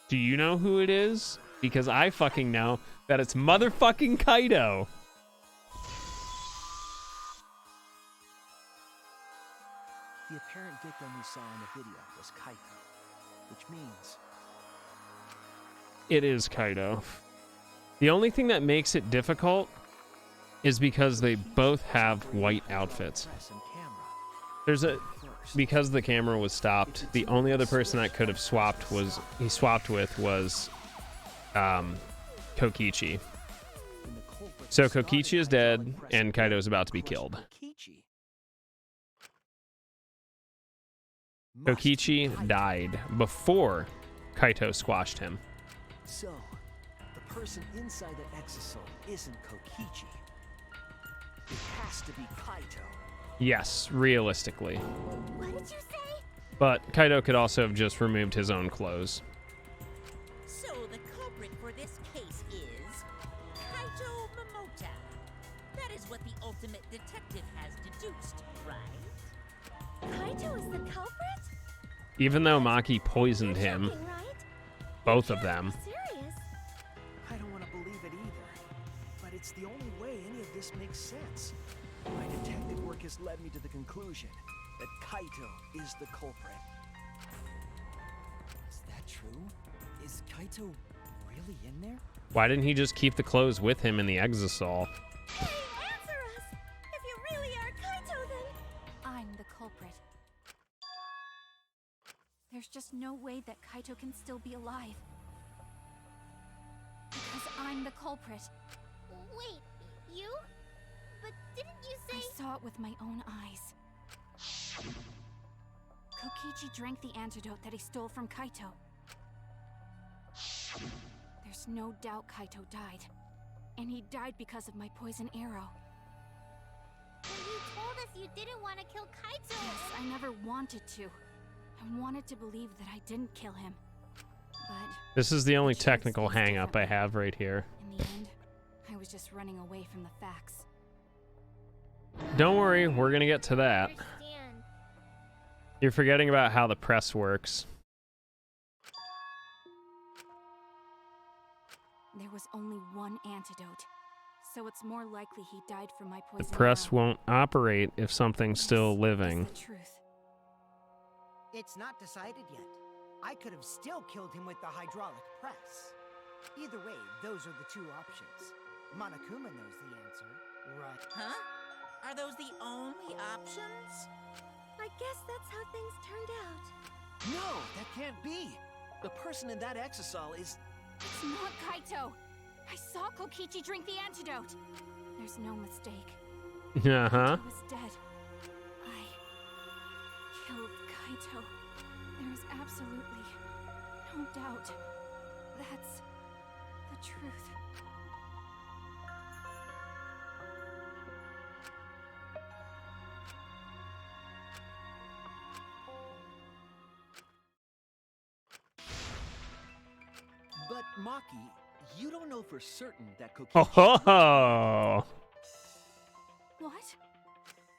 Do you know who it is? Because I fucking know that it's motherfucking Kaido. The apparent victim we saw in the video was Kaito, which means It is Kaido. The only thing that makes it difficult is because they both have white outfits. press and camera first. Because the camera was stopped, the only other person that could have swapped was Kokichi. When the culprit So started Kokichi is the dead hydraulic press and Kaido is camera about to be crushed killed. Kokichi. Must be Kokichi Kaito. died before Kaito squashed him. So, the person inside the exosome isn't Kokichi. It has to be Kaito. Yes, realistically. What did you say? But Kaido could also have just removed his own clothes. So the culprit for this case is Kaito Momota. That is what the ultimate detective has deduced, right? Kaito is the culprit? Even though Maki poisoned him, Joking, right? both You of can't them. be serious. I don't want to believe it either, but it's the only way any of this makes sense. My detective work has led me to the conclusion that Kaito is the culprit. Is that true? Is Kaito really in there? Why didn't he just keep the clothes with him in the exosol? Hey, answer us! If you really are Kaito, then... I'm the culprit. There's just no way that Kaito can still be alive. Because I'm the culprit. Wait, you? But didn't you say... I saw it with my own eyes. Kokichi drank the antidote that he stole from Kaito. There's no doubt Kaito died. And he died because of my poison arrow. But you told us you didn't want to kill Kaito! Yes, I never wanted to. I wanted to believe that I didn't kill him. But This is the only technical hang-up I have right here. in the end, I was just running away from the facts. Don't worry, we're gonna get to that. Understand. You're forgetting about how the press works. There was only one antidote, so it's more likely he died from my The poison press arrow. won't operate if something's still This living. is the truth. It's not decided yet. I could have still killed him with the hydraulic press. Either way, those are the 2 options. Monokuma knows the answer, right? Huh? Are those the only options? I guess that's how things turned out. No, that can't be. The person in that exosol is... It's not Kaito! I saw Kokichi drink the antidote! There's no mistake. Uh-huh. Kaito was dead. I killed Kaito. There's absolutely no doubt. That's the truth. Maki, you don't know for certain that Ho Kokichi... ho ho! What?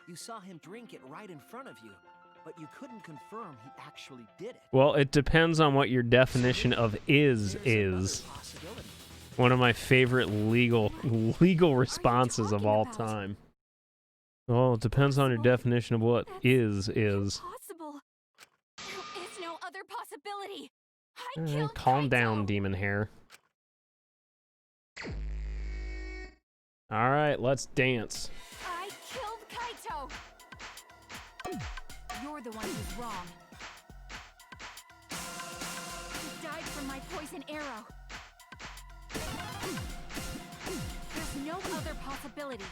You saw him drink it right in front of you, but you couldn't confirm he actually did it. Well, it depends on what your definition of is. Possibility. One of my favorite legal responses of all time. Well, it depends on your definition of what is. Impossible. There is no other possibility. I killed Calm Kaito. down, demon hair. All right, let's dance. I killed Kaito. You're the one who's wrong. He died from my poison arrow. There's no other possibility.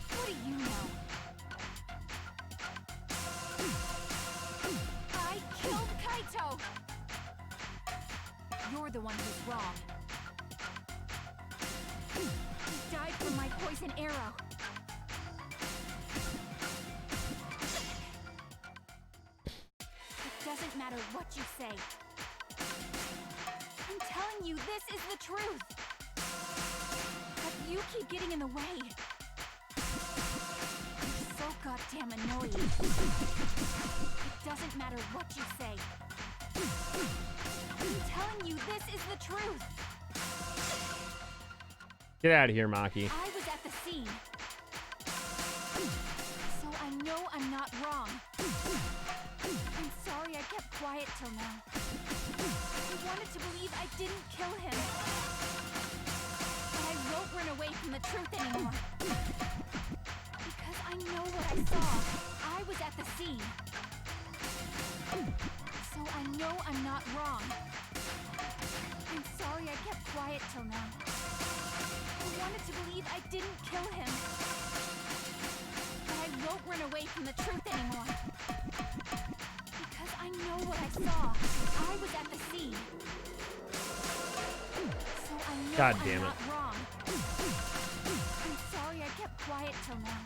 What do you know? I killed Kaito! You're the one who's wrong. He died from my poison arrow. It doesn't matter what you say. I'm telling you, this is the truth. But you keep getting in the way. You're so goddamn annoying. It doesn't matter what you say. I'm telling you, this is the truth. Get out of here, Maki. I was at the scene. So I know I'm not wrong. I'm sorry I kept quiet till now. I wanted to believe I didn't kill him. But I won't run away from the truth anymore. Because I know what I saw. I was at the scene. So I know I'm not wrong. I'm sorry I kept quiet till now. I wanted to believe I didn't kill him. But I won't run away from the truth anymore. Because I know what I saw. I was at the scene. So I know God I'm damn it. not wrong. I'm sorry I kept quiet till now.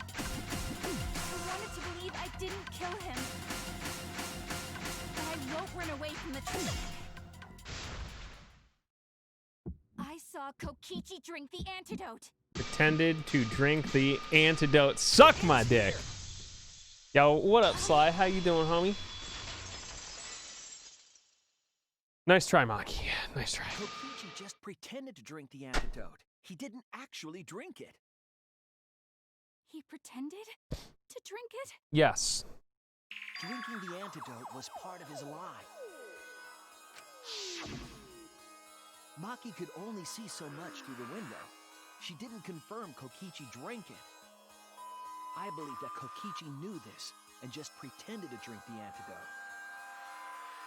I wanted to believe I didn't kill him. But I won't run away from the truth. I saw Kokichi drink the antidote. Pretended to drink the antidote. Suck my dick. Yo, what up, Sly? How you doing, homie? Nice try, Maki. Nice try. Kokichi just pretended to drink the antidote. He didn't actually drink it. He pretended to drink it? Yes. Drinking the antidote was part of his lie. Maki could only see so much through the window. She didn't confirm Kokichi drank it. I believe that Kokichi knew this and just pretended to drink the antidote.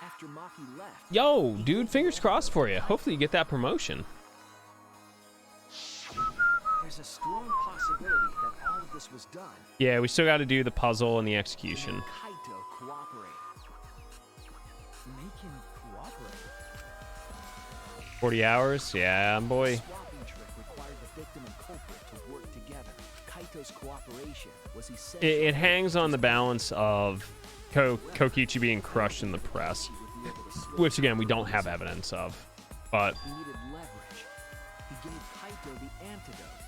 After Maki left... Yo, dude, fingers crossed for you. Hopefully you get that promotion. There's a strong possibility that all of this was done. Yeah, we still got to do the puzzle and the execution. Kaito cooperated. Make him cooperate. 40 hours? Yeah, boy. The swapping trick required the victim and culprit to work together. Kaito's cooperation was essential. It hangs on the balance of Kokichi being crushed in the press, which again we don't have evidence of, but He needed leverage. He gave Kaito the antidote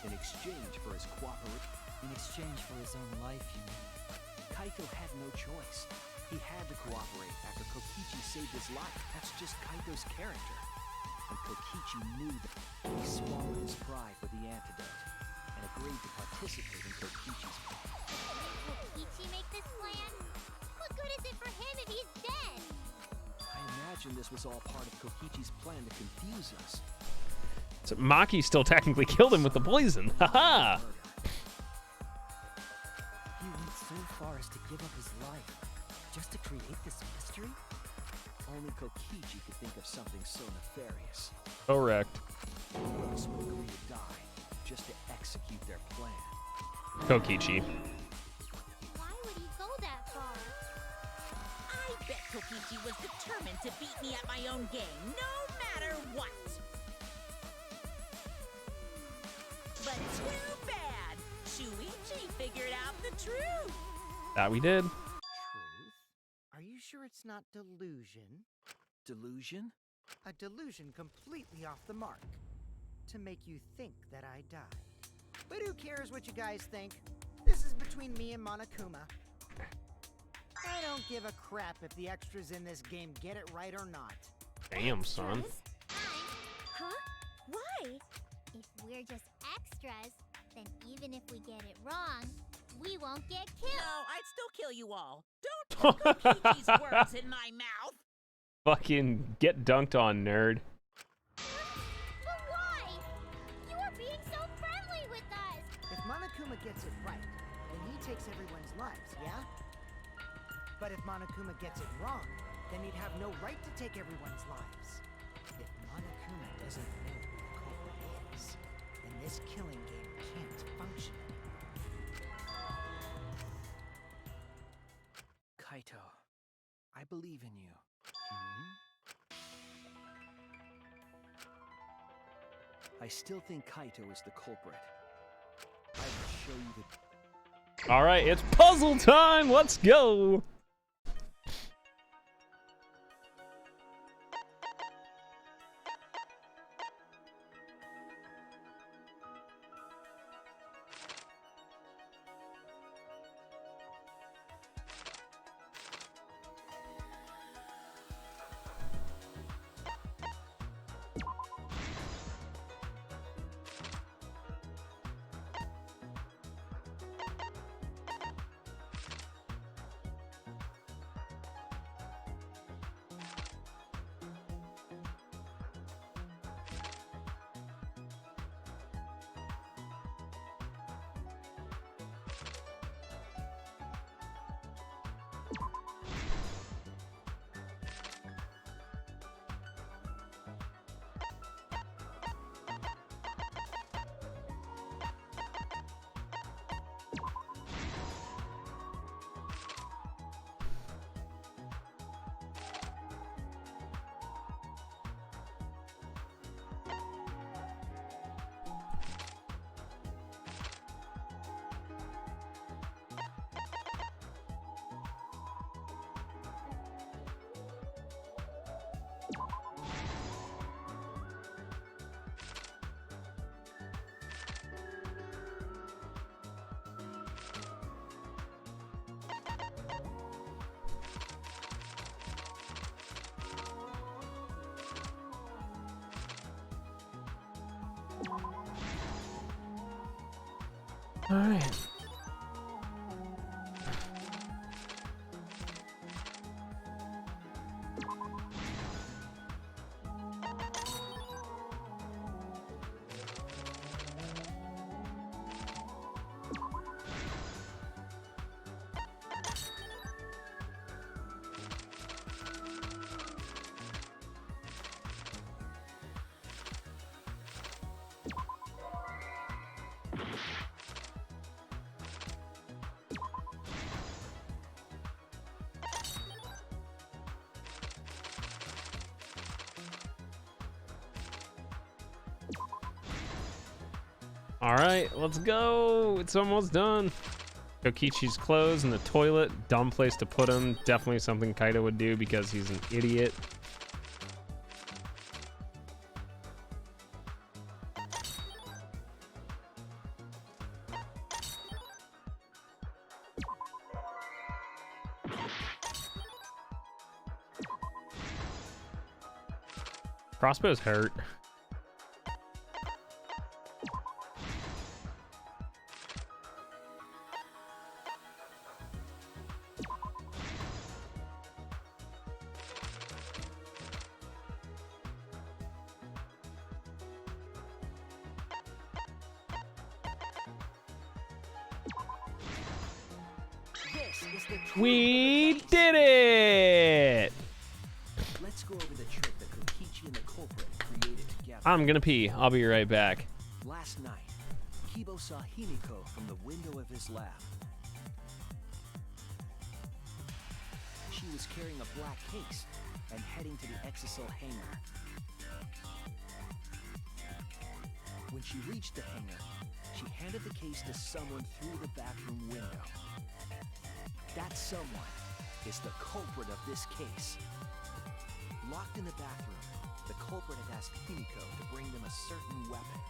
in exchange for his cooperation. In exchange for his own life, you mean? Kaito had no choice. He had to cooperate after Kokichi saved his life. That's just Kaito's character. And Kokichi knew that. He swallowed his pride for the antidote and agreed to participate in Kokichi's plan. Will Peachy make this plan? What good is it for him if he's dead? I imagine this was all part of Kokichi's plan to confuse us. so Maki still technically killed him with the poison. Haha! He went so far as to give up his life just to create this mystery? Only Kokichi could think of something so nefarious. Correct. Who else would agree to die just to execute their plan? Kokichi. Why would he go that far? I bet Kokichi was determined to beat me at my own game, no matter what. But too bad. Shuichi figured out the truth. That we did. Truth? Are you sure it's not delusion? Delusion? A delusion completely off the mark. To make you think that I died. But who cares what you guys think? This is between me and Monokuma. I don't give a crap if the extras in this game get it right or not. Damn, son. Huh? Why? If we're just extras, then even if we get it wrong, we won't get killed. No, I'd still kill you all. Don't put Peachy's words in my mouth. Fucking get dunked on, nerd. But why? You are being so friendly with us. If Monokuma gets it right, then he takes everyone's lives, yeah? But if Monokuma gets it wrong, then he'd have no right to take everyone's lives. If Monokuma doesn't know who the culprit is, then this killing game can't function anymore. Kaito, I believe in you. I still think Kaito is the culprit. I will show you the... All right, it's puzzle time. Let's go. All right. All right, let's go. It's almost done. Kokichi's clothes in the toilet. Dumb place to put him. Definitely something Kaito would do because he's an idiot. Crossbow's hurt. We did it! Let's go over the trick that Kokichi and the culprit created together. I'm gonna pee. I'll be right back. Last night, Kibo saw Himiko from the window of his lab. She was carrying a black case and heading to the Exisal hangar. When she reached the hangar, she handed the case to someone through the bathroom window. That someone is the culprit of this case. Locked in the bathroom, culprit had asked Himiko to bring them a certain weapon.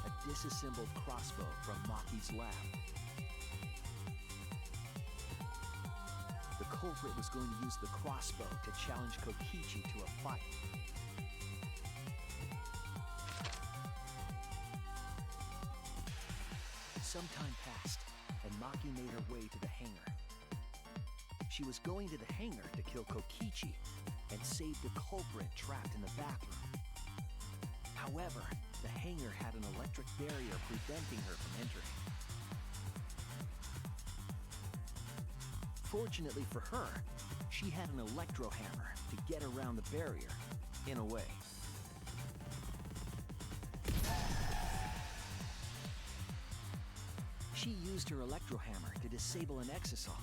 A disassembled crossbow from Maki's lab. The culprit was going to use the crossbow to challenge Kokichi to a fight. Some time passed, and Maki made her way to the hangar. She was going to the hangar to kill Kokichi and save the culprit trapped in the bathroom. However, the hangar had an electric barrier preventing her from entering. Fortunately for her, she had an electro hammer to get around the barrier, in a way. She used her electro hammer to disable an exisal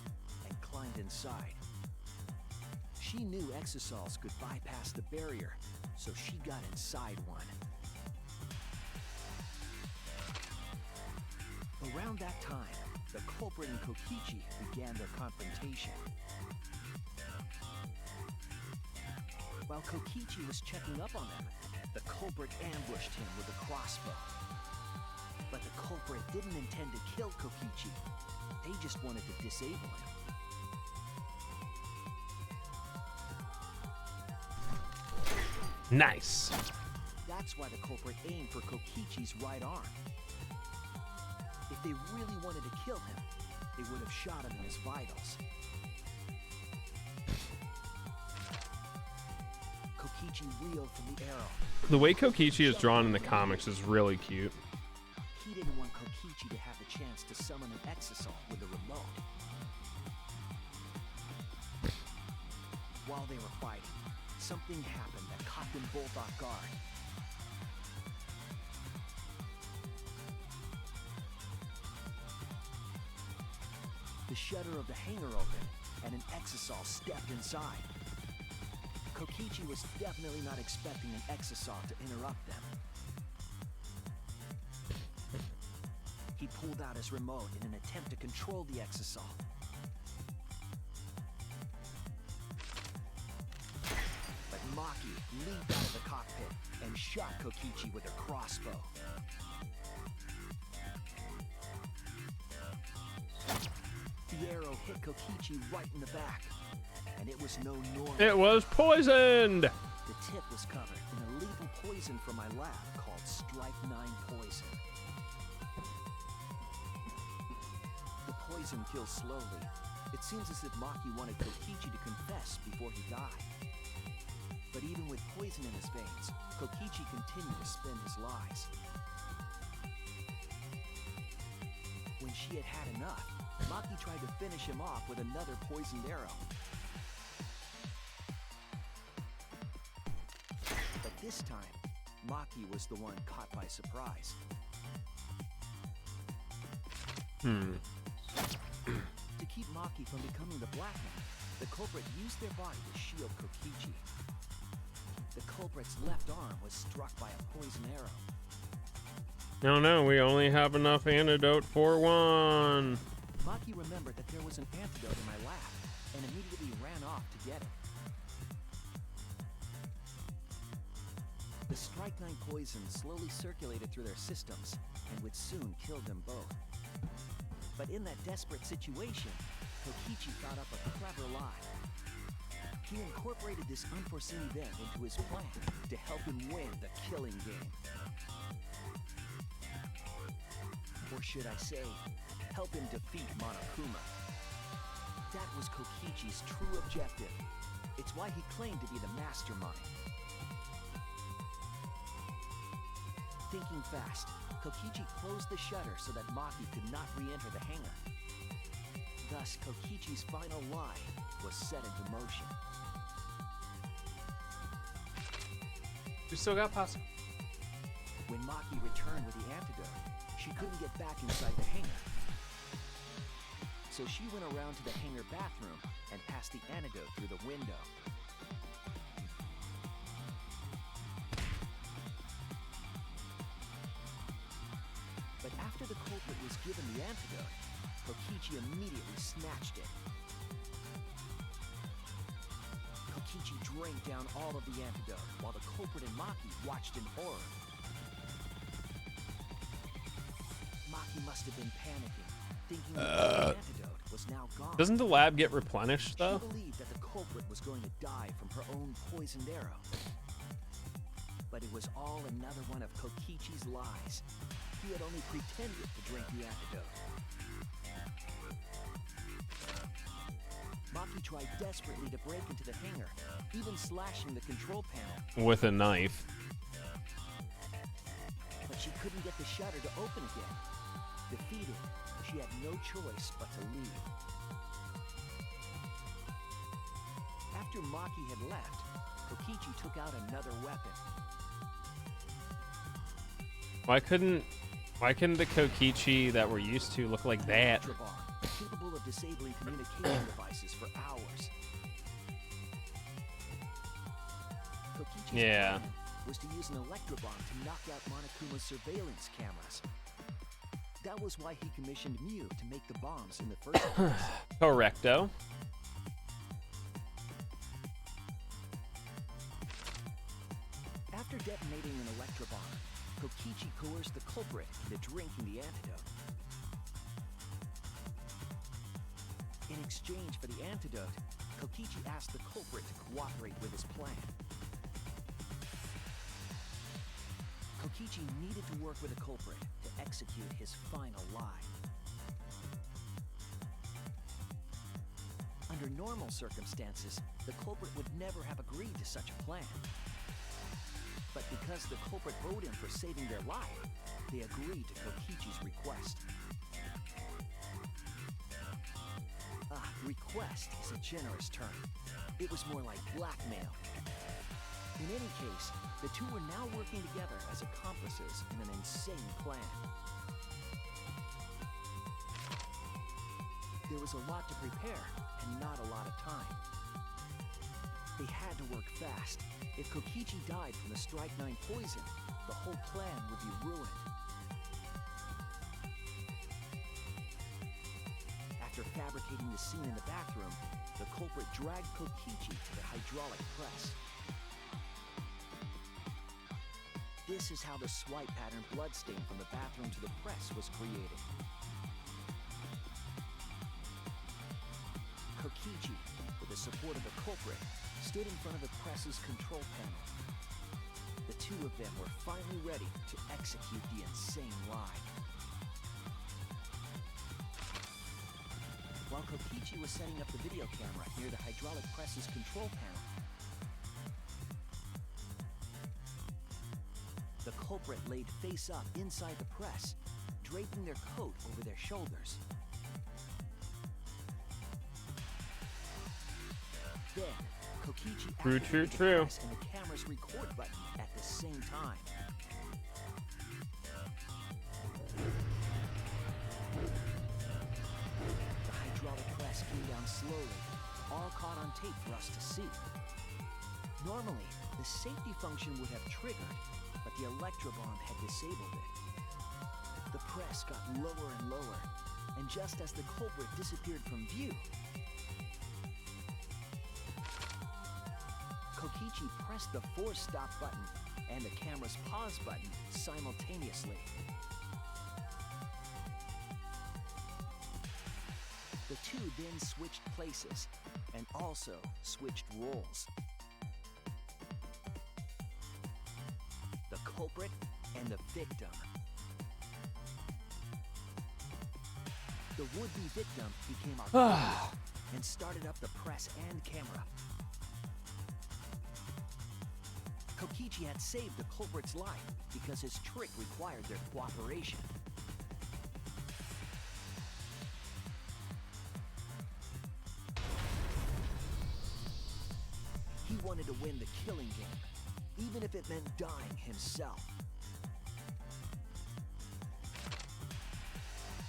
and climbed inside. She knew exisals could bypass the barrier, so she got inside one. Around that time, the culprit and Kokichi began their confrontation. While Kokichi was checking up on them, the culprit ambushed him with a crossbow. But the culprit didn't intend to kill Kokichi. They just wanted to disable him. Nice. That's why the culprit aimed for Kokichi's right arm. If they really wanted to kill him, they would have shot him in his vitals. Kokichi reeled from the arrow. The way Kokichi is drawn in the comics is really cute. He didn't want Kokichi to have the chance to summon an exisal with a remote. While they were fighting, something happened that caught them both off guard. The shutter of the hangar opened, and an exisal stepped inside. Kokichi was definitely not expecting an exisal to interrupt them. He pulled out his remote in an attempt to control the exisal. But Maki leaped out of the cockpit and shot Kokichi with her crossbow. The arrow hit Kokichi right in the back, and it was no normal. It was poisoned! The tip was covered in a lethal poison from my lab called Strychnine poison. The poison kills slowly. It seems as if Maki wanted Kokichi to confess before he died. But even with poison in his veins, Kokichi continued to spin his lies. When she had had enough, Maki tried to finish him off with another poisoned arrow. But this time, Maki was the one caught by surprise. To keep Maki from becoming the Black Man, the culprit used their body to shield Kokichi. The culprit's left arm was struck by a poison arrow. No, we only have enough antidote for one. Maki remembered that there was an antidote in my lab, and immediately ran off to get it. The strychnine poison slowly circulated through their systems, and would soon kill them both. But in that desperate situation, Kokichi thought up a clever lie. He incorporated this unforeseen event into his plan to help him win the killing game. Or should I say, help him defeat Monokuma. That was Kokichi's true objective. It's why he claimed to be the mastermind. Thinking fast, Kokichi closed the shutter so that Maki could not re-enter the hangar. Thus, Kokichi's final lie was set into motion. We still got pasta. When Maki returned with the antidote, she couldn't get back inside the hangar. So she went around to the hangar bathroom and passed the antidote through the window. But after the culprit was given the antidote, Kokichi immediately snatched it. drank down all of the antidote, while the culprit and Maki watched in horror. Maki must have been panicking, thinking that the antidote was now gone. Doesn't the lab get replenished though? She believed that the culprit was going to die from her own poisoned arrow. But it was all another one of Kokichi's lies. He had only pretended to drink the antidote. Maki tried desperately to break into the hangar, even slashing the control panel. With a knife. But she couldn't get the shutter to open again. Defeated, she had no choice but to leave. After Maki had left, Kokichi took out another weapon. Why couldn't the Kokichi that we're used to look like that? Capable of disabling communication devices for hours. Kokichi's Yeah. plan was to use an electrobomb to knock out Monokuma's surveillance cameras. That was why he commissioned Mew to make the bombs in the first place. Correcto. After detonating an electrobomb, Kokichi coerced the culprit into drinking the antidote. In exchange for the antidote, Kokichi asked the culprit to cooperate with his plan. Kokichi needed to work with the culprit to execute his final lie. Under normal circumstances, the culprit would never have agreed to such a plan. But because the culprit owed him for saving their life, they agreed to Kokichi's request. Request is a generous term. It was more like blackmail. In any case, the two were now working together as accomplices in an insane plan. There was a lot to prepare and not a lot of time. They had to work fast. If Kokichi died from the Strike 9 poison, the whole plan would be ruined. After fabricating the scene in the bathroom, the culprit dragged Kokichi to the hydraulic press. This is how the swipe pattern bloodstain from the bathroom to the press was created. Kokichi, with the support of the culprit, stood in front of the press's control panel. The two of them were finally ready to execute the insane lie. While Kokichi was setting up the video camera near the hydraulic press's control panel, the culprit laid face up inside the press, draping their coat over their shoulders. Then, Kokichi activated the press and the camera's record button at the same time. The hydraulic press came down slowly, all caught on tape for us to see. Normally, the safety function would have triggered, but the electrobomb had disabled it. The press got lower and lower, and just as the culprit disappeared from view, Kokichi pressed the force stop button and the camera's pause button simultaneously. The two then switched places and also switched roles. The culprit and the victim. The would-be victim became our culprit and started up the press and camera. Kokichi had saved the culprit's life because his trick required their cooperation. He wanted to win the killing game, even if it meant dying himself.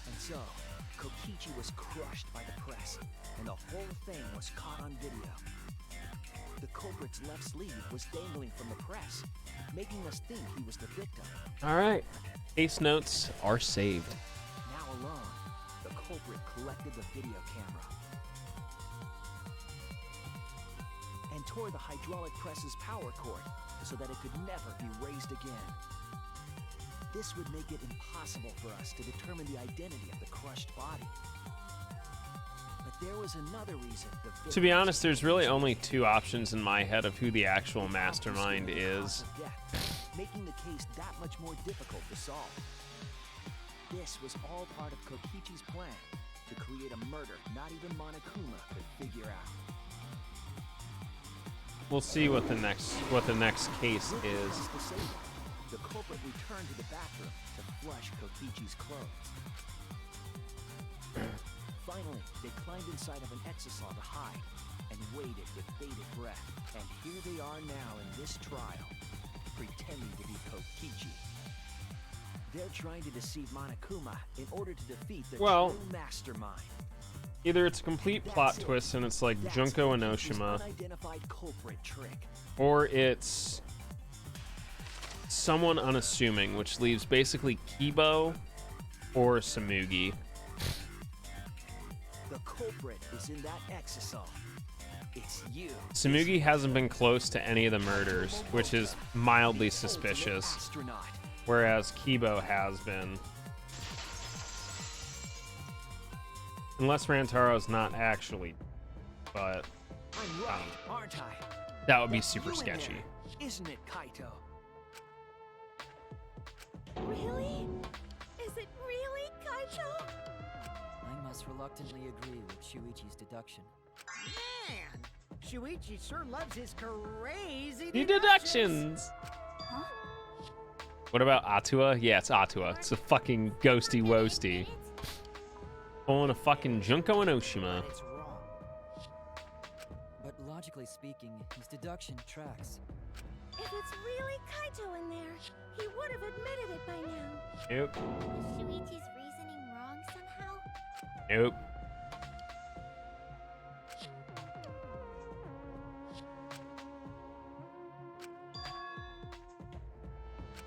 And so, Kokichi was crushed by the press, and the whole thing was caught on video. The culprit's left sleeve was dangling from the press, making us think he was the victim. All right. Case notes are saved. Now alone, the culprit collected the video camera. And tore the hydraulic press's power cord so that it could never be raised again. This would make it impossible for us to determine the identity of the crushed body. But there was another reason. To be honest, there's really only two options in my head of who the actual mastermind is. Making the case that much more difficult to solve. This was all part of Kokichi's plan to create a murder not even Monokuma could figure out. We'll see what the next case is. The culprit returned to the bathroom to flush Kokichi's clothes. Finally, they climbed inside of an exisal to hide and waited with bated breath. And here they are now in this trial, pretending to be Kokichi. They're trying to deceive Monokuma in order to defeat the true mastermind. Either it's a complete plot twist and it's like Junko and Oshima, or it's someone unassuming, which leaves basically Kibo or Samugi. The culprit is in that exisal. It's you. Samugi hasn't been close to any of the murders, which is mildly suspicious, whereas Kibo has been. Unless Rantaro's not actually, but I'm right, aren't I? that would be super sketchy. Isn't it, Kaito? Really? Is it really, Kaito? I must reluctantly agree with Shuichi's deduction. Man, Shuichi sure loves his crazy Deductions! Huh? What about Atua? Yeah, it's Atua. It's a fucking ghosty woasty. Pulling a fucking Junko and Oshima. It's wrong. But logically speaking, his deduction tracks. If it's really Kaito in there, he would have admitted it by now. Nope. Was Shuichi's reasoning wrong somehow? Nope.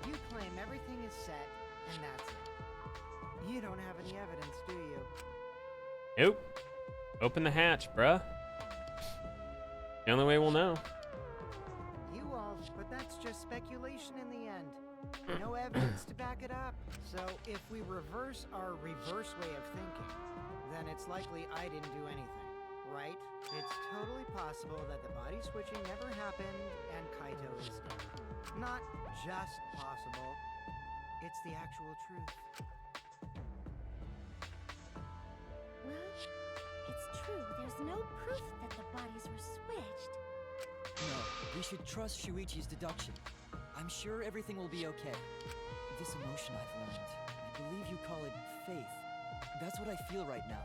You claim everything is set, and that's it. You don't have any evidence, do you? Nope. Open the hatch, bruh. The only way we'll know. You all, but that's just speculation in the end. No evidence to back it up. So if we reverse our reverse way of thinking, then it's likely I didn't do anything, right? It's totally possible that the body switching never happened and Kaito is dead. Not just possible, it's the actual truth. Well, it's true. There's no proof that the bodies were switched. No, we should trust Shuichi's deduction. I'm sure everything will be okay. This emotion I've learned, I believe you call it faith. That's what I feel right now.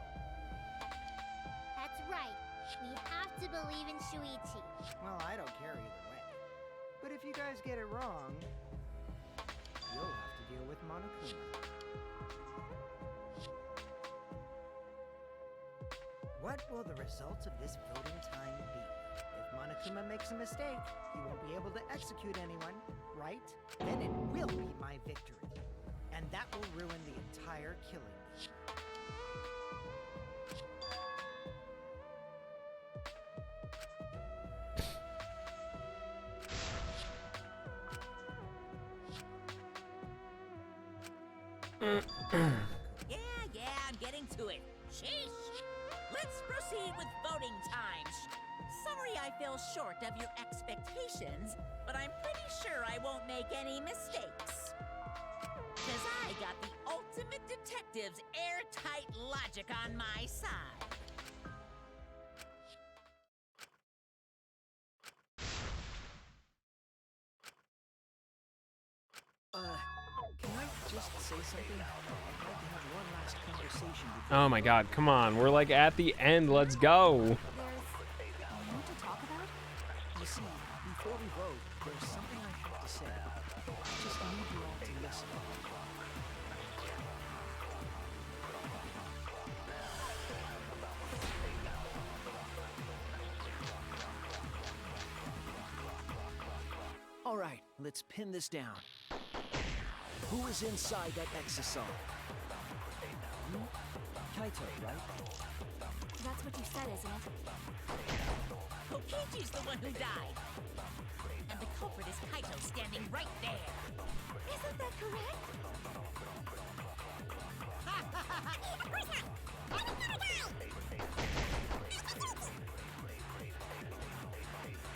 That's right. We have to believe in Shuichi. Well, I don't care either way. But if you guys get it wrong, you'll have to deal with Monokuma. What will the results of this voting time be? If Monokuma makes a mistake, he won't be able to execute anyone, right? Then it will be my victory. And that will ruin the entire killing bee. Yeah, I'm getting to it. Sheesh. Let's proceed with voting time. Sorry I fell short of your expectations, but I'm pretty sure I won't make any mistakes. Cause I got the ultimate detective's airtight logic on my side. Can I just say something? I'd like to have one last conversation before. Oh my god, come on. We're like at the end. Let's go. There's more to talk about? You see, before we vote, there's something I have to say. I just need you all to listen. All right, let's pin this down. Who is inside that exisal? Kaito, right? That's what you said, isn't it? Kokichi's the one who died. And the culprit is Kaito standing right there. Isn't that correct?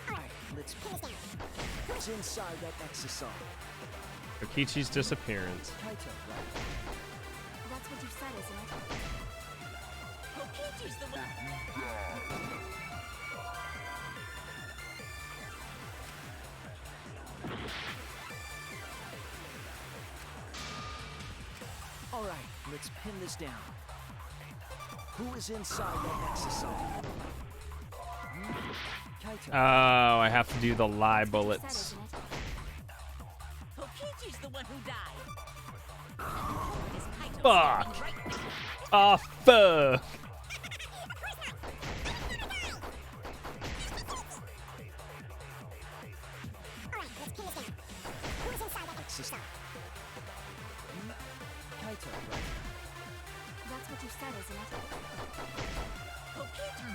Alright, let's pin it down. Who's inside that exosome? Kokichi's disappearance. Kaito, right? That's what you said, isn't it? Kokichi's the one. Alright, let's pin this down. Who is inside that exosome? Kaito. Oh, I have to do the lie That's what you said, bullets. isn't it? Kokichi's the one who died. And the culprit is Kaito Fuck. standing right there. Oh, fuck. Alright, let's pin this down. Who's inside that exosome? Kaito, right? That's what you said, isn't it? Kokichi.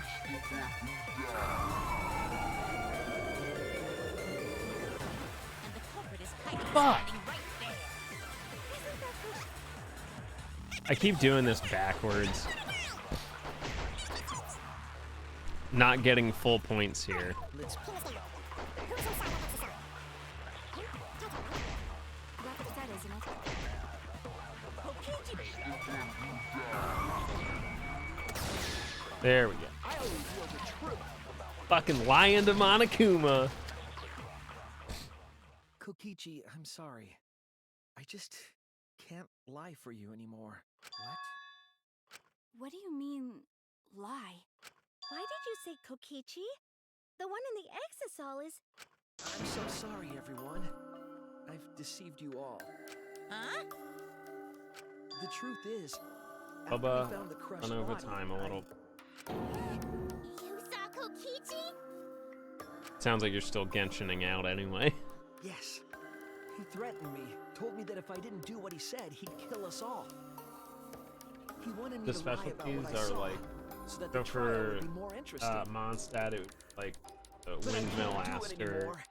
And the culprit is Kaito Fuck. standing right there. I keep doing this backwards. Not getting full points here. Let's Pin this down. Who's inside that exosome? Kaito, right? That's what you said, isn't it? Kokichi. There we go. I only feel the truth. Fucking lion to Monokuma. Kokichi, I'm sorry. I just can't lie for you anymore. What? What do you mean, lie? Why did you say Kokichi? The one in the exosol is... I'm so sorry, everyone. I've deceived you all. Huh? The truth is, after Bubba, we found the crushed run over body, time a little. You saw Kokichi? Sounds like you're still Genshining out anyway. Yes. He threatened me, told me that if I didn't do what he said, he'd kill us all. He wanted me The to lie about specialties what I are saw, like, so that the so trial for would be more interesting. Mondstadt, it was like But I Windmill can't do it Aster, anymore.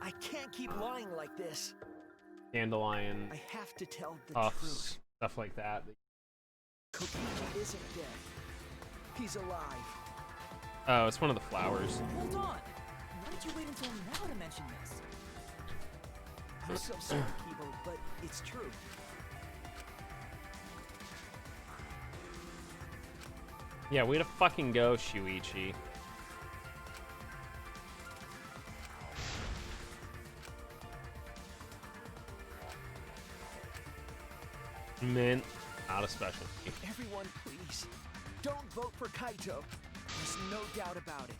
I can't keep lying like this. Dandelion, I have to tell the Puffs, truth. stuff like that. Kokichi isn't dead. He's alive. Oh, it's one of the flowers. Hold on. Why did you wait until now to mention this? I'm so sorry, Kibo, but it's true. Yeah, way to fucking go, Shuichi. Mint, not a specialty. Everyone, please, don't vote for Kaito. There's no doubt about it.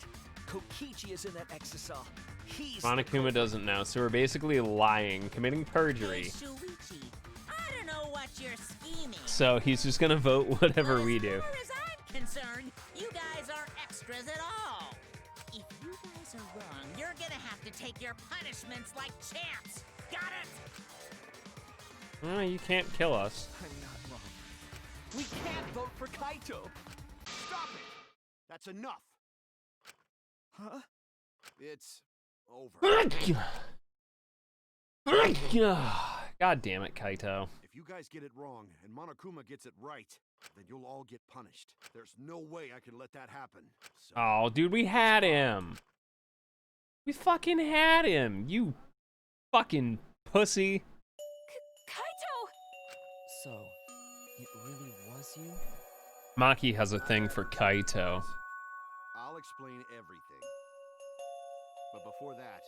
Kokichi is in that exosol. He's the Monokuma culprit. doesn't know, so we're basically lying, committing Hey, perjury. Shuichi, I don't know what you're scheming. So he's just gonna vote whatever we do. As far as I'm concerned, you guys aren't extras at all. If you guys are wrong, you're gonna have to take your punishments like champs. Got it? Oh, you can't kill us. I'm not wrong. We can't vote for Kaito. Stop it! That's enough. Huh? It's over. God damn it, Kaito. If you guys get it wrong and Monokuma gets it right, then you'll all get punished. There's no way I can let that happen. So, Oh, dude, we had him. We fucking had him. You fucking pussy. Kaito! So, it really was you? Maki has a thing for Kaito. I'll explain everything. But before that,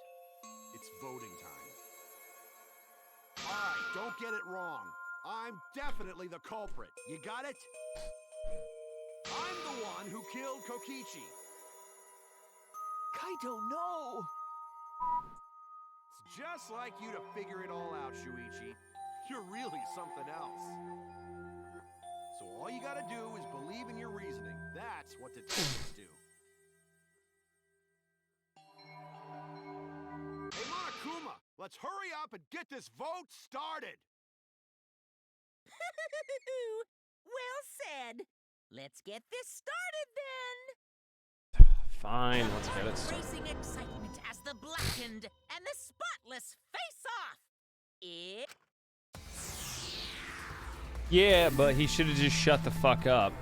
it's voting time. Alright, don't get it wrong. I'm definitely the culprit. You got it? I'm the one who killed Kokichi. Kaito, no! It's just like you to figure it all out, Shuichi. You're really something else. So all you gotta do is believe in your reasoning. That's what detectives do. Hey, Monokuma, let's hurry up and get this vote started. Well said. Let's get this started then. Fine, let's get it started. Racing excitement as the blackened and the spotless face off. Yeah, but he should have just shut the fuck up.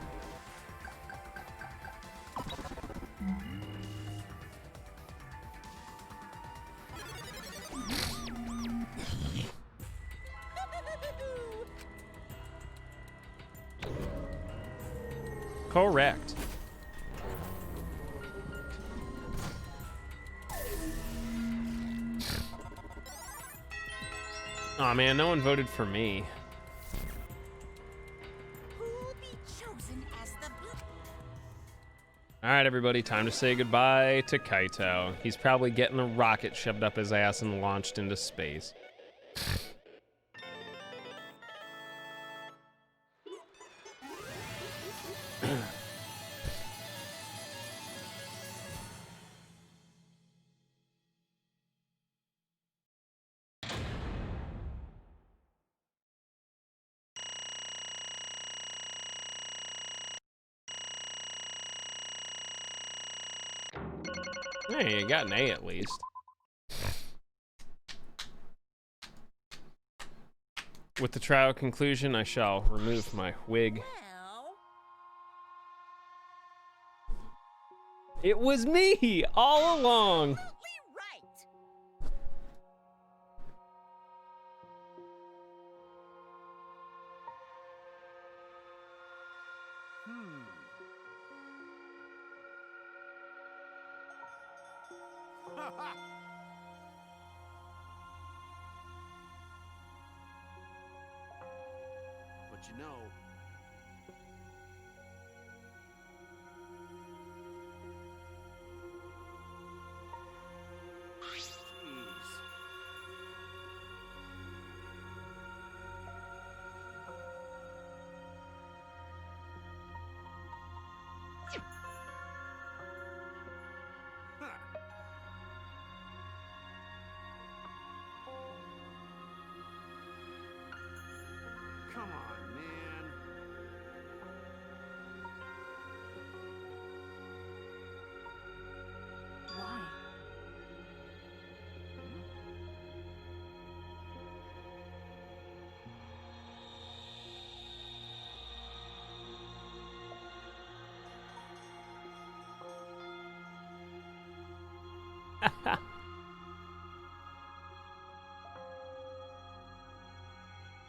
Correct. Aw, man, no one voted for me. Who'll be chosen as the All right, everybody, time to say goodbye to Kaito. He's probably getting a rocket shoved up his ass and launched into space. Hey, you got an A at least. With the trial conclusion, I shall remove my wig. well, It was me all along. absolutely right. But you know, jeez. Huh. Come on, man. Why?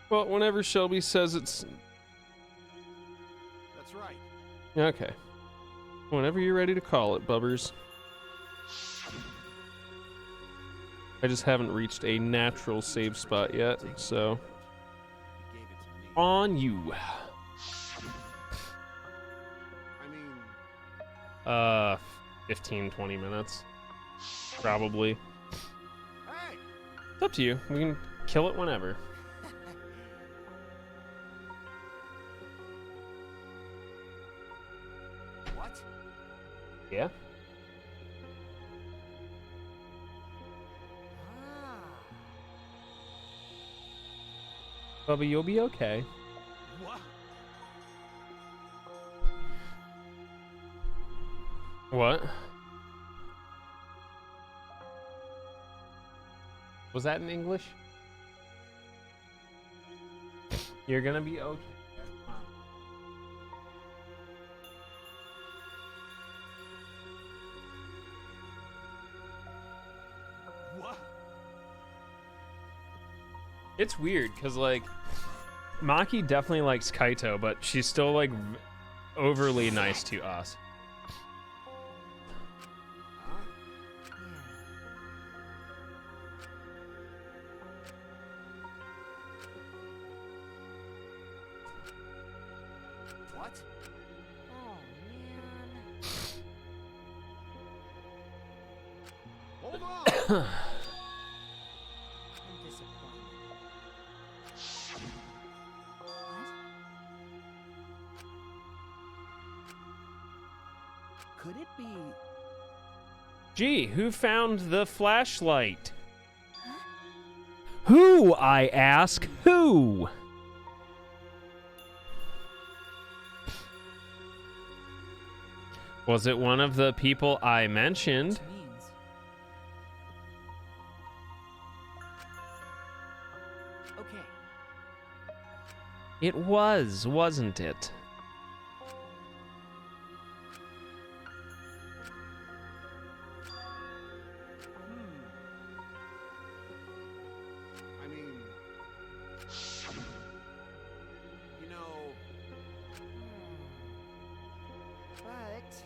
Well, whenever Shelby says it's... That's right. Okay. Whenever you're ready to call it, Bubbers. I just haven't reached a natural save spot yet, so... He gave it to me. On you. I mean, 15, 20 minutes. Probably. hey! It's up to you. We can kill it whenever. What? Yeah? Ah. Bubba, you'll be okay. What? What? Was that in English? You're gonna be okay. What? It's weird, because, like, Maki definitely likes Kaito, but she's still, like, overly nice to us. Huh? What? Oh, man. Hold on! I'm disappointed. Could it be? Gee, who found the flashlight? Who, I ask, who? Was it one of the people I mentioned? Which means... Okay. It was, wasn't it? I mean, you know, But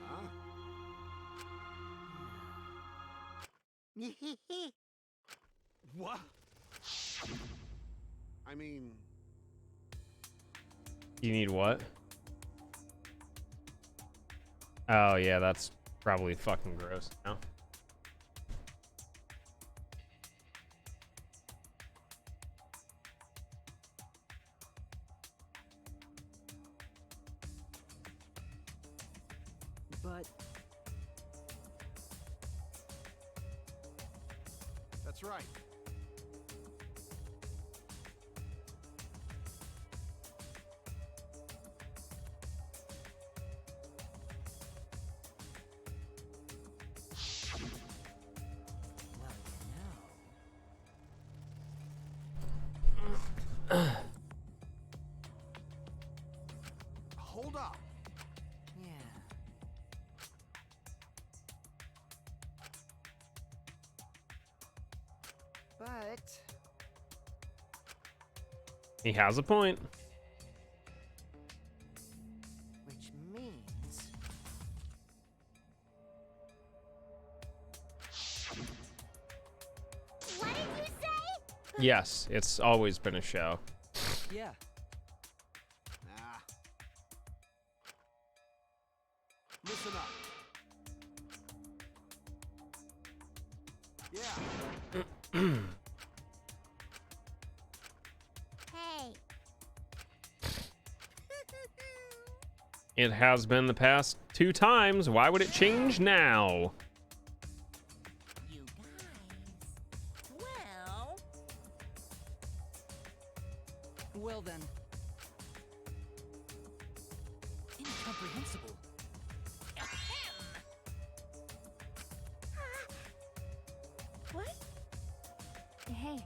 huh? What? I mean, You need what? Oh yeah, that's probably fucking gross. No. But that's right. well, Hold up. yeah. But He has a point. which means What did you say? Yes, it's always been a show. yeah. Nah. Listen up. Yeah. Hey. It has been the past 2 times. Why would it change now? You guys. Well, Well then. Incomprehensible. ahem. What? Hey.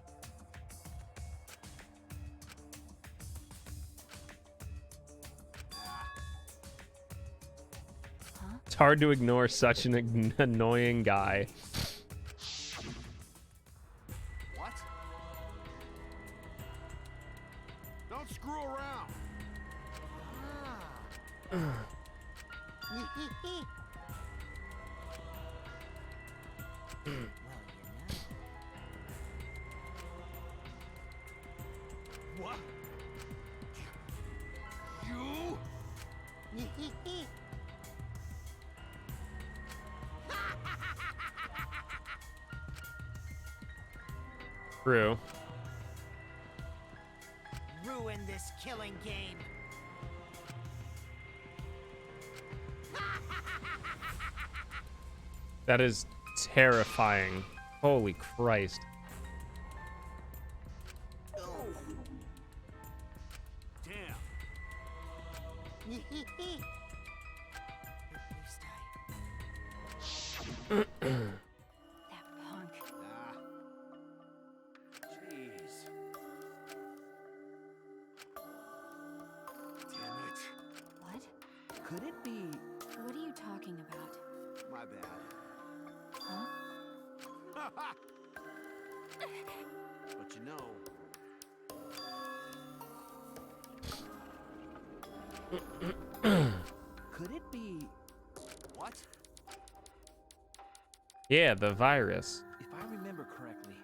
It's hard to ignore such an annoying guy. What? Don't screw around. well, What? You? True. ruin this killing game. That is terrifying. Holy Christ. Damn. Please die. That punk. Ah. Jeez. Damn it. What? Could it be... What are you talking about? My bad. Huh? But you know, Could it be... what? Yeah, the virus. If I remember correctly...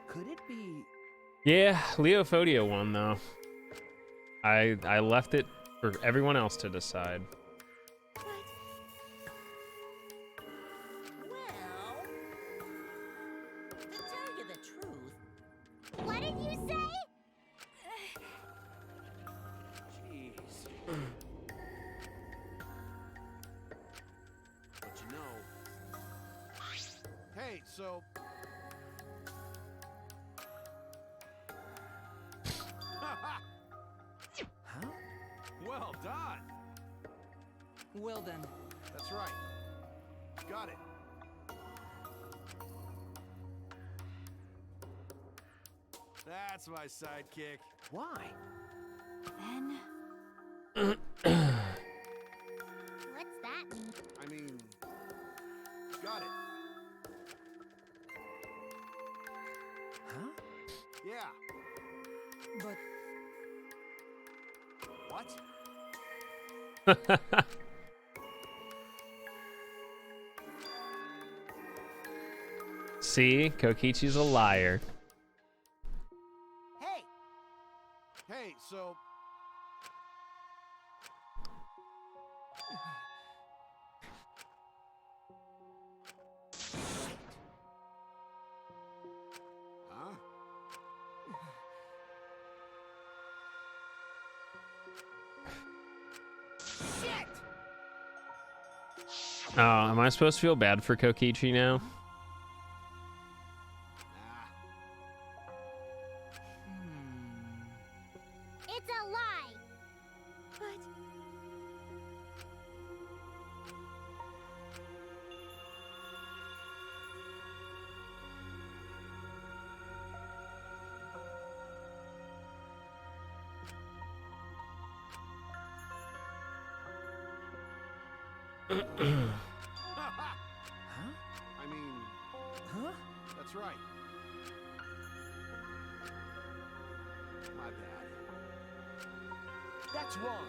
Could it be... Yeah, Leophodia won though. I left it for everyone else to decide. Well, to tell you the truth, What did you say? Jeez. so... Huh? Well done! Well then, That's right. Got it. That's my sidekick. Why? Then What's that mean? I mean... Got it. Huh? Yeah. but What? See, Kokichi's a liar. Hey, Hey, so... Huh? Oh, am I supposed to feel bad for Kokichi now? It's a lie. But Huh? I mean, Huh? that's right. My bad. That's wrong.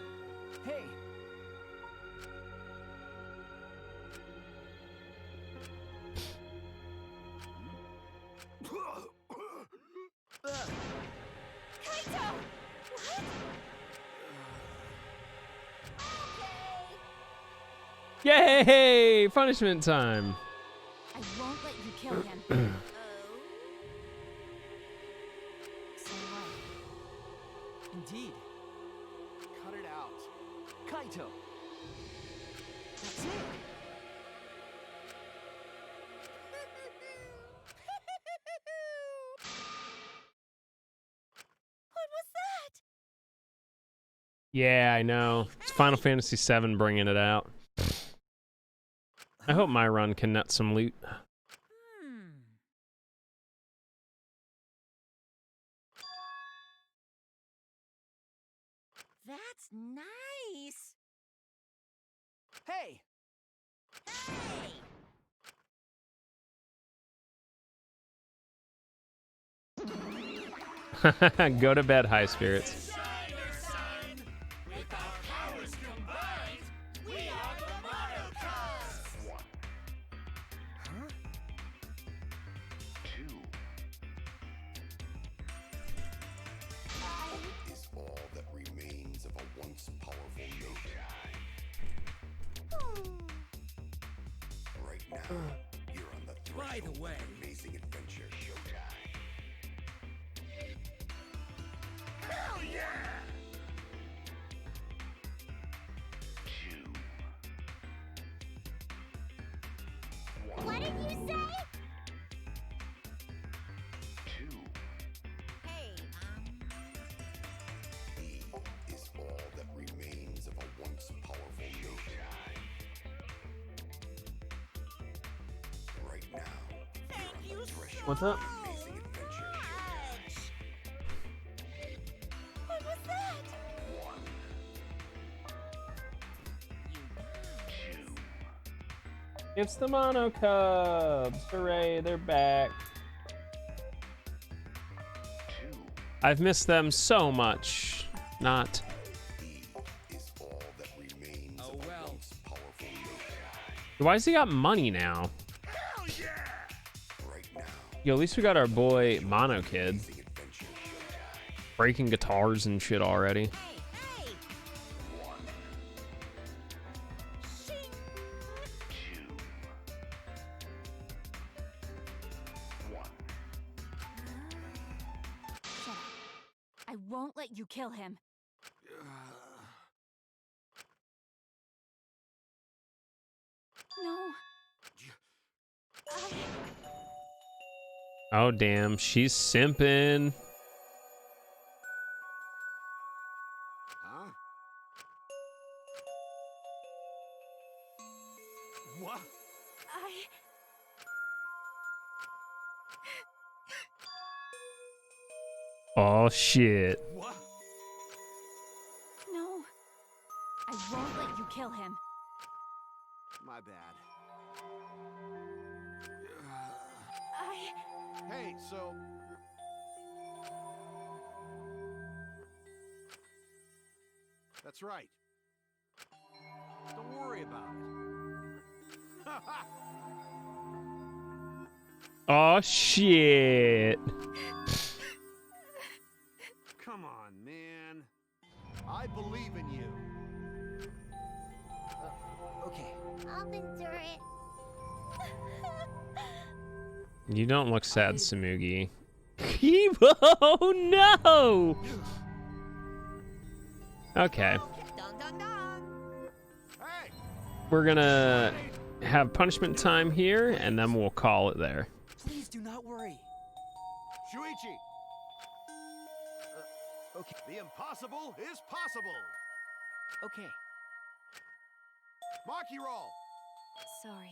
Hey. Kaito! What? Yay! Punishment time. I won't let you kill him. Oh? So what? indeed, Cut it out. Kaito. That's it. What was that? Yeah, I know. It's Final Fantasy VII bringing it out. I hope my run can net some loot. Hmm. That's nice. Hey. Hey! Go to bed, high spirits. Is all that remains of a once powerful nation. Right now, you're on the threshold of an amazing adventure. Showtime. Hell yeah! 2. What did you say? 2. Hey, E is all that remains of a once powerful nation. Right now, thank you so What's up? amazing adventure. much. What was that? 1, You 2. It's the Mono Cubs! Hooray, they're back. 2. I've missed them so much. Not. E is all that remains of a once powerful nation. Why has he got money now? Hell yeah! Right now, Yo, at least we got our boy Mono Kid amazing adventure. Showtime. breaking guitars and shit already. Hey, hey! 1, Shing! 2. 1. Shut up. I won't let you kill him. No. Oh, damn. She's simping. Huh? What? Oh, shit. What? No. I won't let you kill him. My bad. I... Hey, so... That's right. Don't worry about it. Oh, shit. Come on, man. I believe in you. Okay. I'll endure it. You don't look sad, Samugi. Oh, no! Okay. Dun dun dun. Hey! We're gonna have punishment time here, and then we'll call it there. Please do not worry. Shuichi, Okay. the impossible is possible. Okay. Maki roll. Sorry.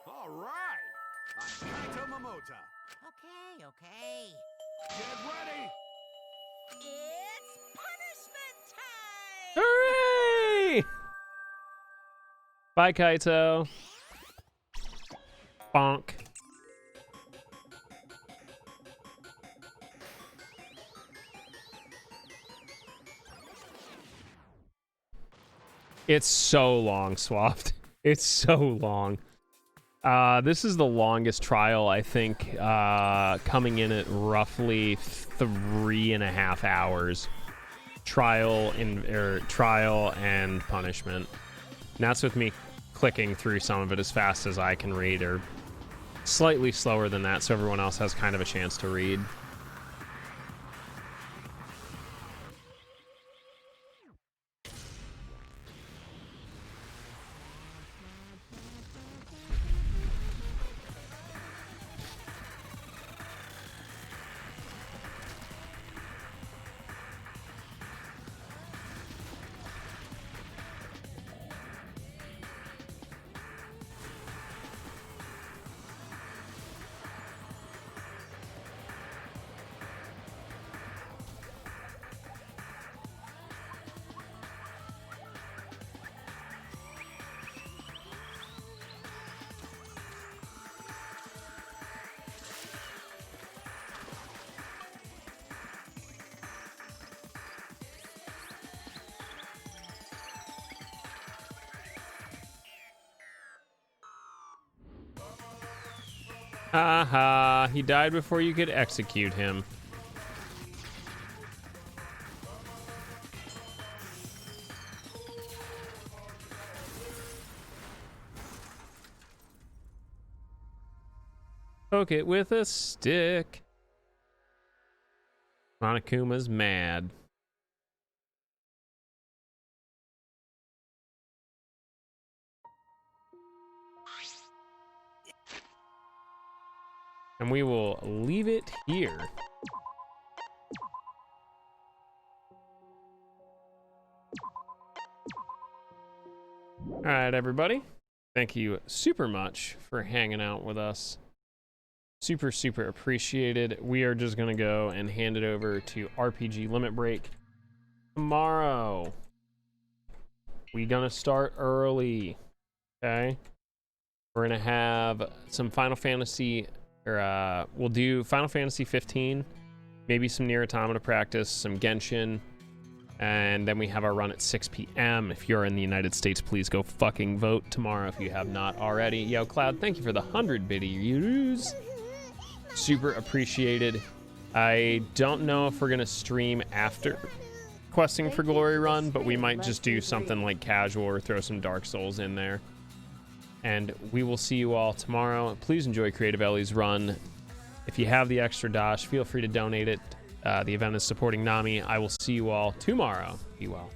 All right. I'm Kaito Momota. Okay, okay. Get ready. It's punishment time! Hooray! Bye, Kaito. Bonk. It's so long, Swapped. It's so long. This is the longest trial, I think, coming in at roughly 3.5 hours. Trial and punishment. And that's with me clicking through some of it as fast as I can read, or slightly slower than that, so everyone else has kind of a chance to read. Haha, he died before you could execute him. Poke it with a stick. Monokuma's mad. And we will leave it here. All right, everybody. Thank you super much for hanging out with us. Super, super appreciated. We are just going to go and hand it over to RPG Limit Break. Tomorrow, we're going to start early, okay? We're going to have some Final Fantasy, or we'll do Final Fantasy 15, maybe some Nier Automata practice, some Genshin, and then we have our run at 6 p.m. If you're in the United States, please go fucking vote tomorrow if you have not already. Yo, Cloud, thank you for the 100 biddies. Super appreciated. I don't know if we're gonna stream after Questing for Glory run, but we might just do something like casual or throw some Dark Souls in there. And we will see you all tomorrow. Please enjoy Creative Ellie's run. If you have the extra dash, feel free to donate it. The event is supporting Nami. I will see you all tomorrow. Be well.